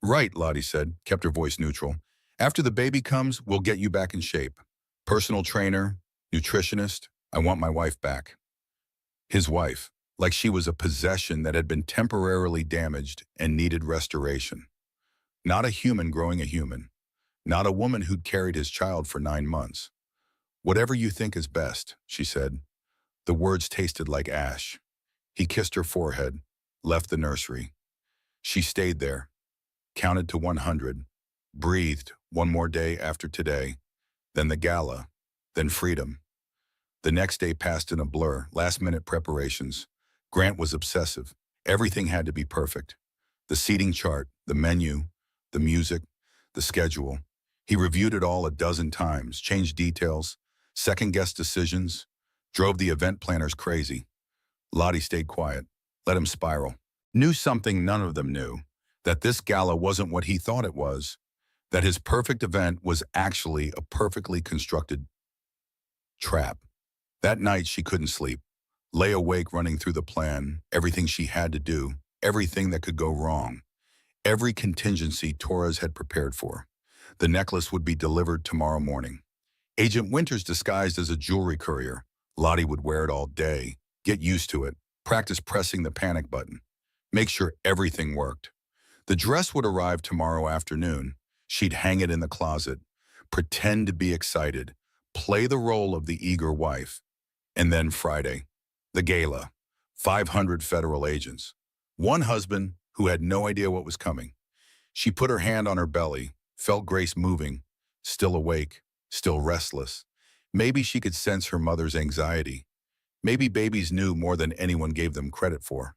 Right, Lottie said, kept her voice neutral. After the baby comes, we'll get you back in shape. Personal trainer, nutritionist, I want my wife back. His wife, like she was a possession that had been temporarily damaged and needed restoration. Not a human growing a human. Not a woman who'd carried his child for 9 months. Whatever you think is best, she said. The words tasted like ash. He kissed her forehead, left the nursery. She stayed there, counted to 100, breathed one more day after today, then the gala, then freedom. The next day passed in a blur, last-minute preparations. Grant was obsessive. Everything had to be perfect. The seating chart, the menu, the music, the schedule. He reviewed it all a dozen times, changed details, second-guessed decisions, drove the event planners crazy. Lottie stayed quiet, let him spiral. Knew something none of them knew, that this gala wasn't what he thought it was, that his perfect event was actually a perfectly constructed trap. That night she couldn't sleep, lay awake running through the plan, everything she had to do, everything that could go wrong, every contingency Torres had prepared for. The necklace would be delivered tomorrow morning. Agent Winters disguised as a jewelry courier. Lottie would wear it all day, get used to it, practice pressing the panic button, make sure everything worked. The dress would arrive tomorrow afternoon. She'd hang it in the closet, pretend to be excited, play the role of the eager wife. And then Friday, the gala, 500 federal agents. One husband who had no idea what was coming. She put her hand on her belly, felt Grace moving, still awake, still restless. Maybe she could sense her mother's anxiety. Maybe babies knew more than anyone gave them credit for.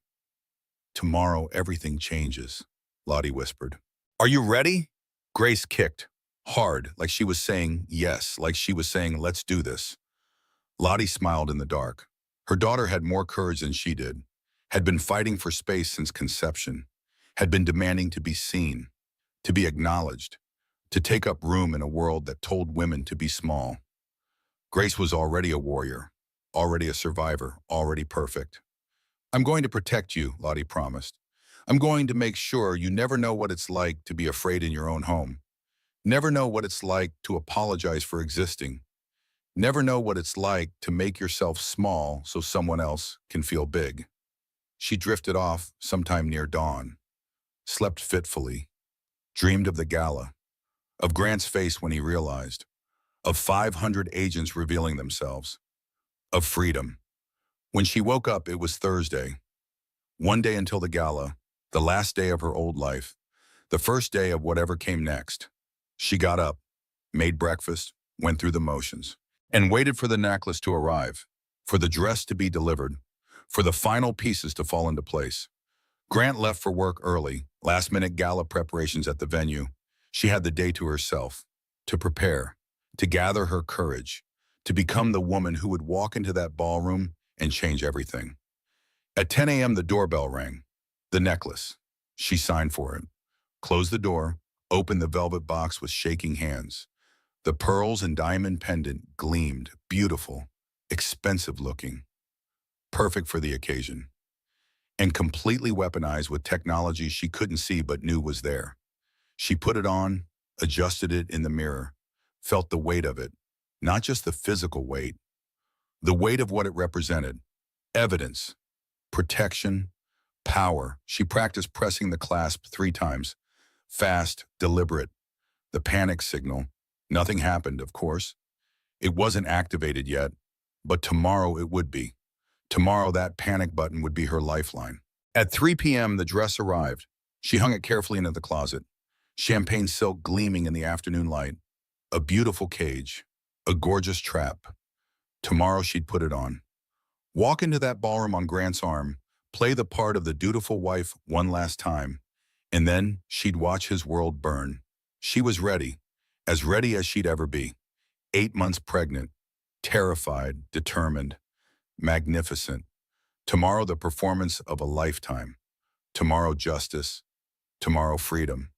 Tomorrow everything changes, Lottie whispered. Are you ready? Grace kicked, hard, like she was saying yes, like she was saying let's do this. Lottie smiled in the dark. Her daughter had more courage than she did, had been fighting for space since conception, had been demanding to be seen, to be acknowledged, to take up room in a world that told women to be small. Grace was already a warrior, already a survivor, already perfect. I'm going to protect you, Lottie promised. I'm going to make sure you never know what it's like to be afraid in your own home. Never know what it's like to apologize for existing. Never know what it's like to make yourself small so someone else can feel big. She drifted off sometime near dawn, slept fitfully, dreamed of the gala, of Grant's face when he realized, of 500 agents revealing themselves, of freedom. When she woke up, it was Thursday. One day until the gala, the last day of her old life, the first day of whatever came next. She got up, made breakfast, went through the motions, and waited for the necklace to arrive, for the dress to be delivered, for the final pieces to fall into place. Grant left for work early, last-minute gala preparations at the venue. She had the day to herself, to prepare, to gather her courage, to become the woman who would walk into that ballroom and change everything. At 10 a.m., the doorbell rang. The necklace. She signed for it, closed the door, opened the velvet box with shaking hands. The pearls and diamond pendant gleamed, beautiful, expensive looking, perfect for the occasion, and completely weaponized with technology she couldn't see but knew was there. She put it on, adjusted it in the mirror, felt the weight of it, not just the physical weight, the weight of what it represented, evidence, protection, power. She practiced pressing the clasp 3 times, fast, deliberate, the panic signal. Nothing happened, of course. It wasn't activated yet, but tomorrow it would be. Tomorrow that panic button would be her lifeline. At 3 p.m., the dress arrived. She hung it carefully into the closet, champagne silk gleaming in the afternoon light, a beautiful cage, a gorgeous trap. Tomorrow she'd put it on. Walk into that ballroom on Grant's arm, play the part of the dutiful wife one last time, and then she'd watch his world burn. She was ready as she'd ever be. 8 months pregnant, terrified, determined, magnificent. Tomorrow the performance of a lifetime. Tomorrow justice. Tomorrow freedom.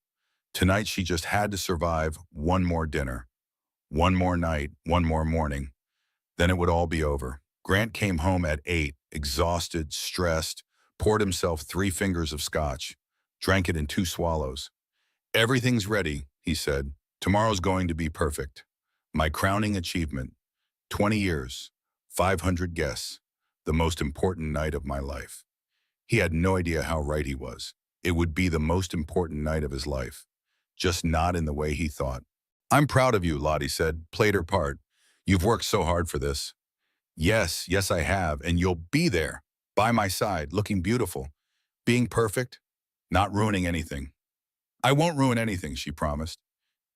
Tonight she just had to survive one more dinner, one more night, one more morning. Then it would all be over. Grant came home at 8, exhausted, stressed, poured himself 3 fingers of scotch, drank it in 2 swallows. Everything's ready, he said. Tomorrow's going to be perfect. My crowning achievement. 20 years, 500 guests, the most important night of my life. He had no idea how right he was. It would be the most important night of his life, just not in the way he thought. I'm proud of you, Lottie said, played her part. You've worked so hard for this. Yes, I have, and you'll be there, by my side, looking beautiful, being perfect, not ruining anything. I won't ruin anything, she promised.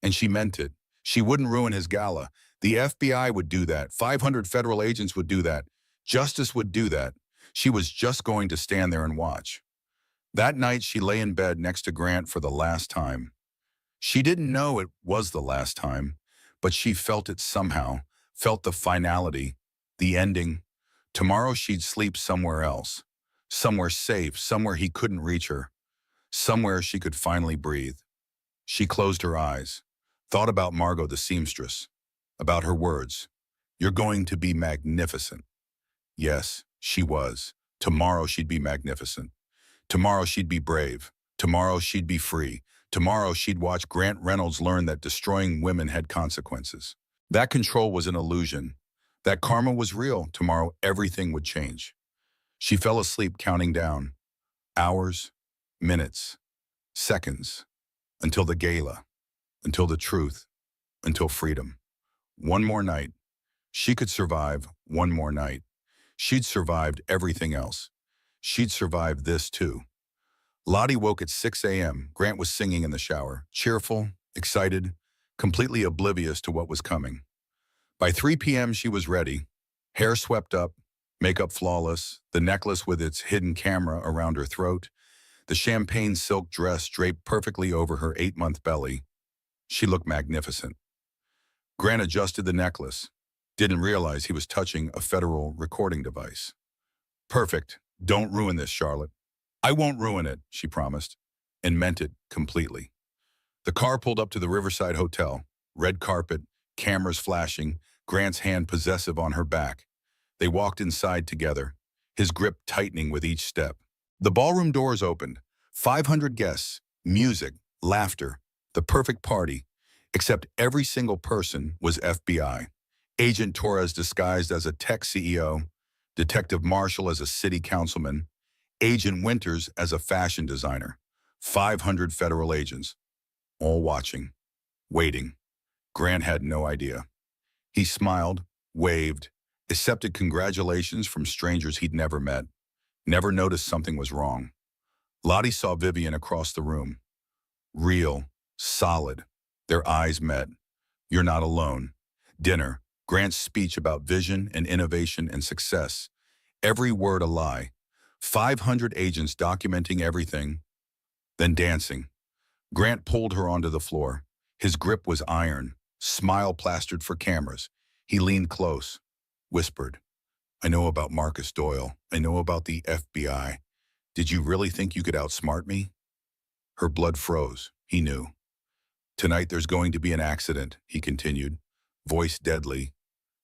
And she meant it. She wouldn't ruin his gala. The FBI would do that. 500 federal agents would do that. Justice would do that. She was just going to stand there and watch. That night, she lay in bed next to Grant for the last time. She didn't know it was the last time, but she felt it somehow, felt the finality, the ending. Tomorrow she'd sleep somewhere else, somewhere safe, somewhere he couldn't reach her, somewhere she could finally breathe. She closed her eyes, thought about Margot the seamstress, about her words. You're going to be magnificent. Yes, she was. Tomorrow she'd be magnificent. Tomorrow she'd be brave. Tomorrow she'd be free. Tomorrow she'd watch Grant Reynolds learn that destroying women had consequences. That control was an illusion. That karma was real. Tomorrow everything would change. She fell asleep counting down. Hours, minutes, seconds, until the gala, until the truth, until freedom. One more night. She could survive one more night. She'd survived everything else. She'd survived this too. Lottie woke at 6 a.m. Grant was singing in the shower, cheerful, excited, completely oblivious to what was coming. By 3 p.m. she was ready, hair swept up, makeup flawless, the necklace with its hidden camera around her throat, the champagne silk dress draped perfectly over her 8-month belly. She looked magnificent. Grant adjusted the necklace, didn't realize he was touching a federal recording device. Perfect. Don't ruin this, Charlotte. I won't ruin it, she promised, and meant it completely. The car pulled up to the Riverside Hotel, red carpet, cameras flashing, Grant's hand possessive on her back. They walked inside together, his grip tightening with each step. The ballroom doors opened. 500 guests, music, laughter, the perfect party, except every single person was FBI. Agent Torres disguised as a tech CEO, Detective Marshall as a city councilman, Agent Winters as a fashion designer. 500 federal agents, all watching, waiting. Grant had no idea. He smiled, waved, accepted congratulations from strangers he'd never met, never noticed something was wrong. Lottie saw Vivian across the room. Real, solid. Their eyes met. You're not alone. Dinner. Grant's speech about vision and innovation and success. Every word a lie. 500 agents documenting everything. Then dancing. Grant pulled her onto the floor. His grip was iron, smile plastered for cameras. He leaned close, whispered, I know about Marcus Doyle. I know about the FBI. Did you really think you could outsmart me? Her blood froze. He knew. Tonight there's going to be an accident, he continued, voice deadly.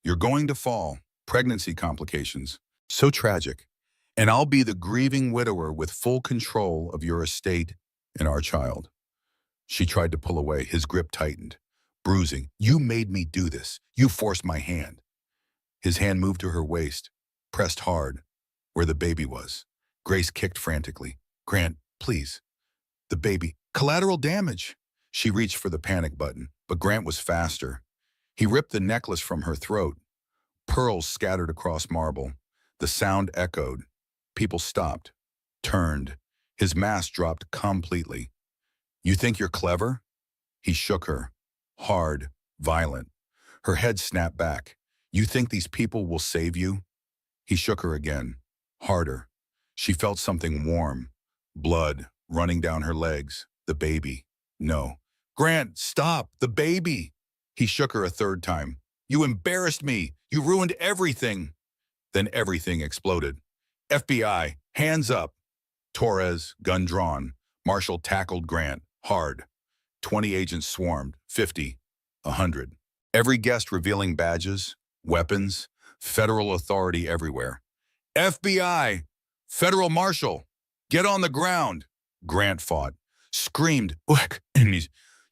You're going to fall. Pregnancy complications. So tragic. And I'll be the grieving widower with full control of your estate and our child. She tried to pull away. His grip tightened, bruising. You made me do this. You forced my hand. His hand moved to her waist, pressed hard, where the baby was. Grace kicked frantically. Grant, please. The baby. Collateral damage. She reached for the panic button, but Grant was faster. He ripped the necklace from her throat. Pearls scattered across marble. The sound echoed. People stopped, turned. His mask dropped completely. You think you're clever? He shook her. Hard, violent. Her head snapped back. You think these people will save you? He shook her again. Harder. She felt something warm. Blood running down her legs. The baby. No. Grant, stop. The baby. He shook her a third time. You embarrassed me. You ruined everything. Then everything exploded. FBI, hands up. Torres, gun drawn. Marshall tackled Grant, hard. 20 agents swarmed, 50, 100. Every guest revealing badges, weapons, federal authority everywhere. FBI, federal marshal, get on the ground. Grant fought, screamed,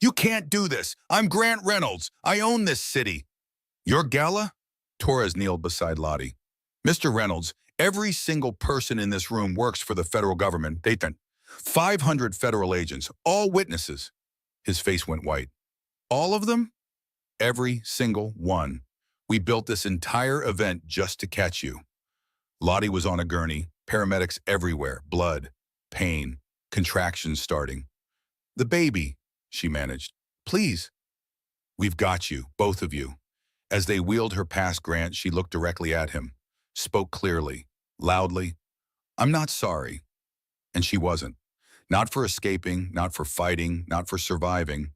you can't do this. I'm Grant Reynolds. I own this city. You're Gala? Torres kneeled beside Lottie. Mr. Reynolds, every single person in this room works for the federal government. 500 federal agents, all witnesses. His face went white. All of them? Every single one. We built this entire event just to catch you. Lottie was on a gurney, paramedics everywhere, blood, pain, contractions starting. The baby, she managed. Please. We've got you, both of you. As they wheeled her past Grant, she looked directly at him, spoke clearly, loudly. I'm not sorry. And she wasn't. Not for escaping, not for fighting, not for surviving.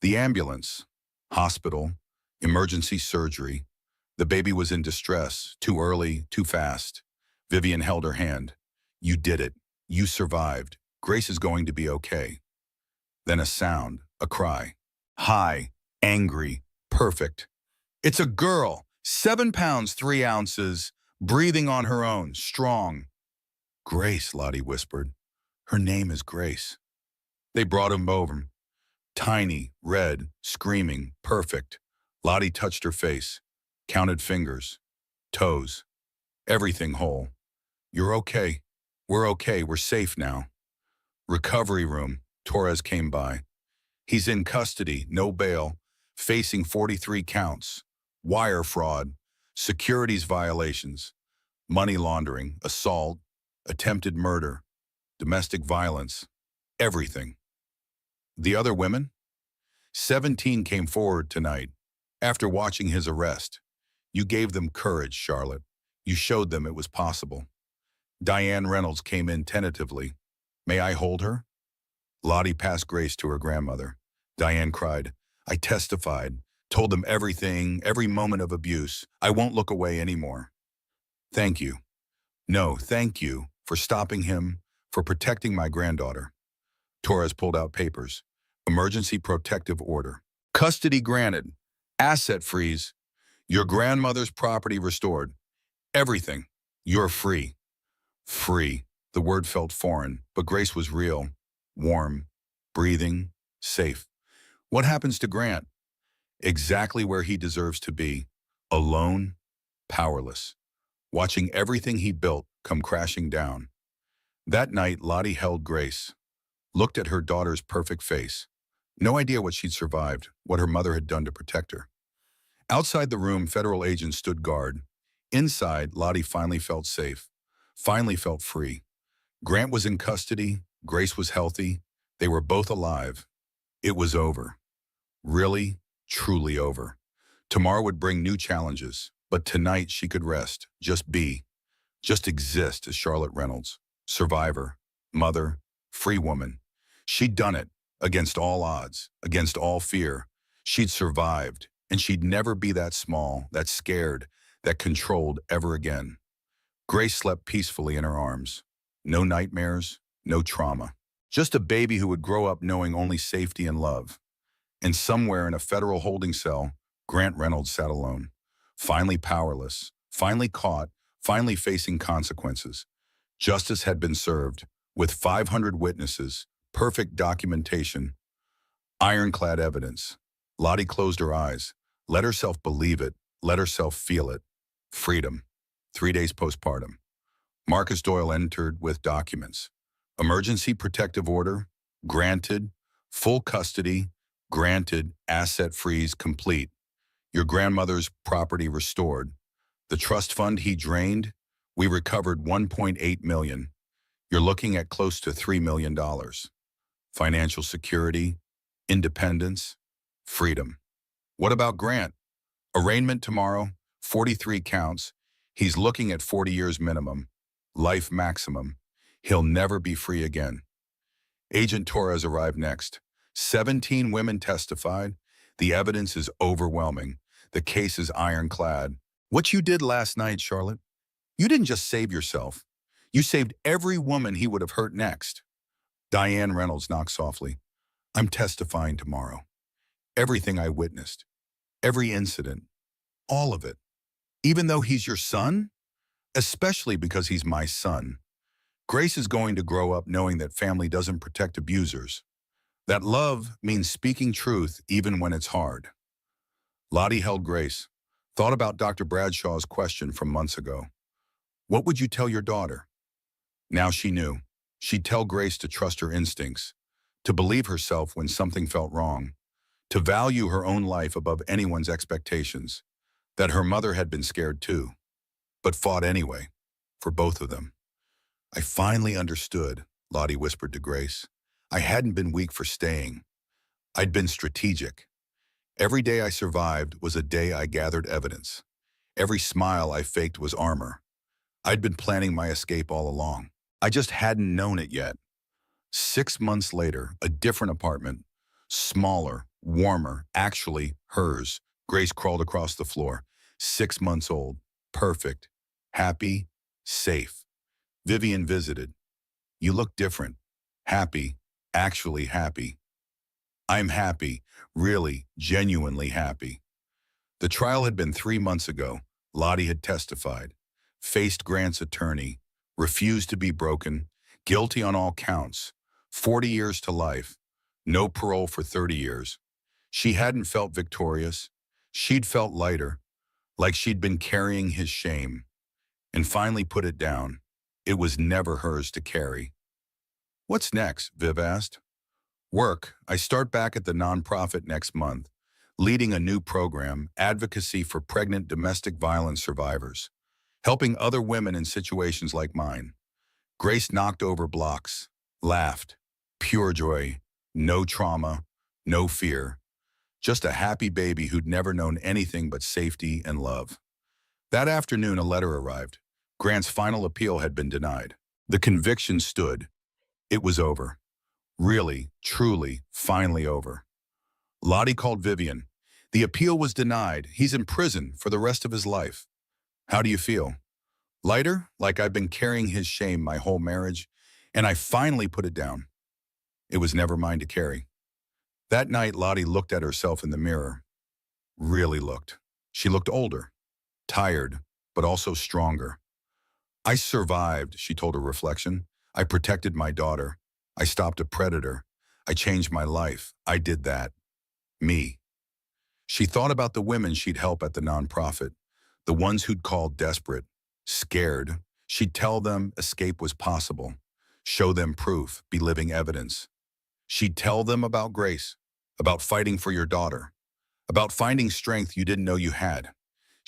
The ambulance, hospital, emergency surgery. The baby was in distress, too early, too fast. Vivian held her hand. You did it. You survived. Grace is going to be okay. Then a sound, a cry. High, angry, perfect. It's a girl, 7 pounds, 3 ounces, breathing on her own, strong. Grace, Lottie whispered. Her name is Grace. They brought him over. Tiny, red, screaming, perfect. Lottie touched her face, counted fingers, toes, everything whole. You're okay. We're okay. We're safe now. Recovery room. Torres came by. He's in custody, no bail, facing 43 counts. Wire fraud, securities violations, money laundering, assault, attempted murder, domestic violence, everything. The other women? 17 came forward tonight. After watching his arrest, you gave them courage, Charlotte. You showed them it was possible. Diane Reynolds came in tentatively. May I hold her? Lottie passed Grace to her grandmother. Diane cried, I testified, told them everything, every moment of abuse. I won't look away anymore. Thank you. No, thank you for stopping him, for protecting my granddaughter. Torres pulled out papers. Emergency protective order. Custody granted. Asset freeze. Your grandmother's property restored. Everything. You're free. Free. The word felt foreign, but Grace was real, warm, breathing, safe. What happens to Grant? Exactly where he deserves to be. Alone, powerless, watching everything he built come crashing down. That night, Lottie held Grace, looked at her daughter's perfect face. No idea what she'd survived, what her mother had done to protect her. Outside the room, federal agents stood guard. Inside, Lottie finally felt safe, finally felt free. Grant was in custody, Grace was healthy, they were both alive. It was over. Really, truly over. Tomorrow would bring new challenges, but tonight she could rest, just be, just exist as Charlotte Reynolds. Survivor, mother, free woman. She'd done it, against all odds, against all fear. She'd survived, and she'd never be that small, that scared, that controlled ever again. Grace slept peacefully in her arms. No nightmares, no trauma. Just a baby who would grow up knowing only safety and love. And somewhere in a federal holding cell, Grant Reynolds sat alone, finally powerless, finally caught, finally facing consequences. Justice had been served, with 500 witnesses, perfect documentation, ironclad evidence. Lottie closed her eyes, let herself believe it, let herself feel it. Freedom. 3 days postpartum. Marcus Doyle entered with documents. Emergency protective order, granted. Full custody, granted. Asset freeze complete. Your grandmother's property restored. The trust fund he drained, we recovered $1.8 million. You're looking at close to $3 million. Financial security, independence, freedom. What about Grant? Arraignment tomorrow, 43 counts. He's looking at 40 years minimum, life maximum. He'll never be free again. Agent Torres arrived next. 17 women testified. The evidence is overwhelming. The case is ironclad. What you did last night, Charlotte, you didn't just save yourself. You saved every woman he would have hurt next. Diane Reynolds knocked softly. I'm testifying tomorrow. Everything I witnessed, every incident, all of it. Even though he's your son? Especially because he's my son. Grace is going to grow up knowing that family doesn't protect abusers. That love means speaking truth even when it's hard. Lottie held Grace, thought about Dr. Bradshaw's question from months ago. What would you tell your daughter? Now she knew. She'd tell Grace to trust her instincts, to believe herself when something felt wrong, to value her own life above anyone's expectations, that her mother had been scared too, but fought anyway, for both of them. I finally understood, Lottie whispered to Grace. I hadn't been weak for staying. I'd been strategic. Every day I survived was a day I gathered evidence. Every smile I faked was armor. I'd been planning my escape all along. I just hadn't known it yet. 6 months later, a different apartment, smaller, warmer, actually hers. Grace crawled across the floor. 6 months old, perfect, happy, safe. Vivian visited. You look different. Happy, actually happy. I'm happy, really, genuinely happy. The trial had been 3 months ago. Lottie had testified, faced Grant's attorney, refused to be broken, guilty on all counts, 40 years to life, no parole for 30 years. She hadn't felt victorious. She'd felt lighter, like she'd been carrying his shame, and finally put it down. It was never hers to carry. What's next? Viv asked. Work. I start back at the nonprofit next month, leading a new program, advocacy for pregnant domestic violence survivors, helping other women in situations like mine. Grace knocked over blocks, laughed, pure joy, no trauma, no fear, just a happy baby who'd never known anything but safety and love. That afternoon, a letter arrived. Grant's final appeal had been denied. The conviction stood. It was over. Really, truly, finally over. Lottie called Vivian. The appeal was denied. He's in prison for the rest of his life. How do you feel? Lighter, like I've been carrying his shame my whole marriage, and I finally put it down. It was never mine to carry. That night, Lottie looked at herself in the mirror. Really looked. She looked older, tired, but also stronger. I survived, she told her reflection. I protected my daughter. I stopped a predator. I changed my life. I did that. Me. She thought about the women she'd help at the nonprofit, the ones who'd call desperate, scared. She'd tell them escape was possible, show them proof, be living evidence. She'd tell them about grace, about fighting for your daughter, about finding strength you didn't know you had.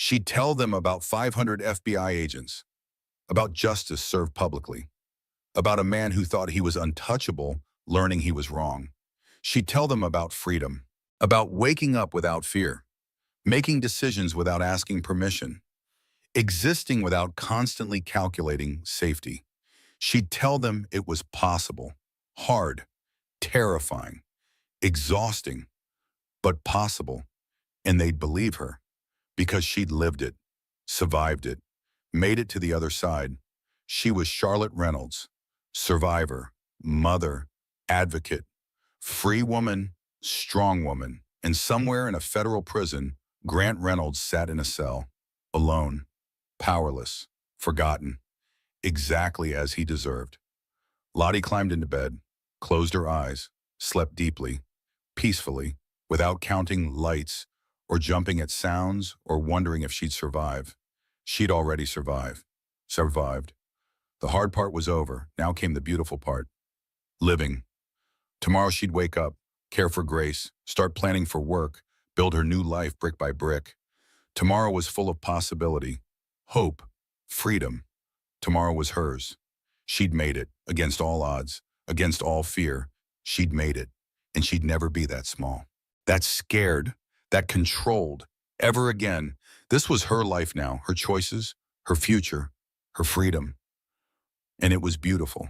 She'd tell them about 500 FBI agents, about justice served publicly, about a man who thought he was untouchable, learning he was wrong. She'd tell them about freedom, about waking up without fear, making decisions without asking permission, existing without constantly calculating safety. She'd tell them it was possible, hard, terrifying, exhausting, but possible, and they'd believe her because she'd lived it, survived it, made it to the other side. She was Charlotte Reynolds, survivor, mother, advocate, free woman, strong woman, and somewhere in a federal prison, Grant Reynolds sat in a cell, alone, powerless, forgotten, exactly as he deserved. Lottie climbed into bed, closed her eyes, slept deeply, peacefully, without counting lights or jumping at sounds or wondering if she'd survive. She'd already survived. Survived. The hard part was over. Now came the beautiful part. Living. Tomorrow she'd wake up, care for Grace, start planning for work, build her new life brick by brick. Tomorrow was full of possibility, hope, freedom. Tomorrow was hers. She'd made it, against all odds, against all fear. She'd made it, and she'd never be that small, that scared, that controlled, ever again. This was her life now, her choices, her future, her freedom. And it was beautiful.